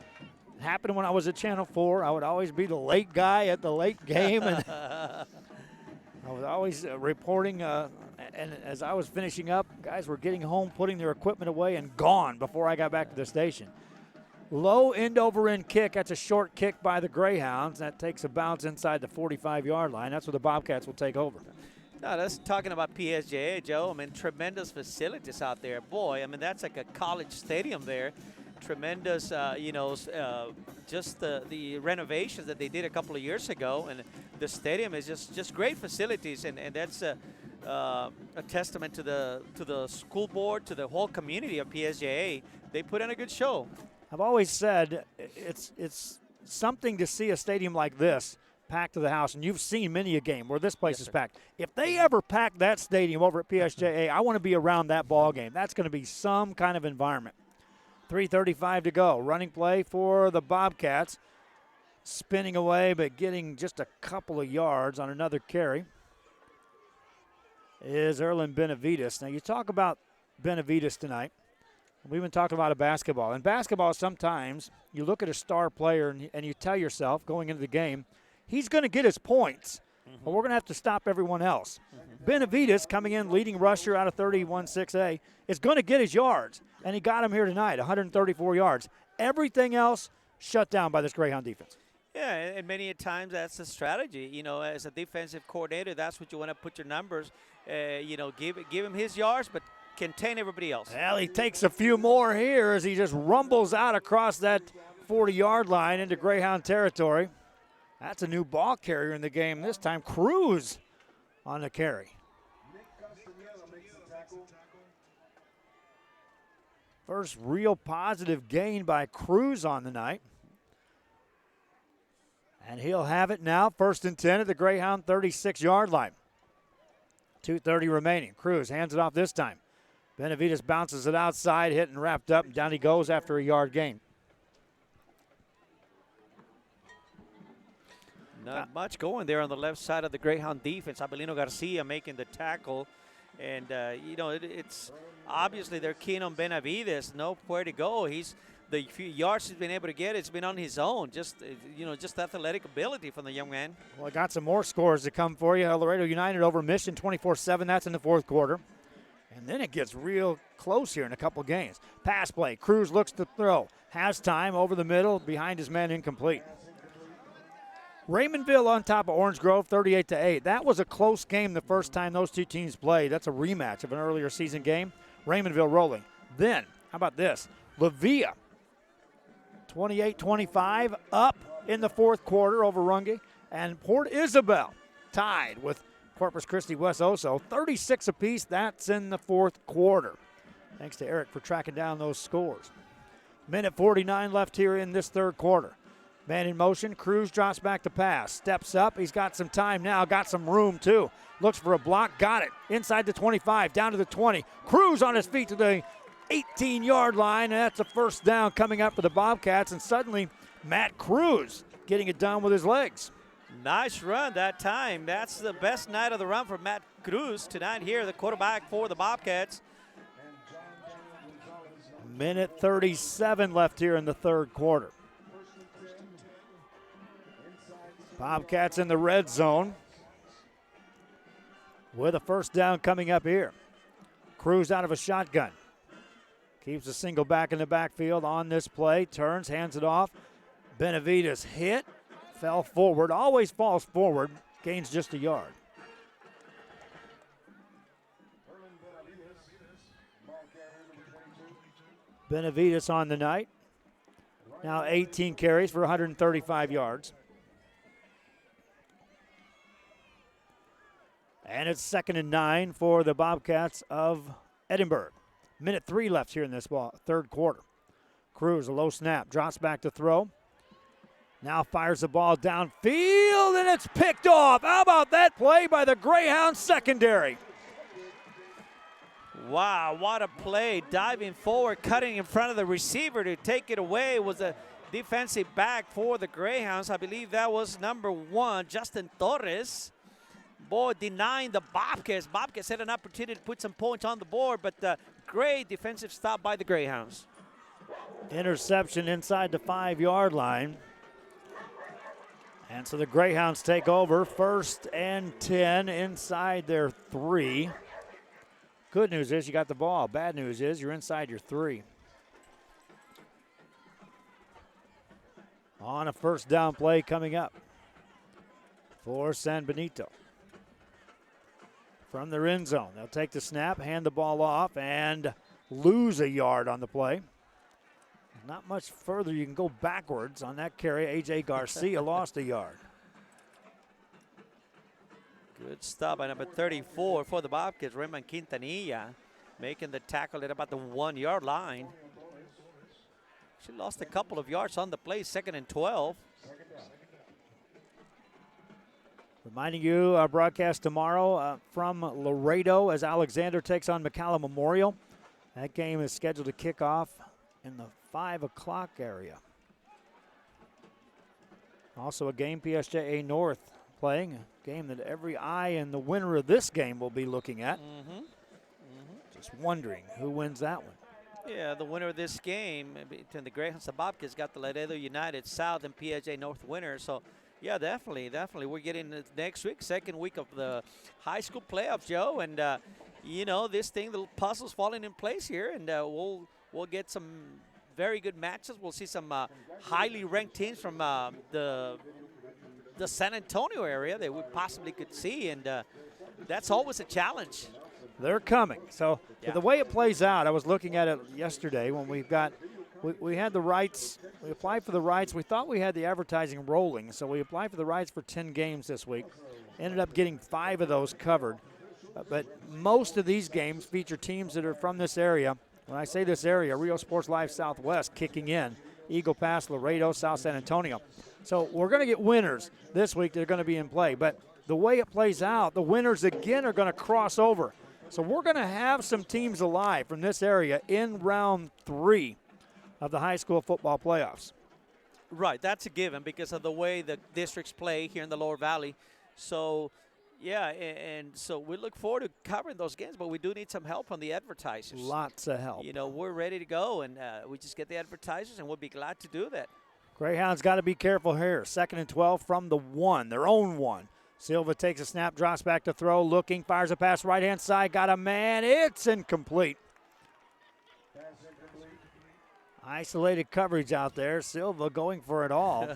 It happened when I was at Channel 4. I would always be the late guy at the late game. And I was always reporting, and as I was finishing up, guys were getting home, putting their equipment away, and gone before I got back to the station. Low end-over-end kick. That's a short kick by the Greyhounds. That takes a bounce inside the 45-yard line. That's where the Bobcats will take over. No, that's talking about PSJA, Joe. I mean, tremendous facilities out there. Boy, I mean, that's like a college stadium there. Tremendous, just the renovations that they did a couple of years ago. And the stadium is just great facilities. And that's a testament to the school board, to the whole community of PSJA. They put in a good show. I've always said it's something to see a stadium like this packed to the house, and you've seen many a game where this place is packed. If they ever pack that stadium over at PSJA, I want to be around that ball game. That's going to be some kind of environment. 3:35 to go. Running play for the Bobcats. Spinning away, but getting just a couple of yards on another carry is Erlen Benavides. Now, you talk about Benavides tonight. We've been talking about basketball. In basketball, sometimes you look at a star player and you tell yourself going into the game, he's going to get his points, but we're going to have to stop everyone else. Benavides, coming in leading rusher out of 31-6A, is going to get his yards, and he got him here tonight, 134 yards. Everything else shut down by this Greyhound defense. Yeah, and many a times that's the strategy. You know, as a defensive coordinator, that's what you want to put your numbers. Give him his yards, but contain everybody else. Well, he takes a few more here as he just rumbles out across that 40-yard line into Greyhound territory. That's a new ball carrier in the game this time. Cruz on the carry. First real positive gain by Cruz on the night. And he'll have it now, 1st and 10 at the Greyhound 36-yard line. 2:30 remaining. Cruz hands it off this time. Benavides bounces it outside, hit and wrapped up, and down he goes after a yard gain. Not much going there on the left side of the Greyhound defense. Abelino Garcia making the tackle. And, it's obviously they're keen on Benavides. Nowhere to go. The few yards he's been able to get, it's been on his own. Just athletic ability from the young man. Well, I got some more scores to come for you. El Laredo United over Mission 24-7. That's in the fourth quarter. And then it gets real close here in a couple games. Pass play. Cruz looks to throw. Has time over the middle. Behind his man, incomplete. Raymondville on top of Orange Grove, 38-8. That was a close game the first time those two teams played. That's a rematch of an earlier season game. Raymondville rolling. Then, how about this? La Villa, 28-25, up in the fourth quarter over Runge. And Port Isabel tied with Corpus Christi West Oso, 36 apiece. That's in the fourth quarter. Thanks to Eric for tracking down those scores. Minute 49 left here in this third quarter. Man in motion. Cruz drops back to pass. Steps up. He's got some time now. Got some room, too. Looks for a block. Got it. Inside the 25. Down to the 20. Cruz on his feet to the 18-yard line. And that's a first down coming up for the Bobcats. And suddenly, Matt Cruz getting it done with his legs. Nice run that time. That's the best night of the run for Matt Cruz tonight here, the quarterback for the Bobcats. Minute 37 left here in the third quarter. Bobcats in the red zone with a first down coming up here. Cruz out of a shotgun. Keeps a single back in the backfield on this play. Turns, hands it off. Benavides hit. Fell forward, always falls forward, gains just a yard. Benavides on the night. Now 18 carries for 135 yards. And it's 2nd and 9 for the Bobcats of Edinburg. Minute 3 left here in this third quarter. Cruz, a low snap, drops back to throw. Now fires the ball downfield, and it's picked off. How about that play by the Greyhound secondary? Wow, what a play. Diving forward, cutting in front of the receiver to take it away was a defensive back for the Greyhounds. I believe that was number 1, Justin Torres. boy, denying the Bobcats. Bobcats had an opportunity to put some points on the board, but great defensive stop by the Greyhounds. Interception inside the 5-yard line. And so the Greyhounds take over, 1st and 10 inside their 3. Good news is you got the ball. Bad news is you're inside your 3. On a first down play coming up for San Benito. From their end zone, they'll take the snap, hand the ball off, and lose a yard on the play. Not much further you can go backwards on that carry. A.J. Garcia lost a yard. Good stop by number 34 for the Bobcats, Raymond Quintanilla, making the tackle at about the 1-yard line. She lost a couple of yards on the play, 2nd and 12. Reminding you, our broadcast tomorrow from Laredo as Alexander takes on McCallum Memorial. That game is scheduled to kick off in the 5 o'clock area. Also a game PSJA North playing, a game that every eye and the winner of this game will be looking at. Just wondering who wins that one. Yeah, the winner of this game between the Greyhounds and Bobcats got the Laredo United South and PSJ North winner. So, yeah, definitely. We're getting next week, 2nd week of the high school playoffs, Joe. And, you know, this thing, the puzzle's falling in place here. And we'll get some very good matches. We'll see some highly ranked teams from the San Antonio area that we possibly could see. And that's always a challenge. They're coming. So the way it plays out, I was looking at it yesterday when we had the rights. We applied for the rights. We thought we had the advertising rolling, so we applied for the rights for 10 games this week. Ended up getting 5 of those covered. But most of these games feature teams that are from this area. When I say this area, Rio Sports Live Southwest kicking in, Eagle Pass, Laredo, South San Antonio. So we're going to get winners this week. They're going to be in play. But the way it plays out, the winners again are going to cross over. So we're going to have some teams alive from this area in round 3 of the high school football playoffs. Right, that's a given because of the way the districts play here in the Lower Valley. So, yeah, and so we look forward to covering those games, but we do need some help from the advertisers. Lots of help. You know, we're ready to go, and we just get the advertisers, and we'll be glad to do that. Greyhounds got to be careful here. 2nd and 12 from the 1, their own 1. Silva takes a snap, drops back to throw, looking, fires a pass right-hand side, got a man, it's incomplete. Isolated coverage out there, Silva going for it all.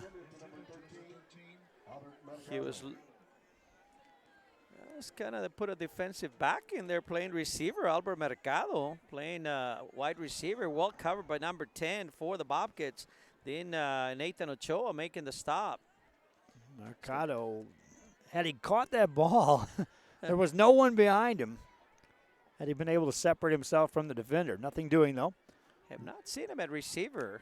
He was kind of put a defensive back in there playing receiver, Albert Mercado, playing wide receiver, well covered by number 10 for the Bobcats. Then Nathan Ochoa making the stop. Mercado, had he caught that ball, there was no one behind him. Had he been able to separate himself from the defender. Nothing doing, though. Have not seen him at receiver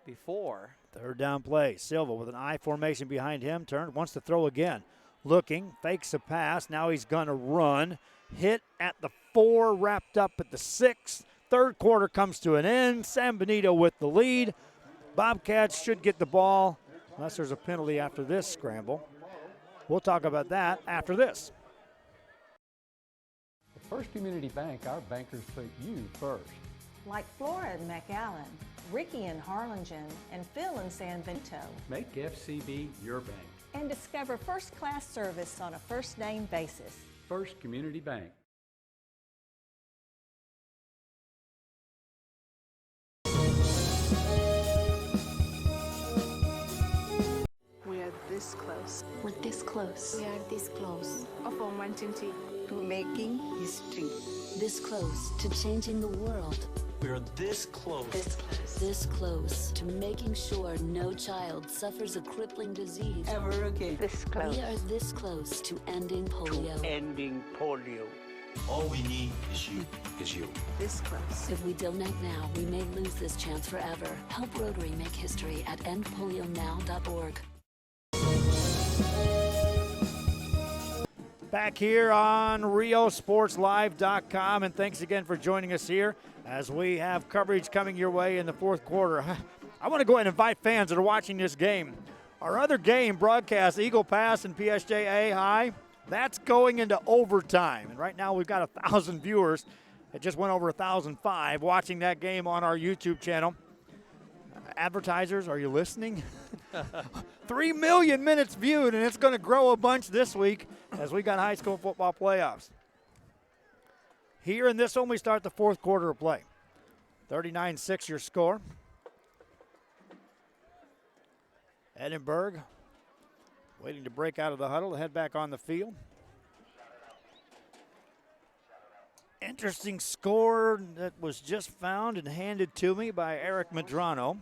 before. 3rd down play. Silva with an I formation behind him. Turned, wants to throw again. Looking, fakes a pass. Now he's going to run. Hit at the 4, wrapped up at the 6. 3rd quarter comes to an end. San Benito with the lead. Bobcats should get the ball unless there's a penalty after this scramble. We'll talk about that after this. At First Community Bank, our bankers put you first. Like Flora in McAllen, Ricky in Harlingen, and Phil in San Benito. Make FCB your bank. And discover first-class service on a first-name basis. First Community Bank. We are this close. We're this close. We are this close. Of wanting to making history. This close to changing the world. We are this close. This close. This close to making sure no child suffers a crippling disease ever again. This close. We are this close to ending polio. Ending polio. All we need is you. This close. If we don't act now, we may lose this chance forever. Help Rotary make history at endpolionow.org. Back here on RioSportsLive.com, and thanks again for joining us here as we have coverage coming your way in the 4th quarter. I want to go ahead and invite fans that are watching this game. Our other game broadcast, Eagle Pass and PSJA High, That's going into overtime. And right now we've got 1,000 viewers. It just went over 1,005 watching that game on our YouTube channel. Advertisers, are you listening? 3 million minutes viewed, and it's going to grow a bunch this week as we got high school football playoffs. Here in this one, we start the fourth quarter of play. 39-6 your score. Edinburg waiting to break out of the huddle to head back on the field. Interesting score that was just found and handed to me by Eric Medrano.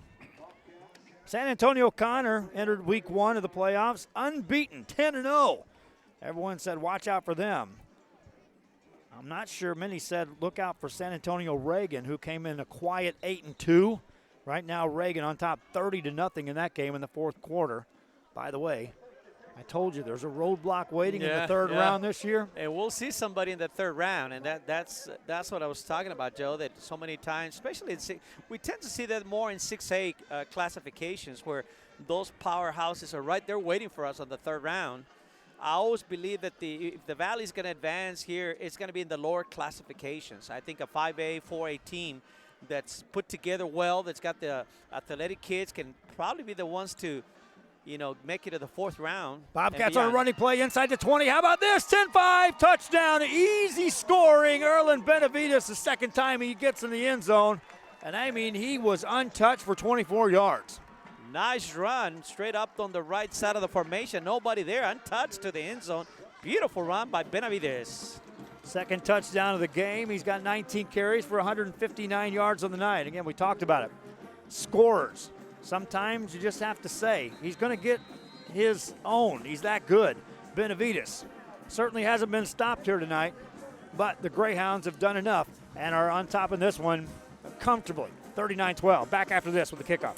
San Antonio Connor entered week 1 of the playoffs unbeaten, 10-0. Everyone said watch out for them. I'm not sure. Many said look out for San Antonio Reagan, who came in a quiet 8-2. Right now Reagan on top 30-0 in that game in the fourth quarter. By the way, I told you there's a roadblock waiting in the third round this year. And we'll see somebody in the third round, and that's what I was talking about, Joe, that so many times, especially we tend to see that more in 6A classifications where those powerhouses are right there waiting for us on the third round. I always believe that if the Valley's going to advance here, it's going to be in the lower classifications. I think a 5A, 4A team that's put together well, that's got the athletic kids, can probably be the ones to, make it to the fourth round. Bobcats on a running play inside the 20. How about this? 10-5, touchdown, easy scoring. Erlen Benavides, the second time he gets in the end zone. And I mean, he was untouched for 24 yards. Nice run, straight up on the right side of the formation. Nobody there, untouched to the end zone. Beautiful run by Benavides. Second touchdown of the game. He's got 19 carries for 159 yards on the night. Again, we talked about it. Scorers. Sometimes you just have to say, he's going to get his own. He's that good. Benavides certainly hasn't been stopped here tonight, but the Greyhounds have done enough and are on top in this one comfortably. 39-12. Back after this with the kickoff.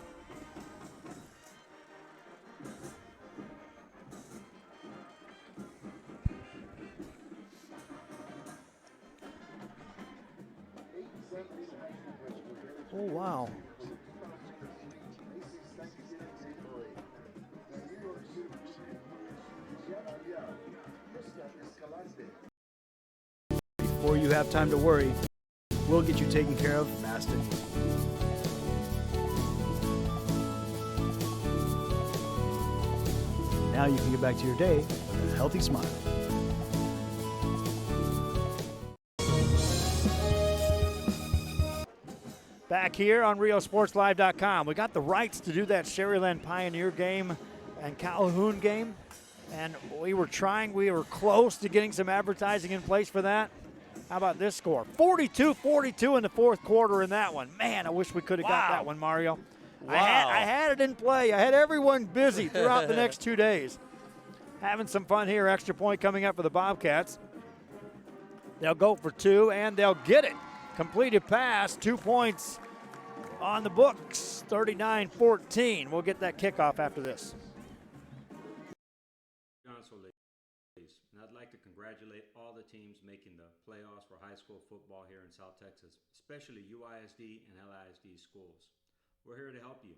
Oh, wow. Before you have time to worry, we'll get you taken care of fast and easy. Now you can get back to your day with a healthy smile. Back here on RioSportsLive.com. We got the rights to do that Sherryland Pioneer game and Calhoun game, and we were close to getting some advertising in place for that. How about this score? 42-42 in the fourth quarter in that one. Man, I wish we could have got that one, Mario. Wow. I had it in play. I had everyone busy throughout the next 2 days. Having some fun here. Extra point coming up for the Bobcats. They'll go for 2, and they'll get it. Completed pass, 2 points on the books, 39-14. We'll get that kickoff after this. And I'd like to congratulate all the teams making the playoffs for high school football here in South Texas, especially UISD and LISD schools. We're here to help you.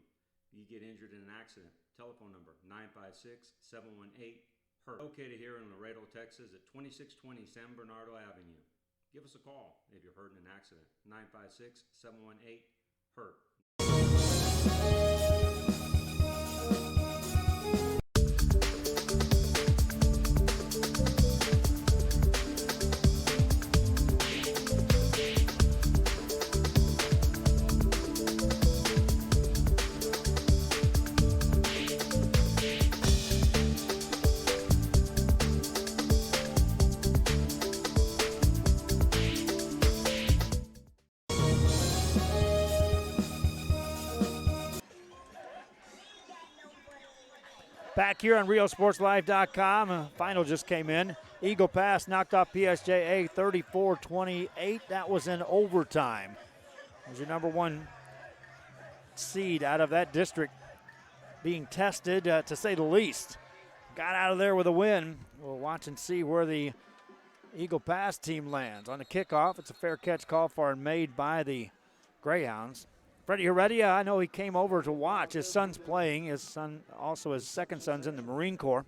If you get injured in an accident, telephone number 956-718-HURT. Located here in Laredo, Texas at 2620 San Bernardo Avenue. Give us a call if you're hurt in an accident. 956-718-HURT. Back here on RioSportsLive.com, final just came in. Eagle Pass knocked off PSJA 34-28. That was in overtime. It was your number one seed out of that district being tested, to say the least. Got out of there with a win. We'll watch and see where the Eagle Pass team lands. On the kickoff, it's a fair catch call for and made by the Greyhounds. Freddie Heredia, I know he came over to watch. His son's playing. His son, also his second son's in the Marine Corps.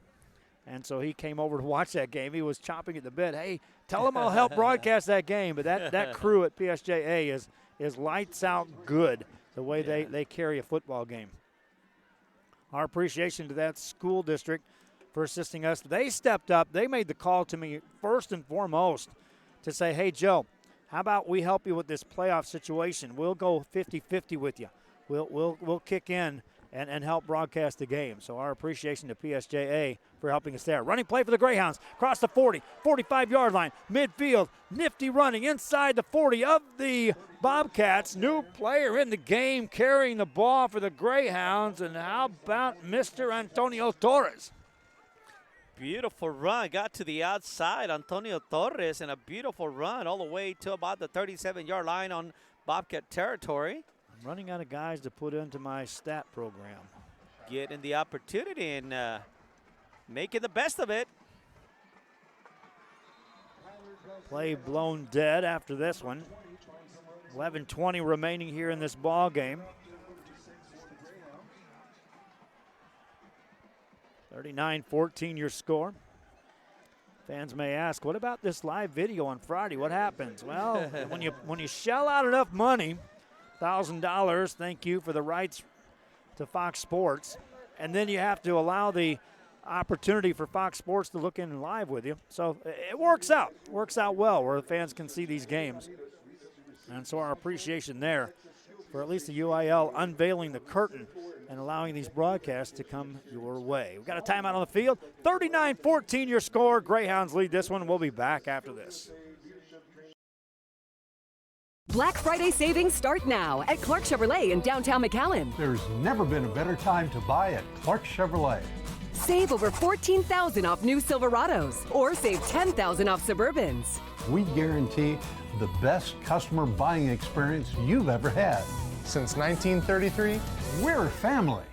And so he came over to watch that game. He was chomping at the bit. Hey, tell him I'll help broadcast that game. But that crew at PSJA is lights out good the way they carry a football game. Our appreciation to that school district for assisting us. They stepped up. They made the call to me first and foremost to say, hey, Joe, how about we help you with this playoff situation? We'll go 50-50 with you. We'll kick in and help broadcast the game. So our appreciation to PSJA for helping us there. Running play for the Greyhounds. Across the 40, 45-yard line. Midfield, nifty running inside the 40 of the Bobcats. New player in the game carrying the ball for the Greyhounds. And how about Mr. Antonio Torres? Beautiful run. Got to the outside, Antonio Torres, and a beautiful run all the way to about the 37-yard line on Bobcat territory. I'm running out of guys to put into my stat program. Getting the opportunity and making the best of it. Play blown dead after this one. 11:20 remaining here in this ball game. 39-14 your score. Fans may ask, what about this live video on Friday? What happens? Well, when you shell out enough money, $1,000, thank you for the rights to Fox Sports, and then you have to allow the opportunity for Fox Sports to look in live with you. So it works out well where the fans can see these games. And so our appreciation there for at least the UIL unveiling the curtain and allowing these broadcasts to come your way. We've got a timeout on the field. 39-14 your score. Greyhounds lead this one. We'll be back after this. Black Friday savings start now at Clark Chevrolet in downtown McAllen. There's never been a better time to buy at Clark Chevrolet. Save over $14,000 off new Silverados or save $10,000 off Suburbans. We guarantee the best customer buying experience you've ever had. Since 1933, we're a family.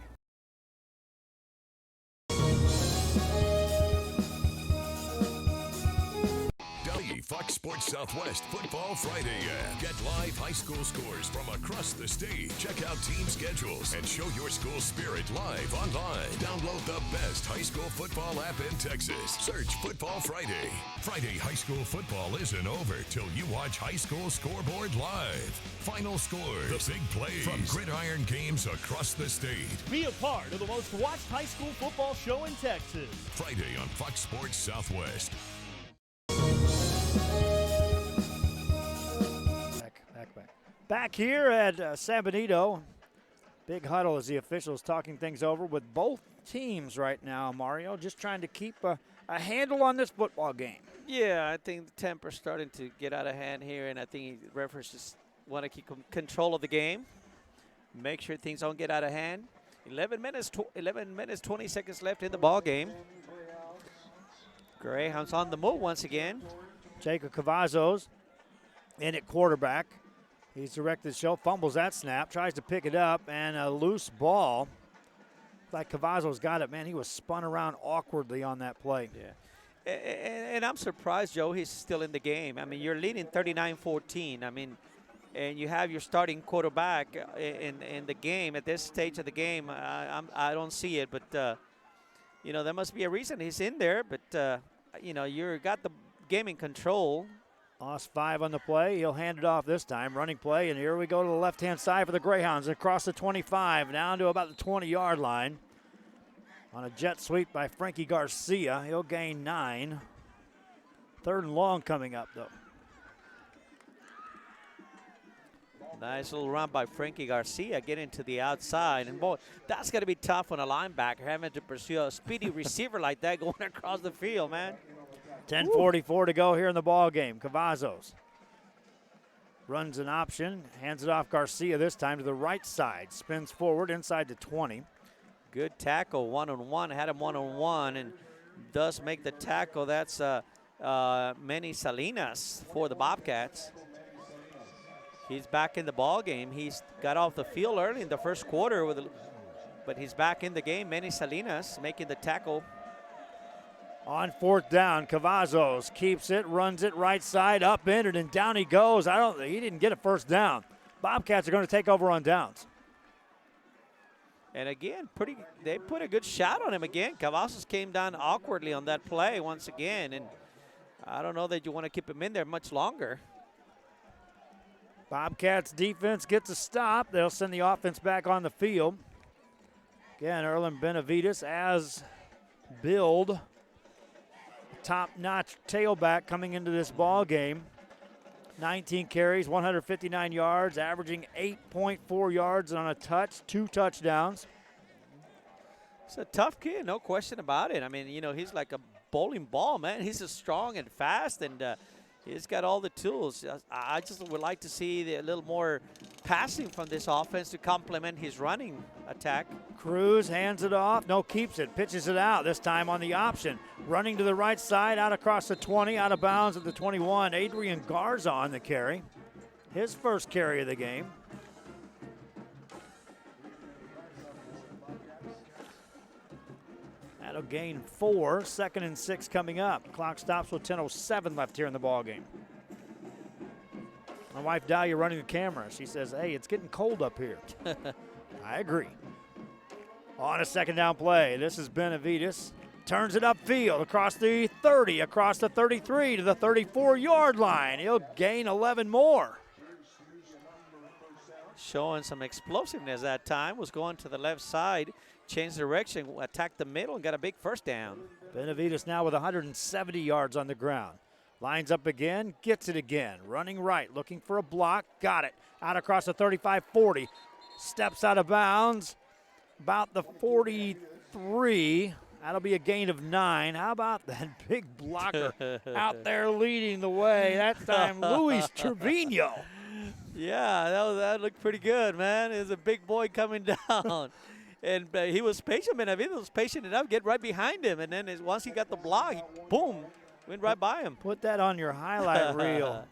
Fox Sports Southwest Football Friday ad. Get live high school scores from across the state. Check out team schedules and show your school spirit live online. Download the best high school football app in Texas. Search Football Friday. Friday high school football isn't over till you watch High School Scoreboard live. Final scores, the big plays from gridiron games across the state. Be a part of the most watched high school football show in Texas. Friday on Fox Sports Southwest. Back here at San Benito, big huddle as the officials talking things over with both teams right now, Mario, just trying to keep a handle on this football game. Yeah, I think the temper's starting to get out of hand here, and I think the referees just want to keep control of the game, make sure things don't get out of hand. 11 minutes, 20 seconds left in the ball game. Greyhounds on the move once again. Jacob Cavazos in at quarterback. He's directed the show, fumbles that snap, tries to pick it up, and a loose ball. Like Cavazos got it, man. He was spun around awkwardly on that play. Yeah. And I'm surprised, Joe, he's still in the game. I mean, you're leading 39-14. I mean, and you have your starting quarterback in the game at this stage of the game. I don't see it, but, you know, there must be a reason he's in there. But, you know, you got the game in control. Lost 5 on the play. He'll hand it off this time. Running play, and here we go to the left-hand side for the Greyhounds. Across the 25, down to about the 20-yard line. On a jet sweep by Frankie Garcia. He'll gain 9. 3rd and long coming up, though. Nice little run by Frankie Garcia, getting to the outside. And, boy, that's going to be tough on a linebacker, having to pursue a speedy receiver like that going across the field, man. 10:44 to go here in the ball game. Cavazos runs an option, hands it off Garcia this time to the right side. Spins forward inside the 20. Good tackle, one-on-one. Had him one-on-one and does make the tackle. That's Manny Salinas for the Bobcats. He's back in the ball game. He's got off the field early in the first quarter, but he's back in the game. Manny Salinas making the tackle. On 4th down, Cavazos keeps it, runs it right side, upended, and down he goes. He didn't get a first down. Bobcats are going to take over on downs. And again, they put a good shot on him again. Cavazos came down awkwardly on that play once again, and I don't know that you want to keep him in there much longer. Bobcats defense gets a stop. They'll send the offense back on the field. Again, Erlen Benavides as billed, top-notch tailback coming into this ball game. 19 carries, 159 yards, averaging 8.4 yards on a touch, 2 touchdowns. He's a tough kid, no question about it. I mean, you know, he's like a bowling ball, man. He's just strong and fast, and he's got all the tools. I just would like to see a little more passing from this offense to complement his running attack. Cruz hands it off. No, keeps it. Pitches it out, this time on the option. Running to the right side, out across the 20, out of bounds at the 21. Adrian Garza on the carry. His first carry of the game. That'll gain 4. 2nd and 6 coming up. Clock stops with 10:07 left here in the ball game. My wife Dahlia running the camera. She says, hey, it's getting cold up here. I agree. On a 2nd down play, this is Benavides. Turns it upfield across the 30, across the 33 to the 34-yard line. He'll gain 11 more. Showing some explosiveness that time. Was going to the left side, changed direction, attacked the middle, and got a big first down. Benavides now with 170 yards on the ground. Lines up again, gets it again. Running right, looking for a block, got it. Out across the 35-40. Steps out of bounds, about the 43. That'll be a gain of 9. How about that big blocker out there leading the way? That time, Luis Trevino. Yeah, that looked pretty good, man. There's a big boy coming down. And he was patient. Benavides was patient enough, get right behind him. And then once he got the block, boom, went right by him. Put that on your highlight reel,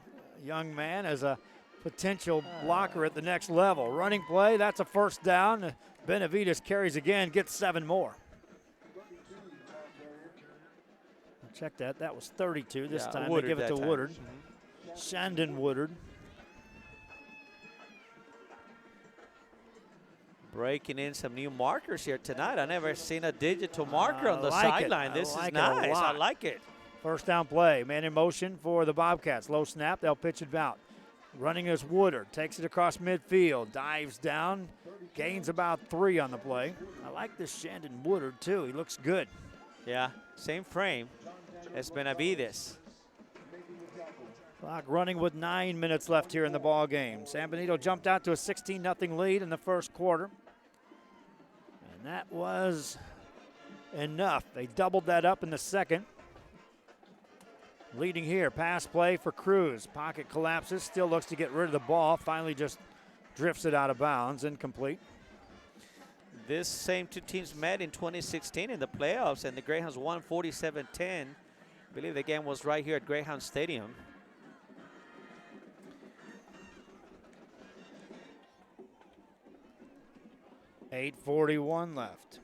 young man, as a potential blocker at the next level. Running play, that's a first down. Benavides carries again, gets 7 more. Check that. That was 32 this time. Woodard they give it to Woodard. Mm-hmm. Shandon Woodard. Breaking in some new markers here tonight. I've never seen a digital marker on the sideline. This is nice. I like it. First down play. Man in motion for the Bobcats. Low snap. They'll pitch it out. Running is Woodard. Takes it across midfield. Dives down. Gains about 3 on the play. I like this Shandon Woodard, too. He looks good. Yeah, same frame as Benavides. Clock running with 9 minutes left here in the ball game. San Benito jumped out to a 16-0 lead in the first quarter. And that was enough. They doubled that up in the second. Leading here, pass play for Cruz. Pocket collapses, still looks to get rid of the ball. Finally just drifts it out of bounds, incomplete. This same 2 teams met in 2016 in the playoffs, and the Greyhounds won 47-10. I believe the game was right here at Greyhound Stadium. .841 left.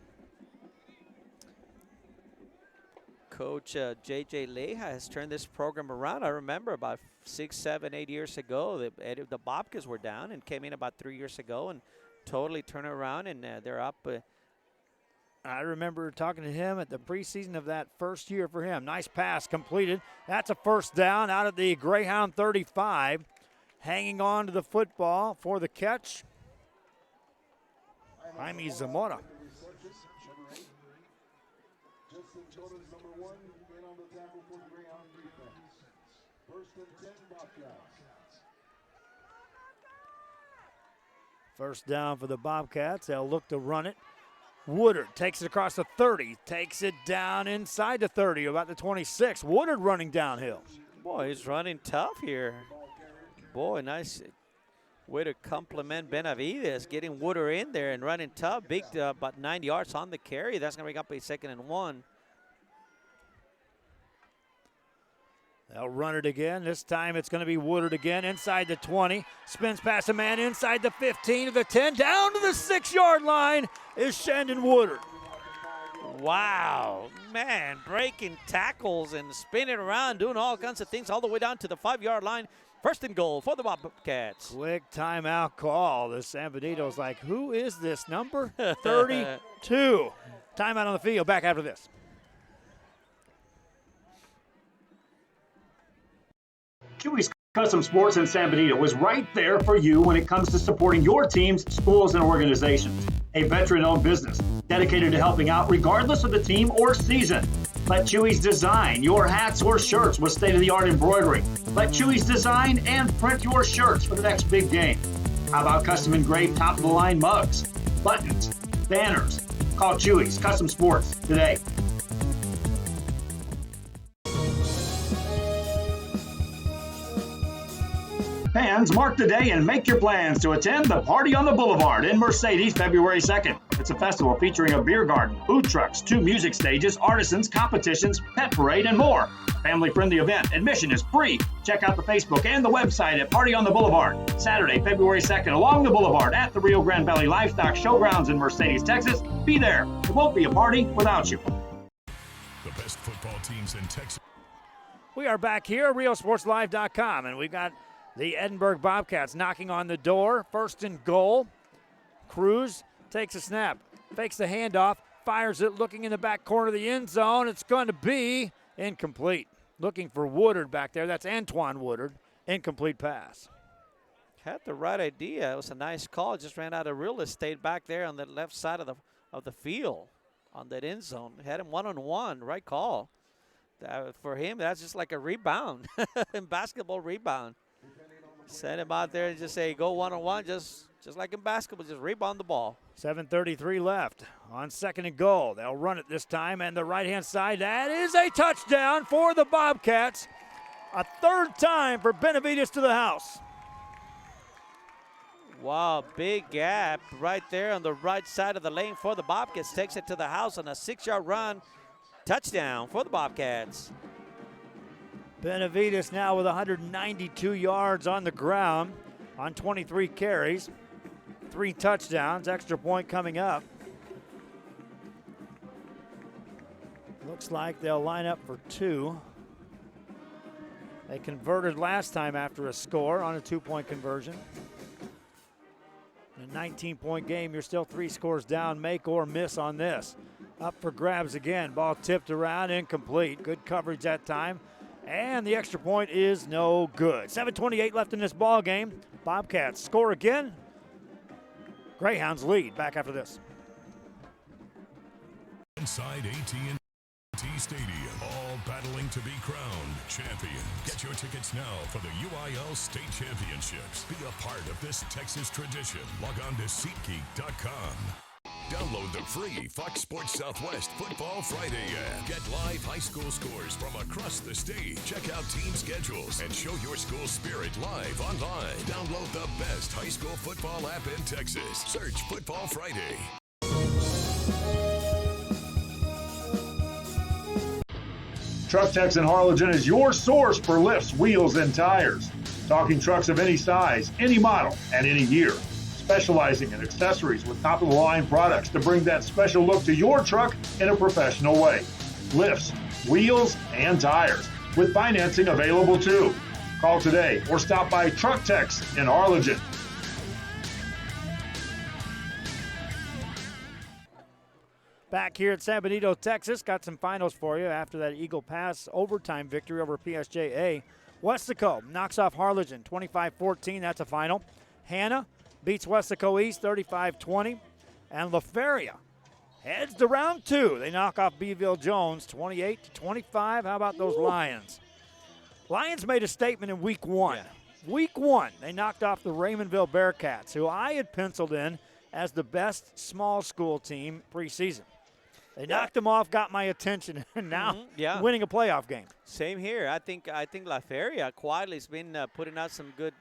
Coach J.J. Leja has turned this program around. I remember about 6, 7, 8 years ago, the Bobcats were down and came in about 3 years ago and totally turned around, and they're up. I remember talking to him at the preseason of that first year for him. Nice pass completed. That's a first down out of the Greyhound 35. Hanging on to the football for the catch, Jaime Zamora. First down for the Bobcats. They'll look to run it. Woodard takes it across the 30, takes it down inside the 30, about the 26. Woodard running downhill. Boy, he's running tough here. Boy, nice way to compliment Benavides, getting Woodard in there and running tough. Big, about 9 yards on the carry. That's going to bring up a 2nd and 1. They'll run it again. This time it's going to be Woodard again inside the 20. Spins past a man inside the 15 to the 10. Down to the 6-yard line is Shandon Woodard. Wow, man, breaking tackles and spinning around, doing all kinds of things all the way down to the 5-yard line. First and goal for the Bobcats. Quick timeout call. The San Benito's like, who is this number? 32. Timeout on the field. Back after this. Chewy's Custom Sports in San Benito is right there for you when it comes to supporting your teams, schools, and organizations. A veteran-owned business dedicated to helping out regardless of the team or season. Let Chewy's design your hats or shirts with state-of-the-art embroidery. Let Chewy's design and print your shirts for the next big game. How about custom engraved top-of-the-line mugs, buttons, banners? Call Chewy's Custom Sports today. Fans, mark the day and make your plans to attend the Party on the Boulevard in Mercedes February 2nd. It's a festival featuring a beer garden, food trucks, 2 music stages, artisans, competitions, pet parade, and more. Family-friendly event. Admission is free. Check out the Facebook and the website at Party on the Boulevard. Saturday, February 2nd, along the Boulevard at the Rio Grande Valley Livestock Showgrounds in Mercedes, Texas. Be there. It won't be a party without you. The best football teams in Texas. We are back here at RioSportsLive.com, and we've got the Edinburg Bobcats knocking on the door. First and goal. Cruz takes a snap, fakes the handoff, fires it, looking in the back corner of the end zone. It's going to be incomplete. Looking for Woodard back there. That's Antoine Woodard. Incomplete pass. Had the right idea. It was a nice call. Just ran out of real estate back there on the left side of the field on that end zone. Had him one-on-one. Right call. For him, that's just like a rebound. In basketball, rebound. Send him out there and just say, go one-on-one, just like in basketball, just rebound the ball. 7:33 left on second and goal. They'll run it this time, and the right-hand side, that is a touchdown for the Bobcats. A third time for Benavides to the house. Wow, big gap right there on the right side of the lane for the Bobcats. Takes it to the house on a 6-yard run. Touchdown for the Bobcats. Benavides now with 192 yards on the ground on 23 carries. 3 touchdowns, extra point coming up. Looks like they'll line up for 2. They converted last time after a score on a 2-point conversion. In a 19-point game, you're still 3 scores down, make or miss on this. Up for grabs again, ball tipped around, incomplete. Good coverage that time. And the extra point is no good. 7:28 left in this ball game. Bobcats score again. Greyhounds lead. Back after this. Inside AT&T Stadium, all battling to be crowned champions. Get your tickets now for the UIL State Championships. Be a part of this Texas tradition. Log on to SeatGeek.com. Download the free Fox Sports Southwest Football Friday app. Get live high school scores from across the state. Check out team schedules and show your school spirit live online. Download the best high school football app in Texas. Search Football Friday. Truck Techs in Harlingen is your source for lifts, wheels, and tires. Talking trucks of any size, any model, and any year. Specializing in accessories with top-of-the-line products to bring that special look to your truck in a professional way. Lifts, wheels, and tires, with financing available too. Call today or stop by Truck Techs in Harlingen. Back here at San Benito, Texas. Got some finals for you after that Eagle Pass overtime victory over PSJA. Westaco knocks off Harlingen 25-14. That's a final. Hannah beats Westaco East 35-20. And La Feria heads to round 2. They knock off Beeville Jones 28-25. How about those Lions? Lions made a statement in week 1. Yeah. Week 1, they knocked off the Raymondville Bearcats, who I had penciled in as the best small school team preseason. They knocked them off, got my attention, and now winning a playoff game. Same here. I think La Feria quietly has been putting out some good,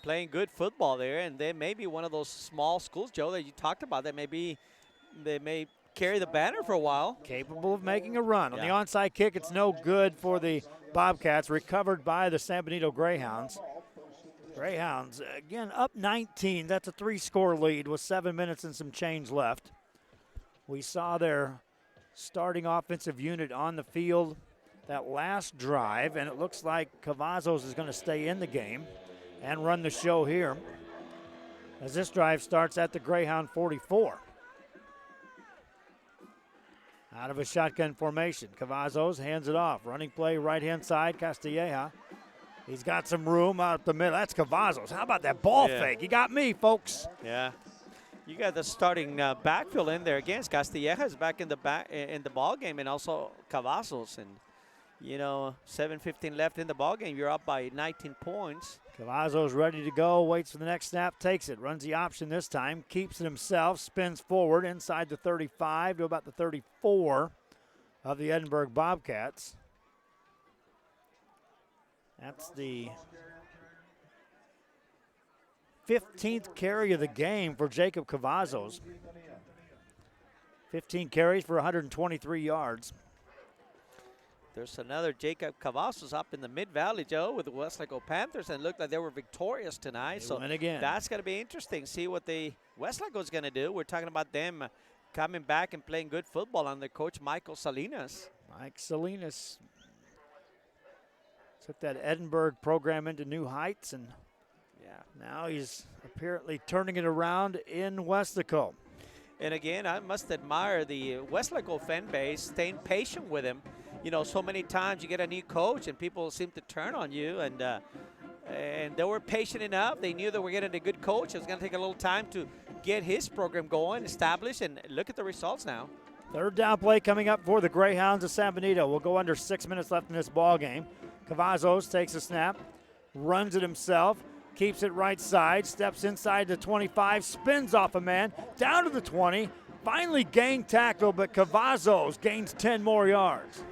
playing good football there, and they may be one of those small schools, Joe, that you talked about. That they may carry the banner for a while. Capable of making a run. On the onside kick, it's no good for the Bobcats, recovered by the San Benito Greyhounds. Greyhounds, again, up 19. That's a 3-score lead with 7 minutes and some change left. We saw their starting offensive unit on the field that last drive, and it looks like Cavazos is going to stay in the game and run the show here as this drive starts at the Greyhound 44. Out of a shotgun formation, Cavazos hands it off. Running play right-hand side, Castilleja. He's got some room out the middle. That's Cavazos. How about that ball fake? You got me, folks. Yeah. You got the starting backfield in there again. Castilleja is back in the ball game, and also Cavazos. And, you know, 7:15 left in the ball game. You're up by 19 points. Cavazos ready to go. Waits for the next snap. Takes it. Runs the option this time. Keeps it himself. Spins forward inside the 35 to about the 34 of the Edinburg Bobcats. That's the 15th carry of the game for Jacob Cavazos. 15 carries for 123 yards. There's another Jacob Cavazos up in the Mid-Valley, Joe, with the Westlake Panthers, and looked like they were victorious tonight. They win again. That's going to be interesting. See what the Westlake is going to do. We're talking about them coming back and playing good football under coach Michael Salinas. Mike Salinas took that Edinburg program into new heights, and now he's apparently turning it around in Westlaco. And again, I must admire the Westlaco fan base staying patient with him. You know, so many times you get a new coach and people seem to turn on you, and they were patient enough. They knew that we're getting a good coach. It was going to take a little time to get his program going, established, and look at the results now. Third down play coming up for the Greyhounds of San Benito. We'll go under 6 minutes left in this ball game. Cavazos takes a snap, runs it himself, keeps it right side, steps inside the 25, spins off a man, down to the 20, finally gained tackle, but Cavazos gains 10 more yards.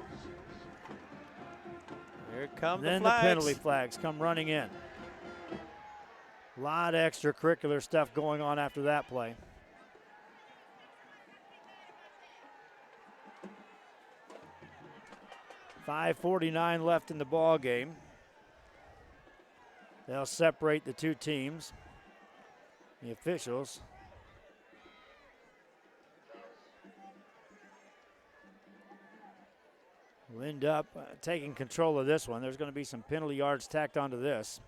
Here come then the flags. The penalty flags come running in. A lot of extracurricular stuff going on after that play. .5:49 left in the ball game. They'll separate the two teams. The officials will end up taking control of this one. There's going to be some penalty yards tacked onto this.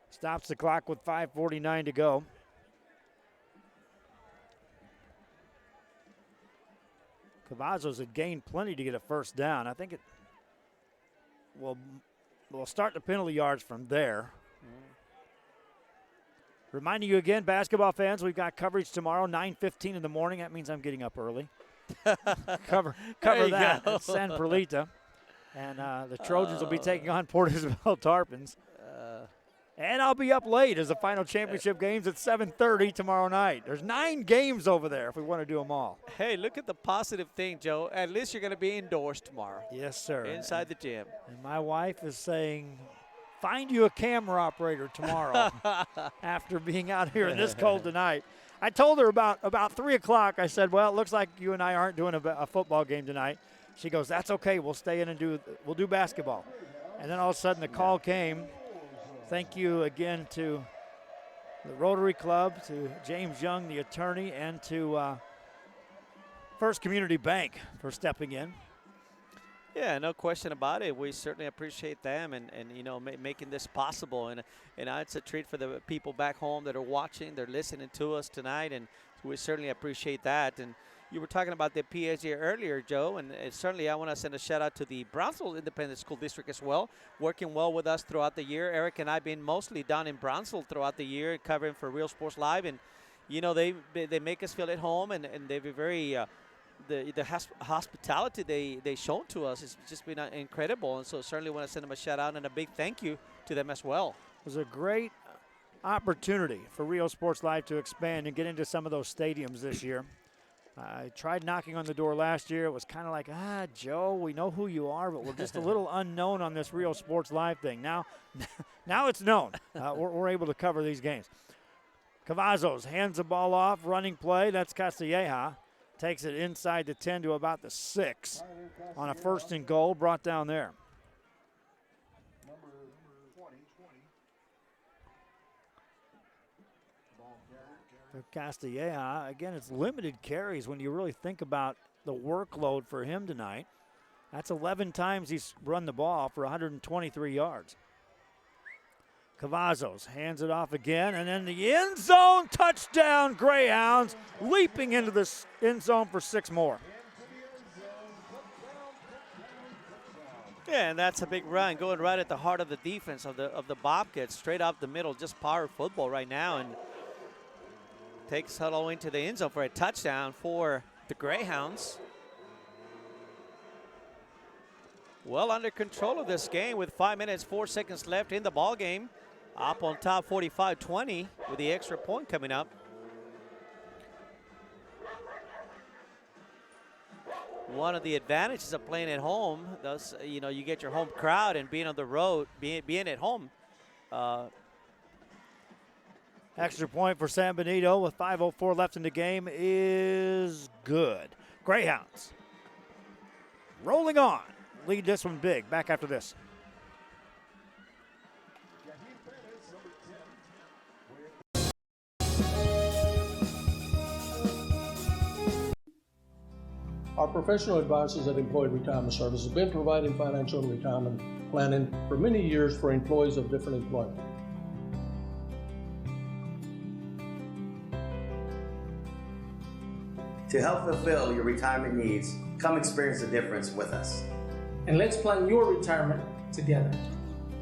Stops the clock with 5:49 to go. Cavazos had gained plenty to get a first down. I think it will we'll start the penalty yards from there. Reminding you again, basketball fans, we've got coverage tomorrow, 9:15 in the morning. That means I'm getting up early. cover that at San Perlita. And the Trojans will be taking on Port Isabel Tarpons. And I'll be up late as the final championship game's at 7:30 tomorrow night. There's 9 games over there if we want to do them all. Hey, look at the positive thing, Joe. At least you're going to be indoors tomorrow. Yes, sir. Inside the gym. And my wife is saying, find you a camera operator tomorrow after being out here in this cold tonight. I told her about 3 o'clock. I said, well, it looks like you and I aren't doing a football game tonight. She goes, that's okay. We'll stay in and we'll do basketball. And then all of a sudden the call came. Thank you again to the Rotary Club, to James Young, the attorney, and to First Community Bank for stepping in. Yeah, no question about it. We certainly appreciate them and you know, making this possible. And it's a treat for the people back home that are watching. They're listening to us tonight, and we certainly appreciate that. And you were talking about the PSA earlier, Joe, and certainly I want to send a shout-out to the Brownsville Independent School District as well, working well with us throughout the year. Eric and I been mostly down in Brownsville throughout the year, covering for Real Sports Live, and, you know, they make us feel at home, and they've been very the hospitality they shown to us has just been incredible, and so certainly want to send them a shout-out and a big thank you to them as well. It was a great opportunity for Real Sports Live to expand and get into some of those stadiums this year. I tried knocking on the door last year. It was kind of like, Joe, we know who you are, but we're just a little unknown on this Real Sports Live thing. Now it's known. We're able to cover these games. Cavazos hands the ball off, running play. That's Castilleja. Takes it inside the 10 to about the 6 on a 1st and goal, brought down there. Castilleja, again, it's limited carries when you really think about the workload for him tonight. That's 11 times he's run the ball for 123 yards. Cavazos hands it off again, and then the end zone touchdown. Greyhounds leaping into the end zone for 6 more. Yeah, and that's a big run, going right at the heart of the defense of the Bobcats, straight up the middle, just power football right now, and takes Huddle into the end zone for a touchdown for the Greyhounds. Well under control of this game with 5 minutes, 4 seconds left in the ball game. Up on top 45-20 with the extra point coming up. One of the advantages of playing at home, thus, you know, you get your home crowd, and being on the road, being at home. Extra point for San Benito with 5:04 left in the game is good. Greyhounds rolling on. Lead this one big. Back after this. Our professional advisors at Employee Retirement Services have been providing financial and retirement planning for many years for employees of different employment. To help fulfill your retirement needs, come experience the difference with us. And let's plan your retirement together.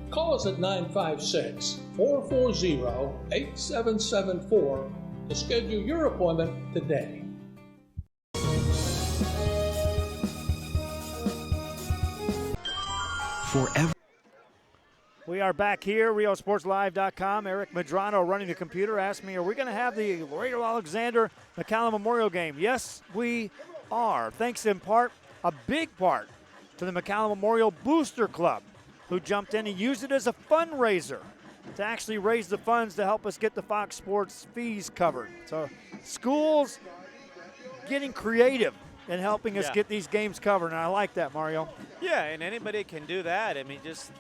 Call us at 956-440-8774 to schedule your appointment today. Forever. We are back here, RioSportsLive.com. Eric Medrano running the computer asked me, are we going to have the Laredo Alexander McCallum Memorial Game? Yes, we are. Thanks in part, a big part, to the McCallum Memorial Booster Club, who jumped in and used it as a fundraiser to actually raise the funds to help us get the Fox Sports fees covered. So schools getting creative and helping us get these games covered, and I like that, Mario. Yeah, and anybody can do that. I mean, just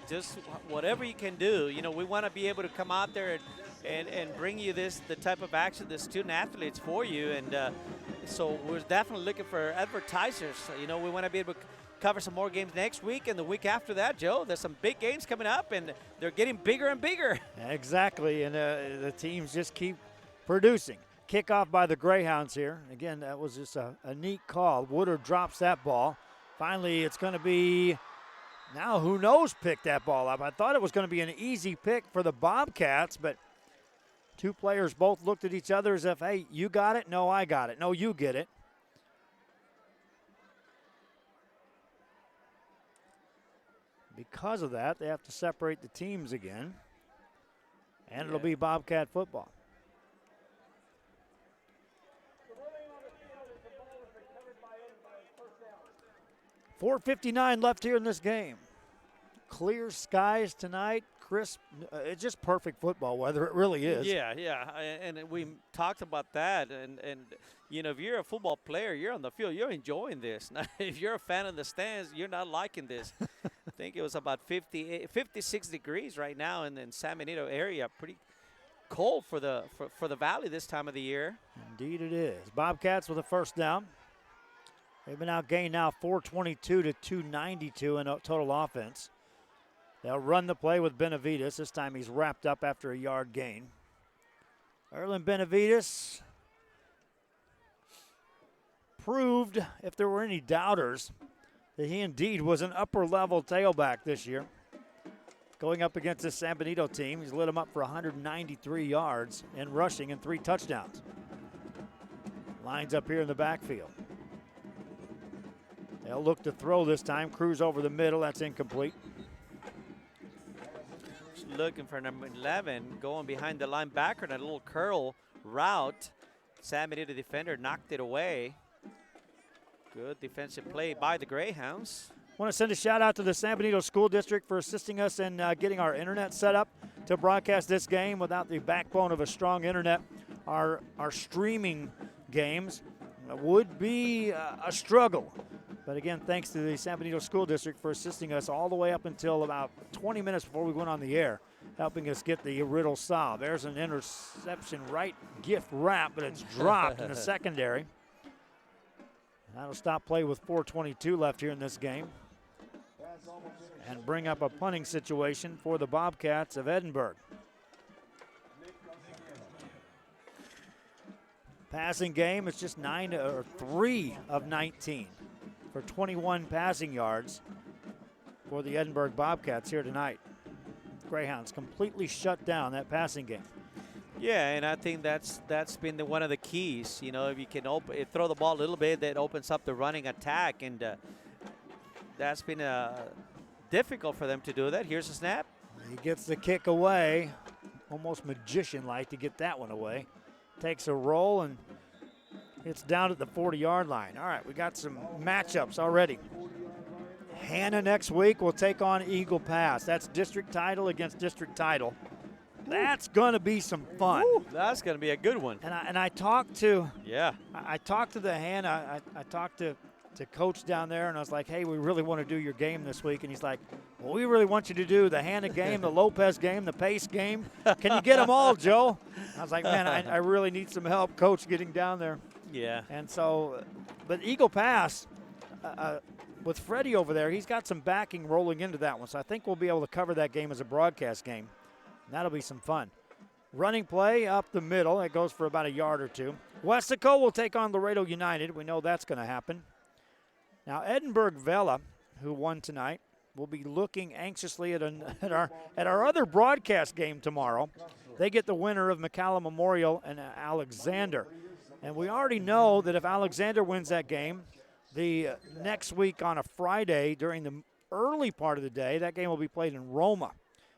whatever you can do. You know, we want to be able to come out there and bring you the type of action, the student athletes for you, and so we're definitely looking for advertisers. You know, we want to be able to cover some more games next week and the week after that, Joe. There's some big games coming up, and they're getting bigger and bigger. Exactly, and the teams just keep producing. Kickoff by the Greyhounds here. Again, that was just a neat call. Woodard drops that ball. Finally, it's going to be, now who knows, pick that ball up. I thought it was going to be an easy pick for the Bobcats, but two players both looked at each other as if, hey, you got it? No, I got it. No, you get it. Because of that, they have to separate the teams again, and it'll be Bobcat football. 4:59 left here in this game. Clear skies tonight, crisp. It's just perfect football weather. It really is. Yeah, and we talked about that. And you know, if you're a football player, you're on the field, you're enjoying this. Now, if you're a fan in the stands, you're not liking this. I think it was about 56 degrees right now in the San Benito area. Pretty cold for the Valley this time of the year. Indeed it is. Bobcats with a first down. They've been outgained now 422 to 292 in total offense. They'll run the play with Benavides. This time he's wrapped up after a yard gain. Erlen Benavides proved, if there were any doubters, that he indeed was an upper-level tailback this year. Going up against this San Benito team, he's lit them up for 193 yards in rushing and 3 touchdowns. Lines up here in the backfield. They'll look to throw this time. Cruz over the middle. That's incomplete. Looking for number 11, going behind the linebacker in a little curl route. San Benito defender knocked it away. Good defensive play by the Greyhounds. Want to send a shout out to the San Benito School District for assisting us in getting our internet set up to broadcast this game. Without the backbone of a strong internet, our streaming games would be a struggle. But again, thanks to the San Benito School District for assisting us all the way up until about 20 minutes before we went on the air, helping us get the riddle solved. There's an interception, right gift wrap, but it's dropped in the secondary. That'll stop play with 4:22 left here in this game. and bring up a punting situation for the Bobcats of Edinburg. Passing game, it's just 3 of 19 for 21 passing yards for the Edinburg Bobcats here tonight. Greyhounds completely shut down that passing game. Yeah, and I think that's been one of the keys. You know, if you can throw the ball a little bit, that opens up the running attack, and that's been difficult for them to do that. Here's a snap. He gets the kick away, almost magician-like to get that one away. Takes a roll, and it's down at the 40-yard line. All right, we got some matchups already. Hannah next week will take on Eagle Pass. That's district title against district title. That's going to be some fun. Ooh, that's going to be a good one. And I talked to I talked to the Hannah. I talked to coach down there, and I was like, hey, we really want to do your game this week. And he's like, well, we really want you to do the Hannah game, the Lopez game, the Pace game. Can you get them all, Joe? I was like, man, I really need some help, coach, getting down there. Yeah. And so, but Eagle Pass, with Freddie over there, he's got some backing rolling into that one. So I think we'll be able to cover that game as a broadcast game. And that'll be some fun. Running play up the middle. It goes for about a yard or two. Westico will take on Laredo United. We know that's going to happen. Now, Edinburg Vela, who won tonight, will be looking anxiously at our other broadcast game tomorrow. They get the winner of McCallum Memorial and Alexander. And we already know that if Alexander wins that game, the next week on a Friday during the early part of the day, that game will be played in Roma.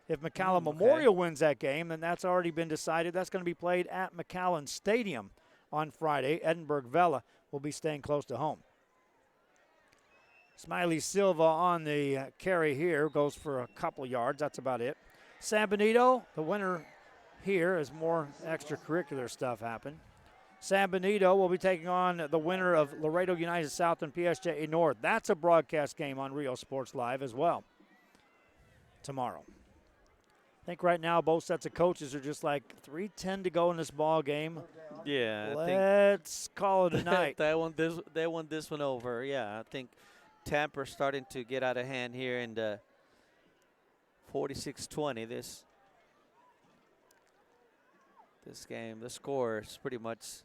If McCallum Memorial wins that game, then that's already been decided. That's going to be played at McCallum Stadium on Friday. Edinburg Vela will be staying close to home. Smiley Silva on the carry here, goes for a couple yards. That's about it. San Benito, the winner here, as more extracurricular stuff happened. San Benito will be taking on the winner of Laredo United South and PSJA North. That's a broadcast game on Rio Sports Live as well tomorrow. I think right now both sets of coaches are just like 3:10 to go in this ball game. Yeah. Let's call it a night. They won this one over. Yeah, I think Tampa's starting to get out of hand here in the 46-20. This game, the score is pretty much,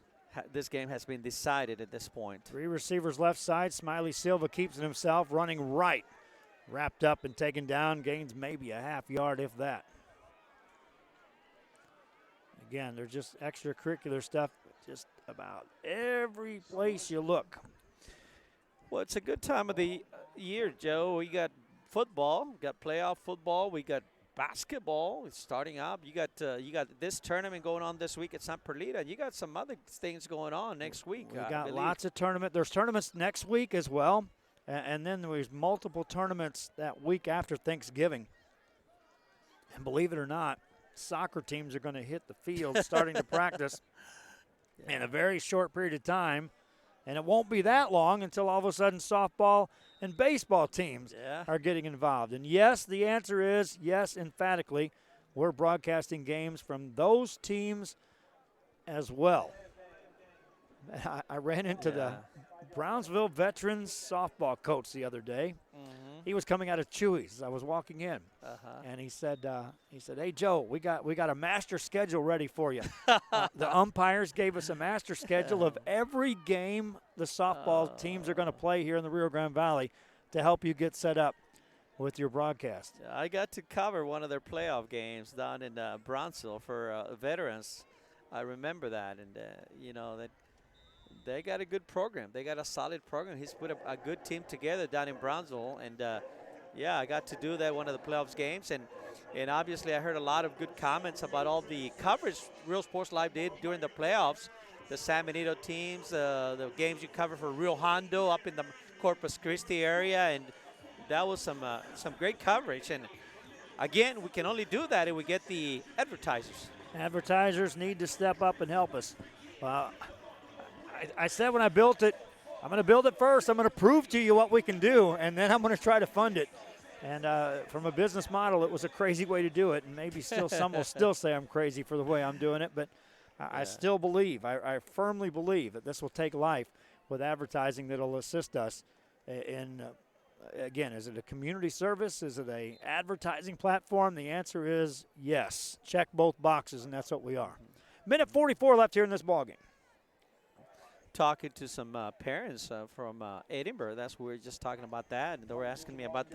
this game has been decided at this point. 3 receivers left side. Smiley Silva keeps it himself, running right. Wrapped up and taken down, gains maybe a half yard, if that. Again, they're just extracurricular stuff just about every place you look. Well, it's a good time of the year, Joe. We got football, we got playoff football, we got basketball. It's starting up. You got this tournament going on this week at San Perlita, and you got some other things going on next week. We got lots of tournament. There's tournaments next week as well, and then there's multiple tournaments that week after Thanksgiving. And believe it or not, soccer teams are going to hit the field starting to practice in a very short period of time. And it won't be that long until all of a sudden softball and baseball teams are getting involved. And yes, the answer is yes, emphatically. We're broadcasting games from those teams as well. I ran into the Brownsville Veterans softball coach the other day. He was coming out of Chewy's as I was walking in, and he said, "Hey Joe, we got a master schedule ready for you." The umpires gave us a master schedule of every game the softball teams are going to play here in the Rio Grande Valley to help you get set up with your broadcast. I got to cover one of their playoff games down in Brownsville for veterans. I remember that, and that. They got a good program. They got a solid program. He's put a good team together down in Brownsville. And, I got to do that one of the playoffs games. And obviously I heard a lot of good comments about all the coverage Real Sports Live did during the playoffs. The San Benito teams, the games you cover for Rio Hondo up in the Corpus Christi area. And that was some great coverage. And, again, we can only do that if we get the advertisers. Advertisers need to step up and help us. I said when I built it, I'm going to build it first. I'm going to prove to you what we can do, and then I'm going to try to fund it. And from a business model, it was a crazy way to do it, and maybe some will still say I'm crazy for the way I'm doing it, but I still believe, I firmly believe that this will take life with advertising that will assist us in again, is it a community service? Is it a advertising platform? The answer is yes. Check both boxes, and that's what we are. Minute 44 left here in this ballgame. Talking to some parents from Edinburg. That's what we were just talking about that. And they were asking me about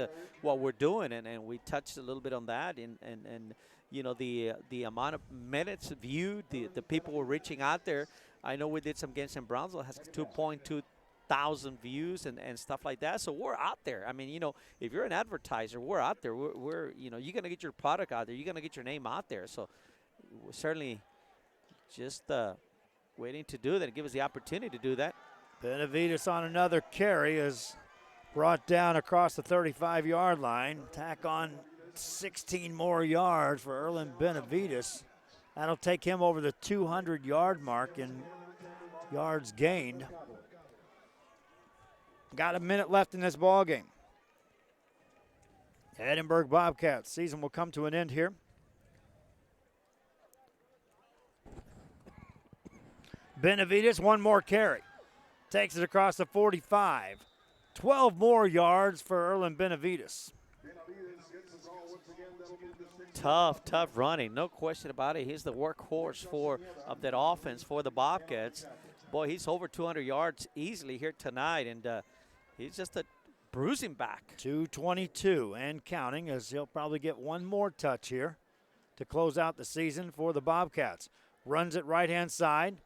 what we're doing, and we touched a little bit on that. And you know, the amount of minutes viewed, the people were reaching out there. I know we did some games in Brownsville. It has 2.2 thousand views and stuff like that. So we're out there. I mean, you know, if you're an advertiser, we're out there. We're you know, you're going to get your product out there. You're going to get your name out there. So we're certainly just waiting to do that. Give us the opportunity to do that. Benavides on another carry is brought down across the 35-yard line. Tack on 16 more yards for Erlen Benavides. That'll take him over the 200-yard mark in yards gained. Got a minute left in this ball game. Edinburg Bobcats season will come to an end here. Benavides, one more carry. Takes it across the 45. 12 more yards for Erlen Benavides. Tough running, no question about it. He's the workhorse of that offense for the Bobcats. Boy, he's over 200 yards easily here tonight, and he's just a bruising back. 222 and counting, as he'll probably get one more touch here to close out the season for the Bobcats. Runs it right-hand side.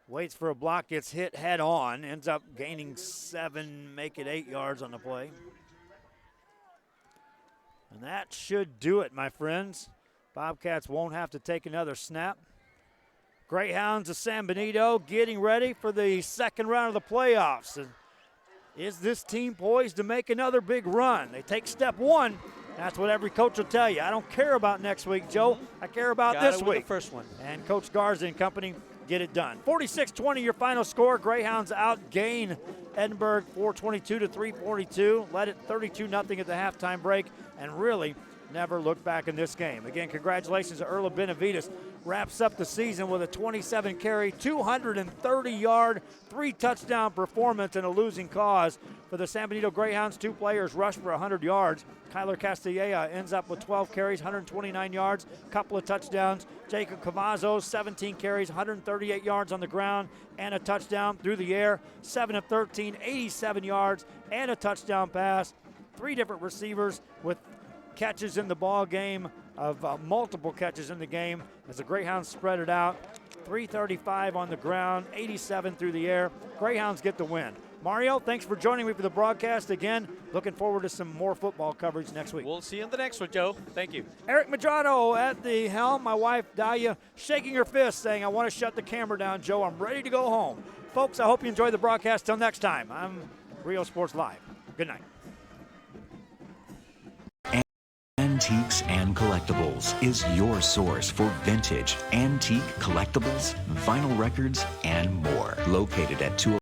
Waits for a block, gets hit head on, ends up gaining 7, make it 8 yards on the play. And that should do it, my friends. Bobcats won't have to take another snap. Greyhounds of San Benito getting ready for the second round of the playoffs. And is this team poised to make another big run? They take step one. That's what every coach will tell you. I don't care about next week, Joe. I care about this week. The first one. And Coach Garza and company get it done. 46-20 your final score. Greyhounds outgain Edinburg 422 to 342. Led it 32-0 at the halftime break and really never looked back in this game. Again, congratulations to Erlen Benavides. Wraps up the season with a 27-carry, 230-yard, 3-touchdown performance in a losing cause. For the San Benito Greyhounds, 2 players rushed for 100 yards. Kyler Castilleja ends up with 12 carries, 129 yards, couple of touchdowns. Jacob Cavazos, 17 carries, 138 yards on the ground, and a touchdown through the air. 7 of 13, 87 yards, and a touchdown pass. 3 different receivers with catches in the ball game, of multiple catches in the game as the Greyhounds spread it out. 335 on the ground, 87 through the air. Greyhounds get the win. Mario, thanks for joining me for the broadcast. Again, looking forward to some more football coverage next week. We'll see you in the next one, Joe. Thank you. Eric Madrano at the helm. My wife, Dahlia, shaking her fist, saying, I want to shut the camera down, Joe. I'm ready to go home. Folks, I hope you enjoy the broadcast. Till next time, I'm Rio Sports Live. Good night. Antiques and Collectibles is your source for vintage, antique collectibles, vinyl records, and more. Located at